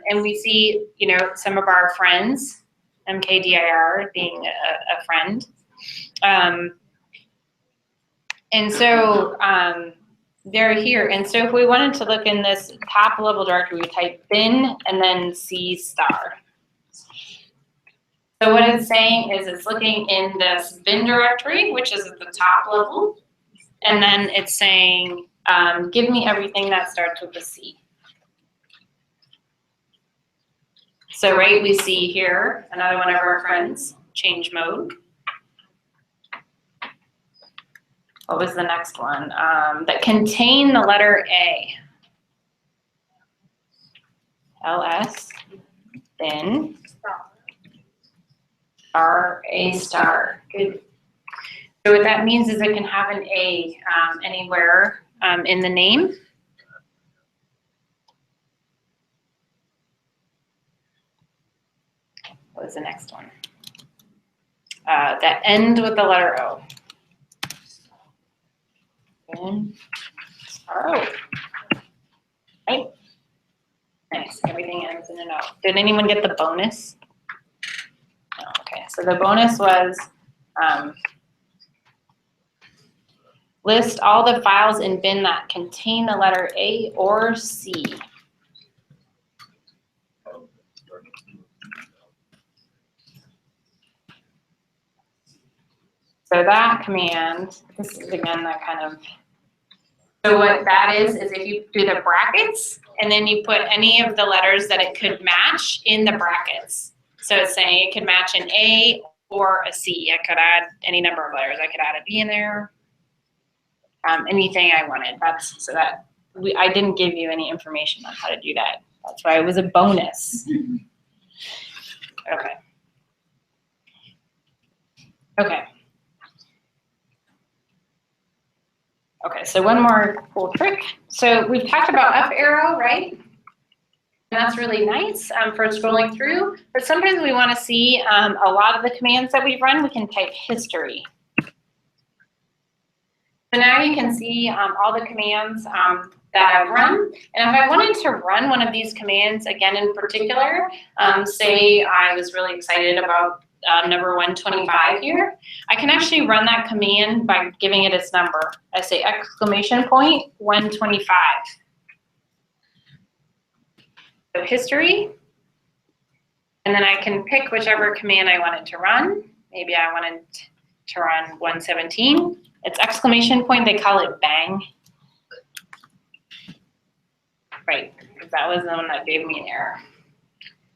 And we see, some of our friends, mkdir being a friend. And so they're here. And so if we wanted to look in this top level directory, we type bin and then C star. So what it's saying is it's looking in this bin directory, which is at the top level. And then it's saying, give me everything that starts with a C. So right, we see here another one of our friends, change mode. What was the next one? That contain the letter A. ls, bin, star, A star. Good. So what that means is it can have an A anywhere in the name. What was the next one? That end with the letter O. Bin, star O. Right? Nice. everything ends in an O. Did anyone get the bonus? No, okay, so the bonus was list all the files in bin that contain the letter A or C. So that command, this is again that kind of, so what that is if you do the brackets and then you put any of the letters that it could match in the brackets. So it's saying it could match an A or a C. I could add any number of letters. I could add a B in there. Anything I wanted. That's so that I didn't give you any information on how to do that. That's why it was a bonus. Okay. Okay. Okay, so one more cool trick. So we've talked about up arrow, right? And that's really nice for scrolling through. But sometimes we want to see a lot of the commands that we've run. We can type history. So now you can see all the commands that I've run. And if I wanted to run one of these commands again in particular, say I was really excited about number 125 here, I can actually run that command by giving it its number. I say exclamation point 125. So history, and then I can pick whichever command I wanted to run. Maybe I wanted to run 117. It's exclamation point, they call it bang. Right, because that was the one that gave me an error.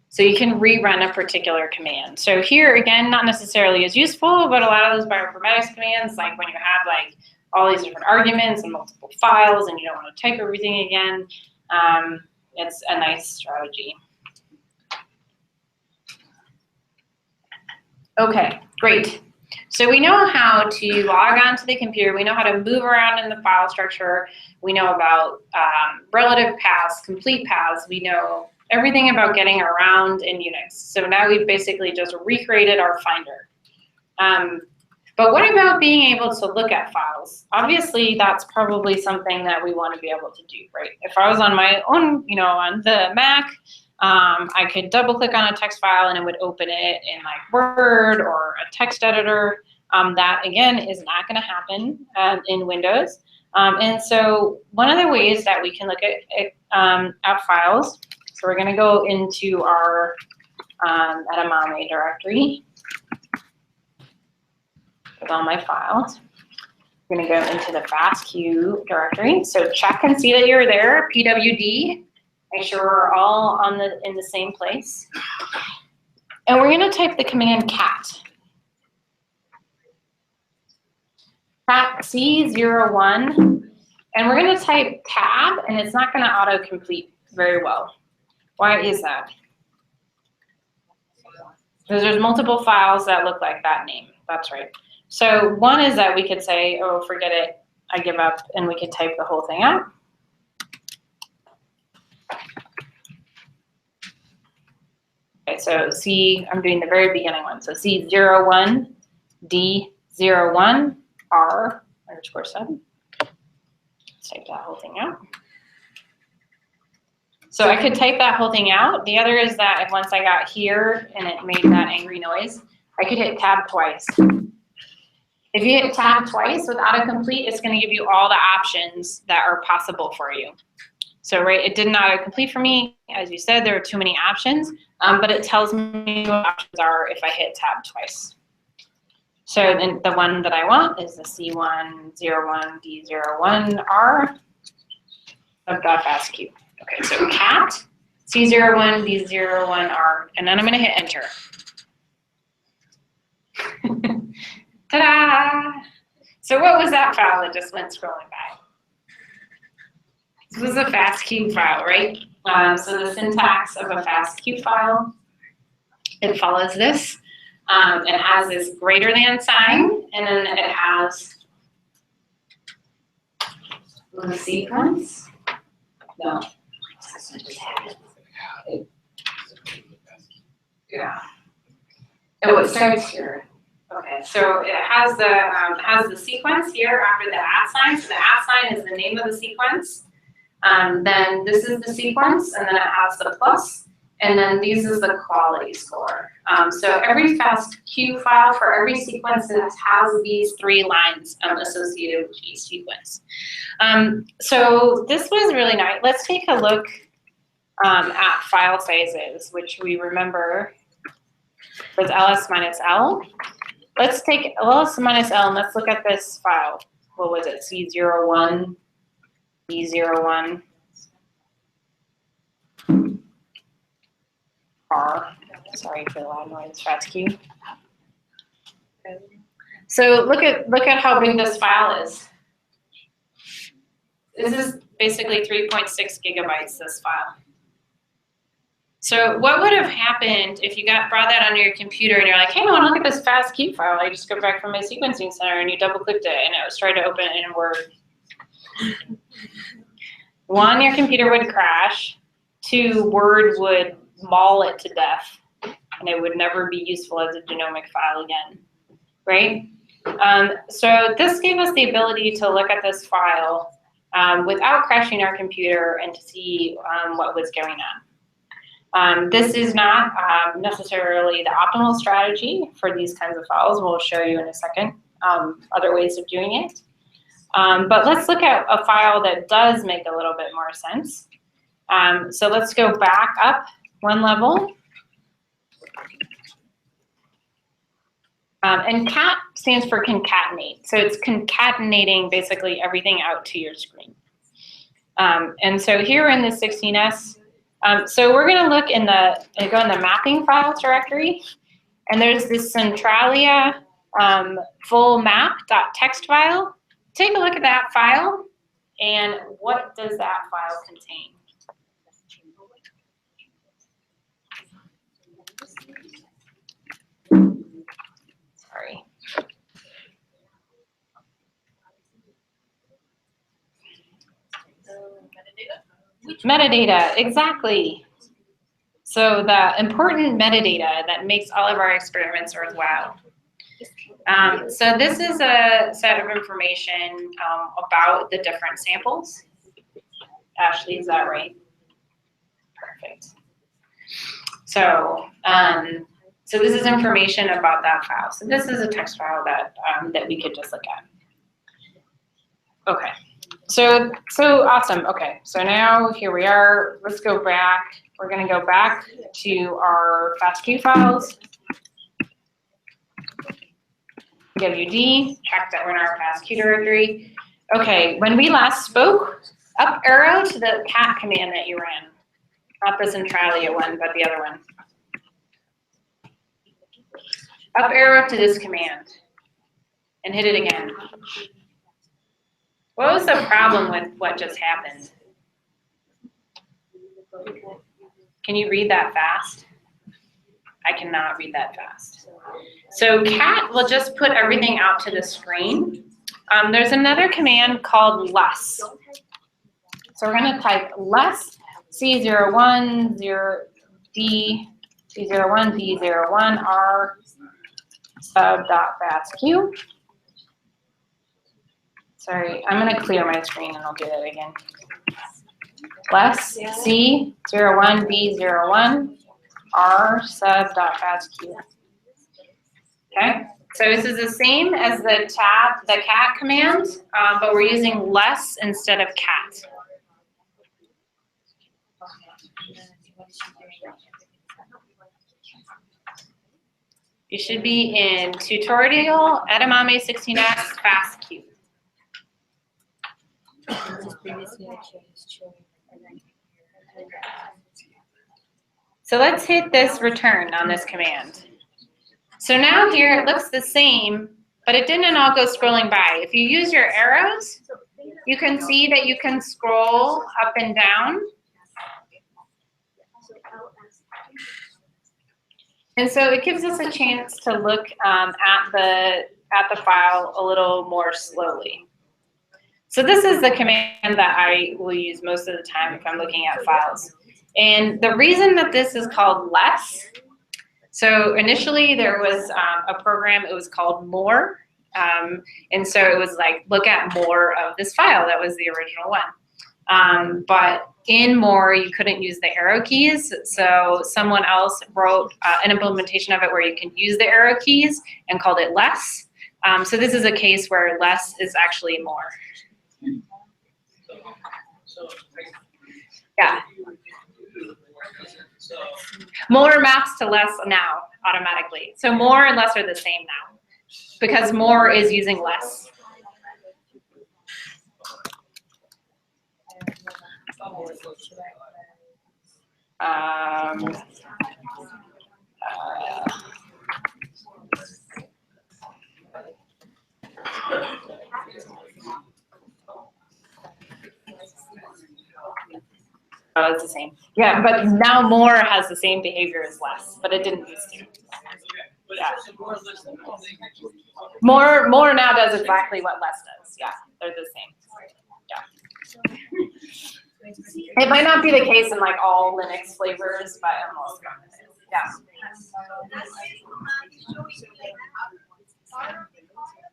So you can rerun a particular command. So here, again, not necessarily as useful, but a lot of those bioinformatics commands, like when you have like all these different arguments and multiple files and you don't want to type everything again, it's a nice strategy. Okay, great. So we know how to log on to the computer. We know how to move around in the file structure. We know about relative paths, complete paths. We know everything about getting around in Unix. So now we've basically just recreated our Finder. But what about being able to look at files? Obviously, that's probably something that we want to be able to do, right? If I was on my own, you know, on the Mac, I could double click on a text file and it would open it in like Word or a text editor. That again is not going to happen in Windows. And so one of the ways that we can look at files, so we're going to go into our EDAMAME directory with all my files. I'm going to go into the FASTQ directory. So check and see that you're there, PWD. Make sure we're all on in the same place. And we're going to type the command cat. Cat C01. And we're going to type tab, and it's not going to autocomplete very well. Why is that? Because there's multiple files that look like that name. That's right. So one is that we could say, oh, forget it, I give up, and we could type the whole thing out. Okay, so C, I'm doing the very beginning one. So C01, D01, R_7. Let's type that whole thing out. So I could type that whole thing out. The other is that if once I got here and it made that angry noise, I could hit tab twice. If you hit tab twice with autocomplete, it's going to give you all the options that are possible for you. So right, it didn't autocomplete for me. As you said, there are too many options, but it tells me what options are if I hit tab twice. So then the one that I want is the C101D01R of .FASTQ. Okay, so cat C01D01R, and then I'm going to hit enter. Ta-da! So what was that file that just went scrolling by? This was a FASTQ file, right? So the syntax of a FASTQ file, it follows this. It has this greater than sign, and then it has the sequence. No. Yeah. Oh, it starts here. Okay, so it has the sequence here after the @ sign. So the @ sign is the name of the sequence. Then this is the sequence, and then it has the plus, and then these is the quality score. So every FASTQ file for every sequence that has these 3 lines associated with each sequence. So this was really nice. Let's take a look at file sizes, which we remember was ls minus L. Let's take ls minus L and let's look at this file. What was it? C01, B01, R. Sorry for the loud noise, FASTQ. So look at how big this file is. This is basically 3.6 gigabytes, this file. So what would have happened if you brought that onto your computer and you're like, hey, I want to look at this FASTQ file. I just go back from my sequencing center and you double clicked it and it was trying to open it in Word. 1, your computer would crash. 2, Word would maul it to death and it would never be useful as a genomic file again, right? So this gave us the ability to look at this file without crashing our computer and to see what was going on. This is not necessarily the optimal strategy for these kinds of files. We'll show you in a second other ways of doing it. But let's look at a file that does make a little bit more sense. So let's go back up 1 level. And CAT stands for concatenate. So it's concatenating basically everything out to your screen. And so here in the 16S, so we're going to look go in the mapping files directory, and there's this Centralia full map.txt file. Take a look at that file, and what does that file contain? Sorry. Metadata, exactly. So the important metadata that makes all of our experiments worthwhile. So this is a set of information about the different samples. Ashley, is that right? Perfect. So, so this is information about that file. So this is a text file that that we could just look at. Okay. So awesome. Okay, so now here we are. Let's go back. We're going to go back to our FASTQ files. WD, check that we're in our FASTQ directory. Okay, when we last spoke, up arrow to the cat command that you ran. Not the Centralia one, but the other one. Up arrow to this command and hit it again. What was the problem with what just happened? Can you read that fast? I cannot read that fast. So cat will just put everything out to the screen. There's another command called less. So we're going to type less C01, 0D, C01, D01, R sub.FASTQ. Sorry, I'm going to clear my screen and I'll do that again. Less C01B01 R sub.FASTQ. Okay, so this is the same as the cat command, but we're using less instead of cat. You should be in tutorial EDAMAME 16S FASTQ. So let's hit this return on this command. So now here it looks the same, but it didn't all go scrolling by. If you use your arrows, you can see that you can scroll up and down. And so it gives us a chance to look at the file a little more slowly. So this is the command that I will use most of the time if I'm looking at files. And the reason that this is called less, so initially there was a program, it was called more. And so it was like, look at more of this file. That was the original one. But in more, you couldn't use the arrow keys. So someone else wrote an implementation of it where you can use the arrow keys and called it less. So this is a case where less is actually more. Yeah. More maps to less now automatically. So more and less are the same now because more is using less. Oh, it's the same. Yeah, but now more has the same behavior as less, but it didn't used to. Yeah. More now does exactly what less does. Yeah, they're the same. Yeah. It might not be the case in like all Linux flavors, but almost. Yeah.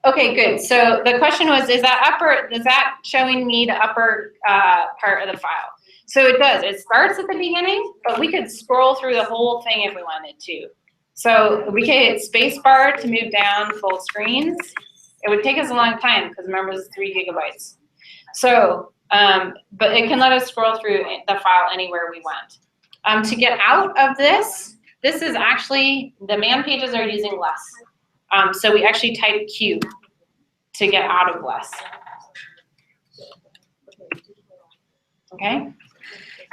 Okay, good. So the question was, is that showing me the upper part of the file? So it does. It starts at the beginning, but we could scroll through the whole thing if we wanted to. So we could hit space bar to move down full screens. It would take us a long time because remember it's 3 gigabytes. So, but it can let us scroll through the file anywhere we want. To get out of this is actually, the man pages are using less. So we actually type Q to get out of less. Okay.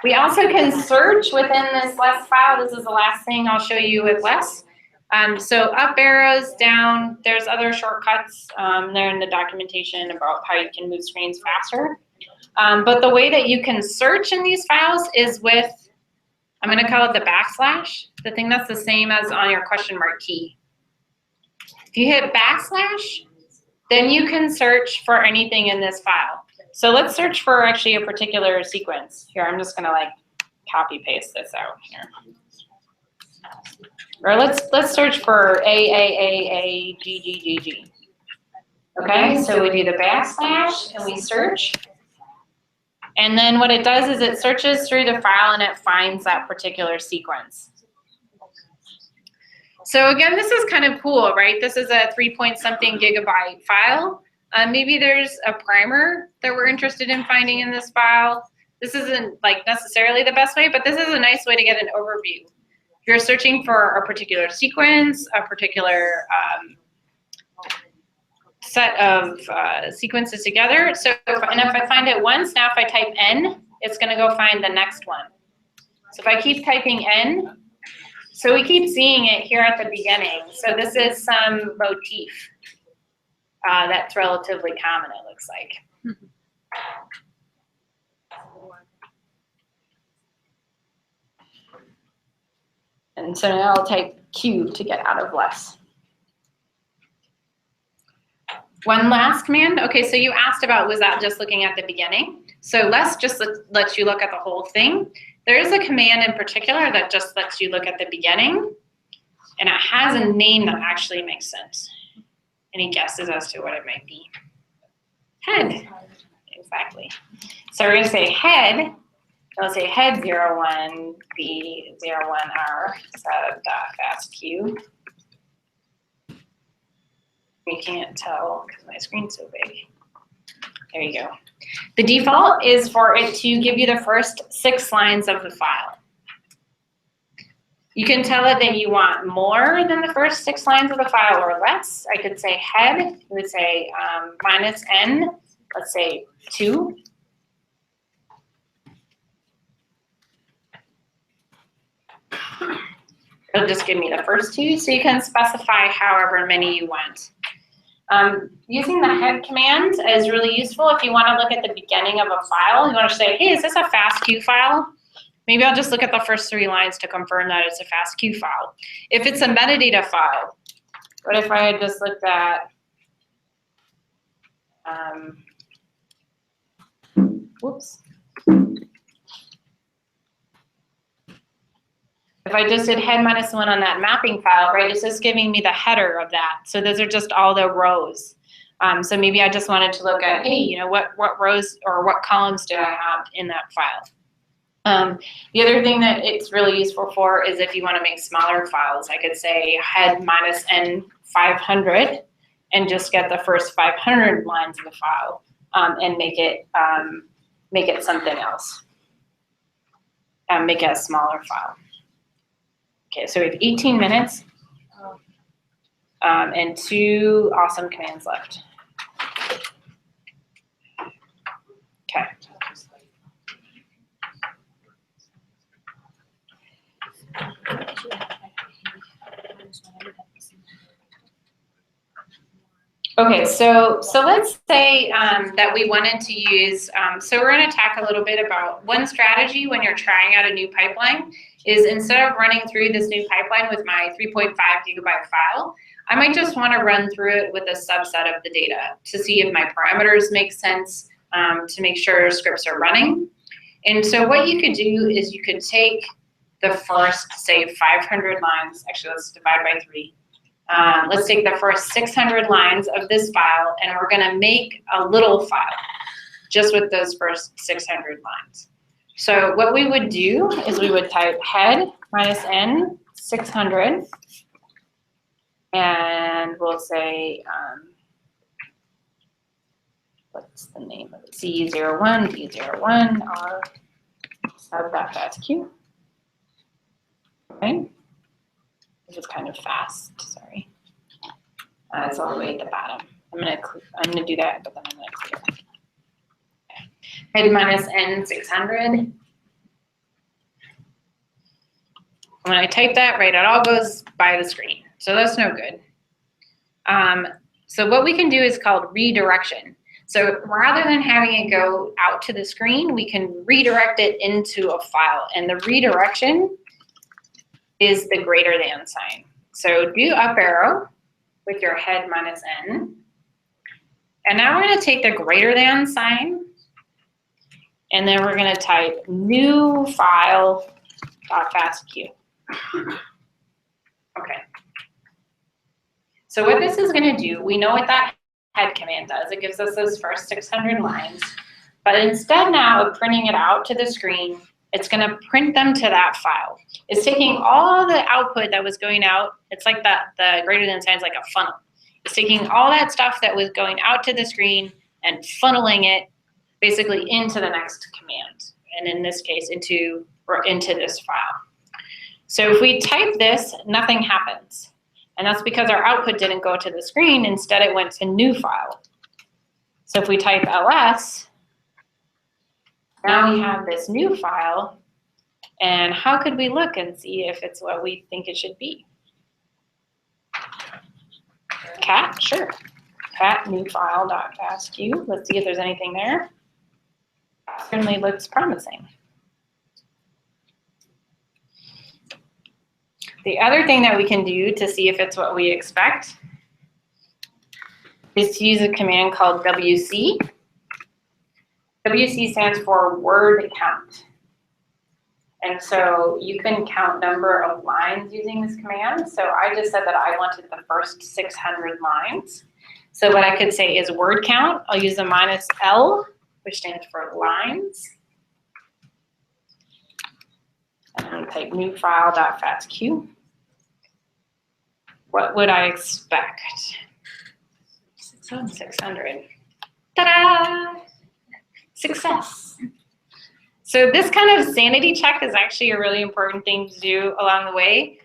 We also can search within this less file. This is the last thing I'll show you with less. So up arrows, down, there's other shortcuts. They're in the documentation about how you can move screens faster. But the way that you can search in these files is with, I'm gonna call it the backslash, the thing that's the same as on your question mark key. If you hit backslash, then you can search for anything in this file. So let's search for actually a particular sequence. Here, I'm just gonna like copy paste this out here. Or let's search for AAAAGGGG. Okay, so we do the backslash and we search. And then what it does is it searches through the file and it finds that particular sequence. So again, this is kind of cool, right? This is a 3-point-something gigabyte file. Maybe there's a primer that we're interested in finding in this file. This isn't like necessarily the best way, but this is a nice way to get an overview. If you're searching for a particular sequence, a particular set of sequences together. So, and if I find it once, now if I type N, it's gonna go find the next one. So if I keep typing N, so we keep seeing it here at the beginning. So this is some motif that's relatively common, it looks like. And so now I'll type Q to get out of less. One last command. Okay, so you asked about, was that just looking at the beginning? So less just lets you look at the whole thing. There is a command in particular that just lets you look at the beginning, and it has a name that actually makes sense. Any guesses as to what it might be? Head. Exactly. So we're going to say head. I'll say head 01 B 01R sub.fastq. You can't tell because my screen's so big. There you go. The default is for it to give you the first 6 lines of the file. You can tell it that you want more than the first 6 lines of the file or less. I could say head, you would say minus n, let's say 2. It'll just give me the first 2, so you can specify however many you want. Using the head command is really useful if you want to look at the beginning of a file. You want to say, hey, is this a FASTQ file? Maybe I'll just look at the first 3 lines to confirm that it's a FASTQ file. If it's a metadata file, what if I had just looked at, whoops. If I just did head minus 1 on that mapping file, right, it's just giving me the header of that. So those are just all the rows. So maybe I just wanted to look at, hey, you know, what rows or what columns do I have in that file? The other thing that it's really useful for is if you want to make smaller files. I could say head minus n 500 and just get the first 500 lines of the file and make it something else. Make it a smaller file. Okay, so we have 18 minutes and 2 awesome commands left. Okay. Okay, so let's say that we wanted to use, so we're going to talk a little bit about one strategy when you're trying out a new pipeline is instead of running through this new pipeline with my 3.5 gigabyte file, I might just want to run through it with a subset of the data to see if my parameters make sense, to make sure scripts are running. And so what you could do is you could take the first, say, 500 lines, actually let's divide by 3. Let's take the first 600 lines of this file and we're going to make a little file just with those first 600 lines. So what we would do is we would type head minus n 600 and we'll say, what's the name of it? C01, B01, R sub.fastq. Okay. This is kind of fast, sorry. It's all the way at the bottom. I'm gonna do that, but then I'm gonna clear it. Head minus n 600. When I type that, right, it all goes by the screen. So that's no good. So what we can do is called redirection. So rather than having it go out to the screen, we can redirect it into a file. And the redirection is the greater than sign. So do up arrow with your head minus n. And now we're going to take the greater than sign, and then we're going to type new file.fastq. Okay. So what this is going to do, we know what that head command does. It gives us those first 600 lines. But instead now of printing it out to the screen, it's going to print them to that file. It's taking all the output that was going out. It's like that, the greater than sign is like a funnel. It's taking all that stuff that was going out to the screen and funneling it basically into the next command. And in this case, into this file. So if we type this, nothing happens. And that's because our output didn't go to the screen. Instead, it went to new file. So if we type ls, now we have this new file. And how could we look and see if it's what we think it should be? Cat, sure. Cat new file.fastq. Let's see if there's anything there. Certainly looks promising. The other thing that we can do to see if it's what we expect is to use a command called WC. WC stands for word count. And so you can count number of lines using this command. So I just said that I wanted the first 600 lines. So what I could say is word count. I'll use a minus L, which stands for lines. And I'm going to type new file.fastq. What would I expect? 600. Ta-da! Success. So this kind of sanity check is actually a really important thing to do along the way,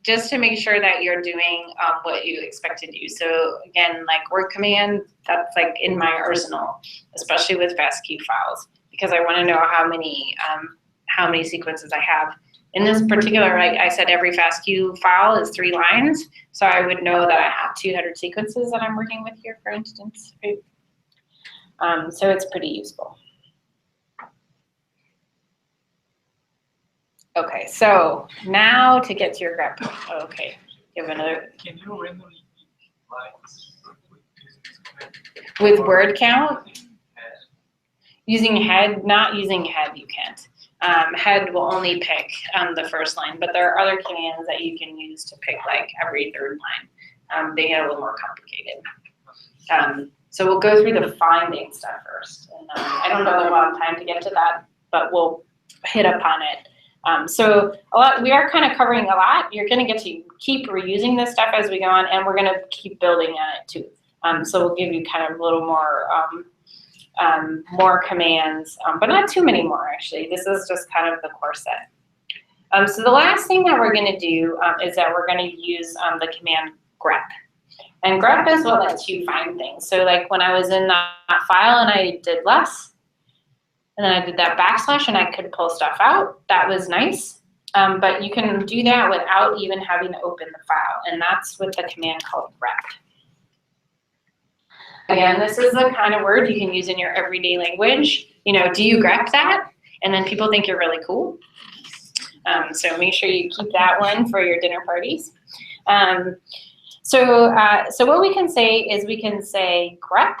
just to make sure that you're doing what you expect to do. So again, like word command, that's like in my arsenal, especially with FASTQ files, because I want to know how many sequences I have. In this particular, like I said, every FASTQ file is 3 lines, so I would know that I have 200 sequences that I'm working with here, for instance. Right? So it's pretty useful. Okay, so now to get to your grep. Okay, give another. Can you randomly lines with word count? Using head, not using head, you can't. Head will only pick the first line, but there are other commands that you can use to pick like every 3rd line. They get a little more complicated. So we'll go through the finding stuff first. And I don't know that we'll have time to get to that, but we'll hit upon it. So we are kind of covering a lot. You're going to get to keep reusing this stuff as we go on, and we're going to keep building on it too. So we'll give you kind of a little more more commands, but not too many more actually. This is just kind of the core set. So the last thing that we're going to do is that we're going to use the command grep. And grep is what lets you find things. So like when I was in that file and I did less, and then I did that backslash and I could pull stuff out, that was nice. But you can do that without even having to open the file. And that's with the command called grep. Again, this is the kind of word you can use in your everyday language. You know, do you grep that? And then people think you're really cool. So make sure you keep that one for your dinner parties. So what we can say is we can say grep,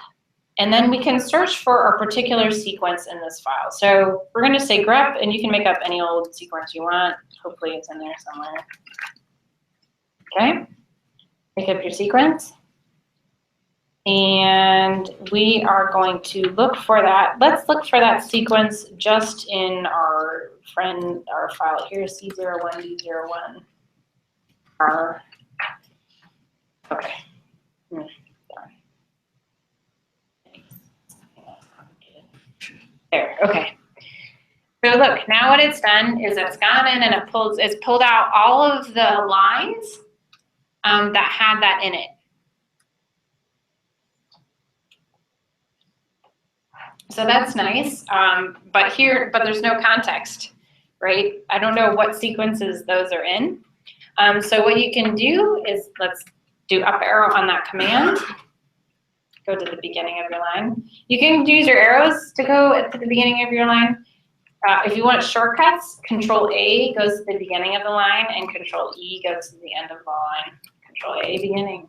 and then we can search for a particular sequence in this file. So we're going to say grep, and you can make up any old sequence you want. Hopefully it's in there somewhere. Okay, make up your sequence. And we are going to look for that. Let's look for that sequence just in our file here, C01D01. Okay. There, okay. So look, now what it's done is it's gone in and it's pulled out all of the lines that had that in it. So that's nice, but there's no context, right? I don't know what sequences those are in. So what you can do is, let's do up arrow on that command. Go to the beginning of your line. You can use your arrows to go to the beginning of your line. If you want shortcuts, Control A goes to the beginning of the line, and Control E goes to the end of the line. Control A, beginning.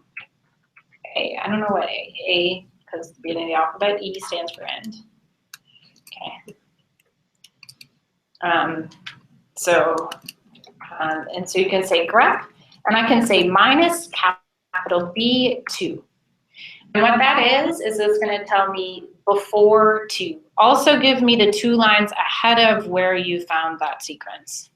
A, I don't know what A, because the beginning of the alphabet. E stands for end. Okay. And so you can say grep, and I can say minus capital B2. And what that is it's going to tell me before 2. Also give me the 2 lines ahead of where you found that sequence.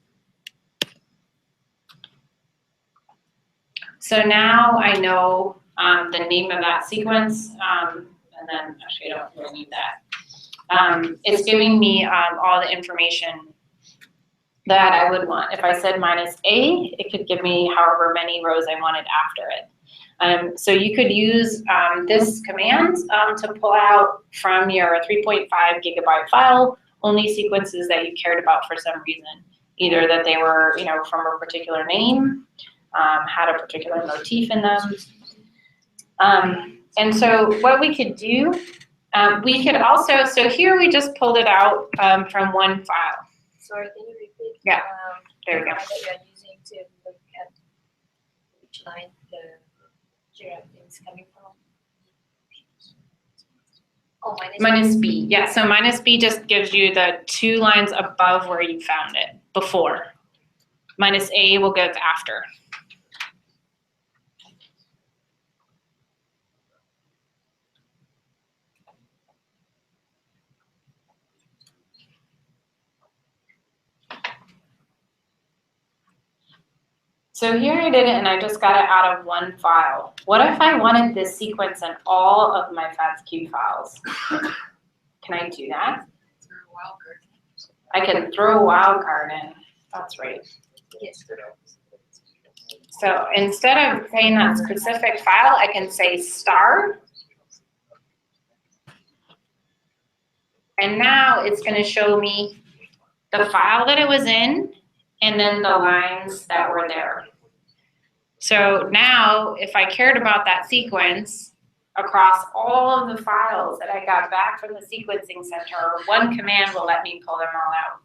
So now I know the name of that sequence, and then actually I don't really need that. It's giving me all the information that I would want. If I said minus A, it could give me however many rows I wanted after it. So you could use this command to pull out from your 3.5 gigabyte file only sequences that you cared about for some reason. Either that they were, from a particular name, had a particular motif in them. And so what we could do, we could also, so here we just pulled it out from one file. Sorry, can you repeat? Yeah, there we go. That you are using to look at which line the giraffe is coming from. Oh, Minus B, yeah, so minus B just gives you the 2 lines above where you found it before. Minus A will go after. So here I did it and I just got it out of one file. What if I wanted this sequence in all of my FASTQ files? Can I do that? I can throw a wildcard in. That's right. So instead of saying that specific file, I can say star. And now it's going to show me the file that it was in and then the lines that were there. So now if I cared about that sequence across all of the files that I got back from the sequencing center, one command will let me pull them all out.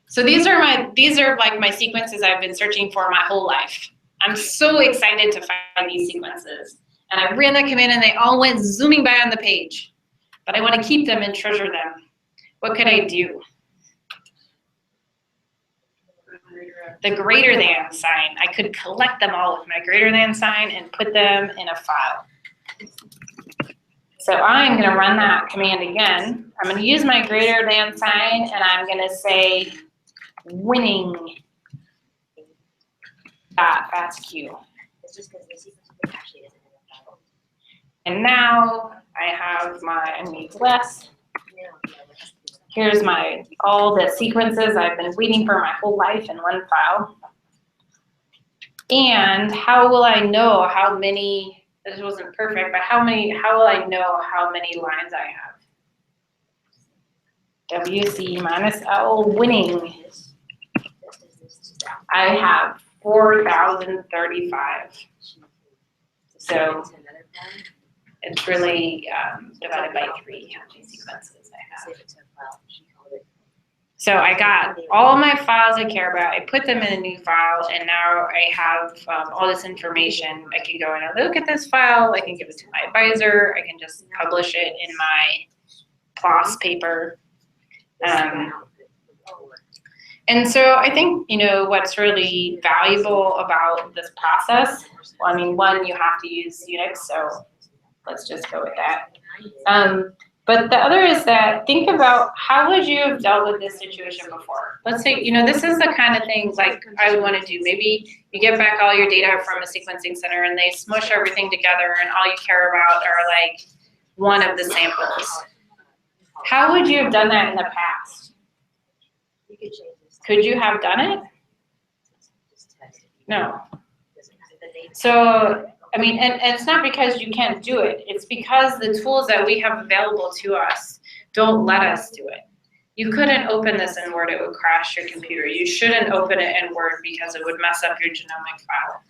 So these are like my sequences I've been searching for my whole life. I'm so excited to find these sequences. And I ran that command and they all went zooming by on the page. But I want to keep them and treasure them. What could I do? the greater than sign. I could collect them all with my greater than sign and put them in a file. So I'm going to run that command again. I'm going to use my greater than sign, and I'm going to say winning dot FASTQ. It's just because the sequence actually isn't in the file. And now I have my needs less. Here's my all the sequences I've been waiting for my whole life in one file. And how will I know how many, this wasn't perfect, but how will I know how many lines I have? WC minus L winning. I have 4,035. So it's really divided by 3 how many sequences I have. So I got all my files I care about. I put them in a new file, and now I have all this information. I can go and look at this file. I can give it to my advisor. I can just publish it in my PLOS paper. And so I think, you know, what's really valuable about this process, well, I mean, one, you have to use Unix, so let's just go with that. But the other is that think about how would you have dealt with this situation before? Let's say, you know, this is the kind of thing like I would want to do. Maybe you get back all your data from a sequencing center and they smush everything together and all you care about are like one of the samples. How would you have done that in the past? Could you have done it? No. So, I mean, and it's not because you can't do it. It's because the tools that we have available to us don't let us do it. You couldn't open this in Word, it would crash your computer. You shouldn't open it in Word because it would mess up your genomic file,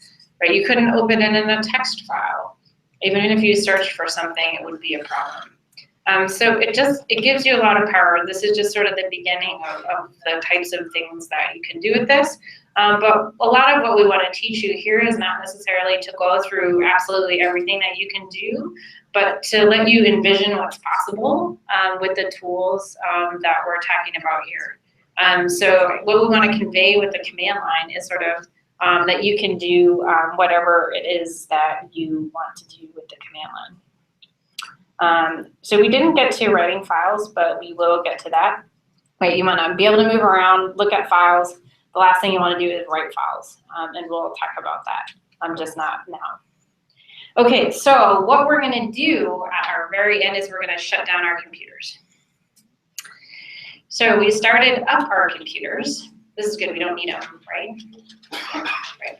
right? You couldn't open it in a text file. Even if you searched for something, it would be a problem. So it gives you a lot of power. This is just sort of the beginning of the types of things that you can do with this. But a lot of what we want to teach you here is not necessarily to go through absolutely everything that you can do, but to let you envision what's possible with the tools that we're talking about here. So what we want to convey with the command line is sort of that you can do whatever it is that you want to do with the command line. So we didn't get to writing files, but we will get to that. Right, you want to be able to move around, look at files. The last thing you want to do is write files, and we'll talk about that. Just not now. Okay, so what we're going to do at our very end is we're going to shut down our computers. So we started up our computers. This is good. We don't need them, right? Right. Okay.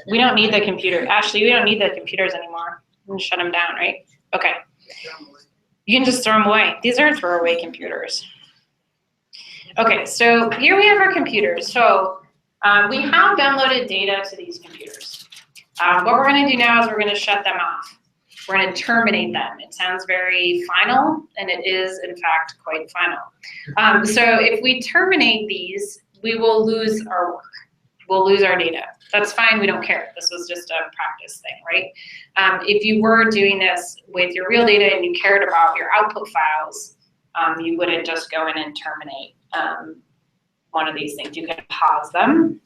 We don't need the computer. Actually, we don't need the computers anymore. I'm going to shut them down, right? Okay. You can just throw them away. These are throwaway computers. Okay, so here we have our computers. So we have downloaded data to these computers. What we're going to do now is we're going to shut them off. We're going to terminate them. It sounds very final, and it is, in fact, quite final. So if we terminate these, we will lose our work. We'll lose our data. That's fine, we don't care. This was just a practice thing, right? If you were doing this with your real data and you cared about your output files, you wouldn't just go in and terminate one of these things. You can pause them,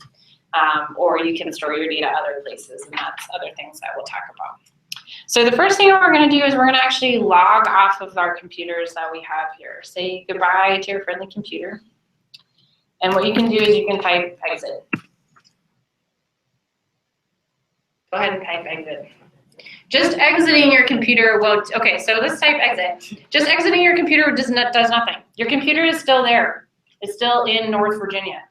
or you can store your data other places, and that's other things that we'll talk about. So the first thing we're going to do is we're going to actually log off of our computers that we have here. Say goodbye to your friendly computer. And what you can do is you can type exit. Go ahead and type exit. Just exiting your computer will, okay, so let's type exit. Just exiting your computer does nothing. Your computer is still there. It's still in North Virginia,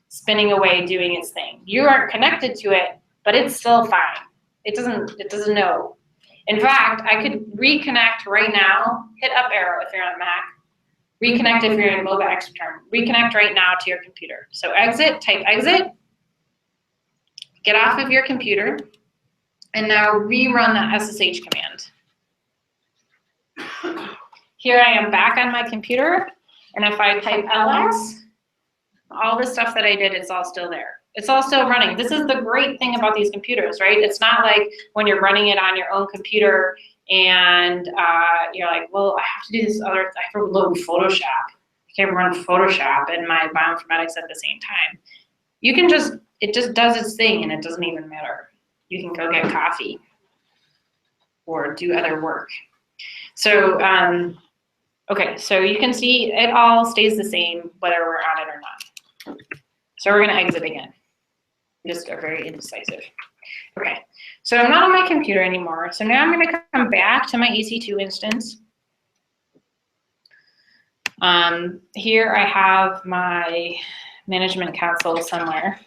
spinning away, doing its thing. You aren't connected to it, but it's still fine. It doesn't know. In fact, I could reconnect right now, hit up arrow if you're on a Mac, reconnect if you're in mobile extern, reconnect right now to your computer. So exit, type exit, get off of your computer, and now rerun that SSH command. Here I am back on my computer, and if I type ls, all the stuff that I did is all still there. It's all still running. This is the great thing about these computers, right? It's not like when you're running it on your own computer and you're like, well, I have to do this other, I have to load Photoshop. I can't run Photoshop and my bioinformatics at the same time. You can just, it just does its thing and it doesn't even matter. You can go get coffee or do other work. So, okay, so you can see it all stays the same whether we're on it or not. So we're gonna exit again. Just are very indecisive. Okay, so I'm not on my computer anymore. So now I'm gonna come back to my EC2 instance. Here I have my management console somewhere.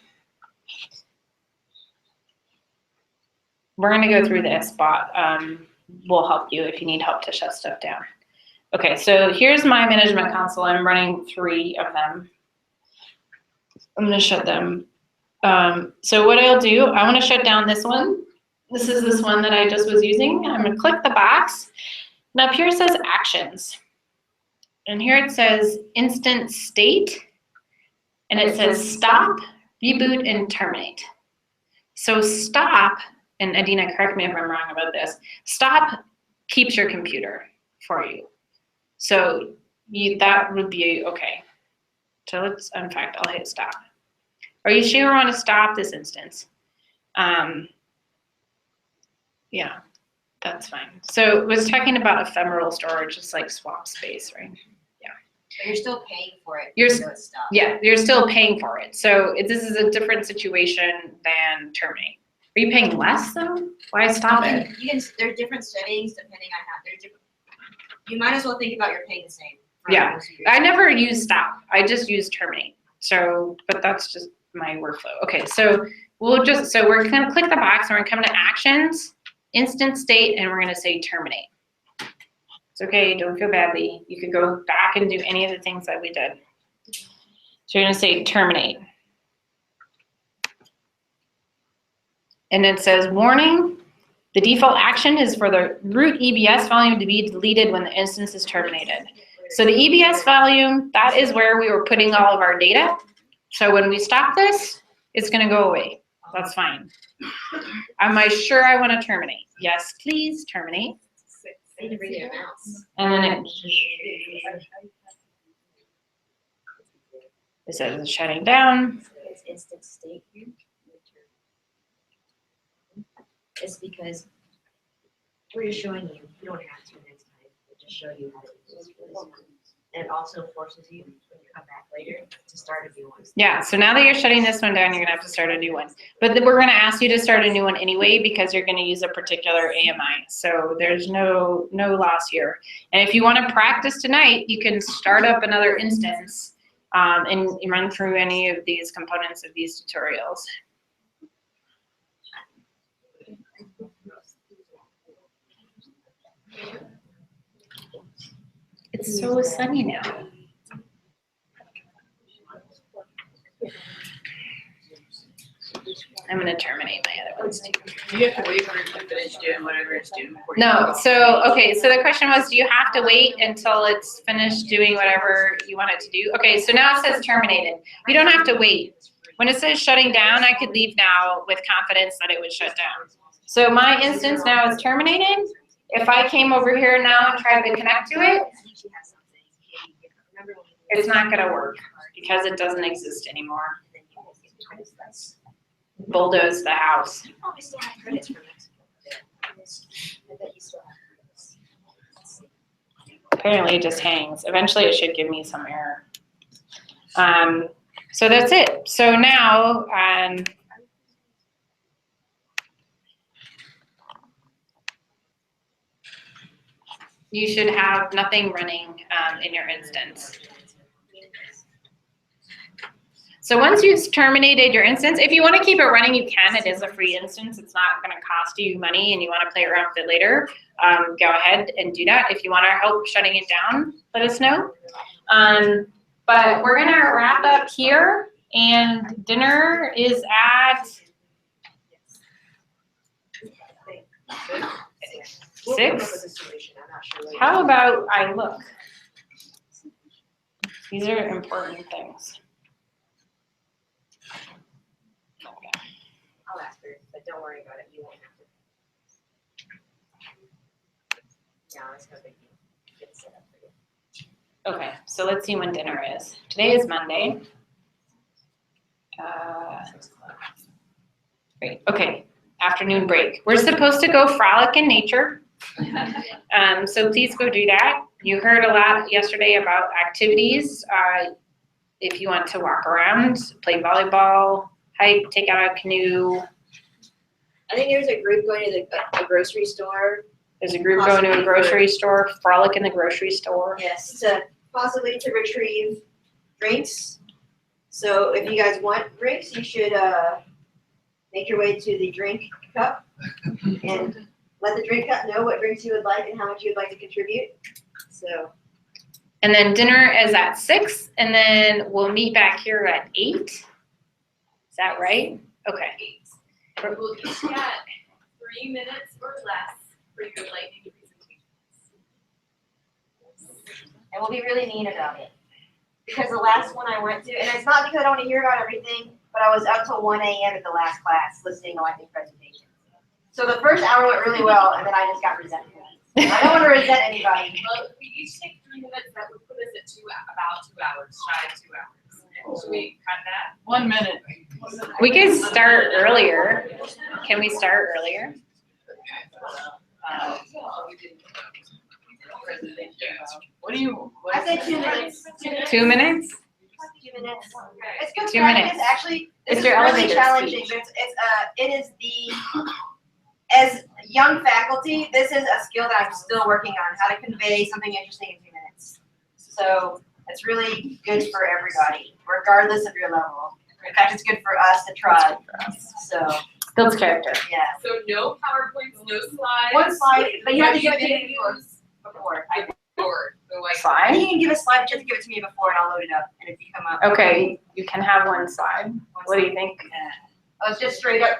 We're gonna go through this, but we'll help you if you need help to shut stuff down. Okay, so here's my management console. I'm running 3 of them. I'm gonna shut them. So what I'll do, I wanna shut down this one. This is this one that I just was using. I'm gonna click the box. And up here it says actions. And here it says instant state. And it says stop, reboot, and terminate. So stop, and Adina, correct me if I'm wrong about this, stop keeps your computer for you. So that would be okay. So let's, in fact, I'll hit stop. Are you sure you want to stop this instance? Yeah, that's fine. So it was talking about ephemeral storage, it's like swap space, right? Yeah. But you're still paying for it. You're, so it's stopped. yeah, you're still paying for it. So this is a different situation than terminate. Are you paying less though? Why stop it? You can, there's different settings depending on how, there's different, you might as well think about you're paying the same. Yeah, I never use stop. I just use terminate. So, but that's just my workflow. Okay, so we'll just, so we're gonna click the box and we're gonna come to actions, instant state, and we're gonna say terminate. It's okay, don't feel badly. You could go back and do any of the things that we did. So you're gonna say terminate. And it says warning, the default action is for the root EBS volume to be deleted when the instance is terminated. So the EBS volume, that is where we were putting all of our data. So when we stop this, it's gonna go away. That's fine. Am I sure I wanna terminate? Yes, please terminate. Need to bring your mouse. And then it says it's shutting down. It's instant state here. It's because we're just showing you, you don't have to next time, we'll just show you how to do this for this one. And it also forces you, when you come back later, to start a new one. Yeah, so now that you're shutting this one down, you're gonna have to start a new one. But then we're gonna ask you to start a new one anyway because you're gonna use a particular AMI. So there's no loss here. And if you wanna practice tonight, you can start up another instance and run through any of these components of these tutorials. It's so sunny now. I'm gonna terminate my other ones too. Do you have to wait for it to finish doing whatever it's doing before you? No, so, okay, so the question was, do you have to wait until it's finished doing whatever you want it to do? Okay, so now it says terminated. We don't have to wait. When it says shutting down, I could leave now with confidence that it would shut down. So my instance now is terminated. If I came over here now and tried to connect to it, it's not gonna work because it doesn't exist anymore. Bulldoze the house. Oh, we still have credits for Mexico. I bet you still have credits. Apparently it just hangs. Eventually it should give me some error. So that's it. So now, you should have nothing running in your instance. So once you've terminated your instance, if you want to keep it running, you can. It is a free instance. It's not going to cost you money and you want to play around with it later, go ahead and do that. If you want our help shutting it down, let us know. But we're going to wrap up here, and dinner is at 6. How about I look? These are important things. I'll ask her, but don't worry about it. You won't have to. No, it's no big deal. Get it set up for you. Okay, so let's see when dinner is. Today is Monday. Great, okay, afternoon break. We're supposed to go frolic in nature. So please go do that. You heard a lot yesterday about activities. If you want to walk around, play volleyball, hike, take out a canoe. I think there's a group going to the grocery store. There's a group going to a grocery store, frolic in the grocery store. Yes, possibly to retrieve drinks. So if you guys want drinks, you should make your way to the drink cup and let the drink cup know what drinks you would like and how much you would like to contribute. So. And then dinner is at 6, and then we'll meet back here at 8. Is that right? Okay. We'll each get 3 minutes or less for your lightning presentations. And we'll be really mean about it. Because the last one I went to, and it's not because I don't want to hear about everything, but I was up till 1 a.m. at the last class listening to lightning presentations. So the first hour went really well, and then I just got resentful. I don't want to resent anybody. Well, if we each take 3 minutes, that would put us at about 2 hours, shy of 2 hours. Should we cut that? 1 minute. We can start earlier. Can we start earlier? What do you? I said 2 minutes. 2 minutes? 2 minutes. It's good 2 practice. minutes. Actually, It's this your is really elevator challenging, speech. but it is as young faculty, this is a skill that I'm still working on, how to convey something interesting in 2 minutes. So it's really good for everybody, regardless of your level. In fact, it's good for us to try. So, Builds character. yeah. So no PowerPoints, no slides. One slide, but you have to give it to can me use before. board, so like. Slide? You can give a slide, but you have to give it to me before and I'll load it up. And if you come up. Okay, you can have one slide. What do you think? Oh, it's just straight up.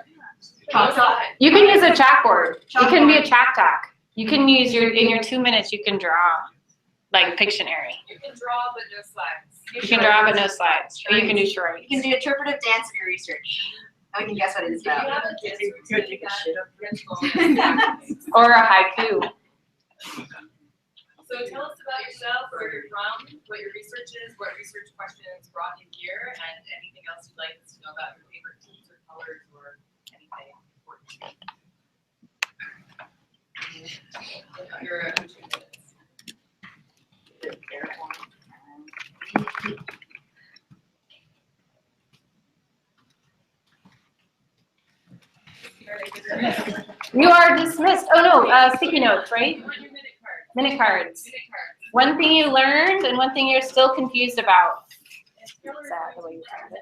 No slide. You can use a chalkboard. It can be a chalk talk. You can use in your 2 minutes, you can draw, like Pictionary. You can draw, but no slides. You can draw, but no slides. Or you can do charades. You can do interpretive dance of your research. And we can guess what it is Do you about. have a dance Good, routine take a that shit up. principal- Or a haiku. So tell us about yourself, where you're from, what your research is, what research questions brought you here, and anything else you'd like us to know about your favorite tools or colors or anything important. Your 2 minutes. You are dismissed. Oh no, sticky notes, right? You want your minute cards. Minute cards. Minute cards. One thing you learned and one thing you're still confused about. Is that the way you found it?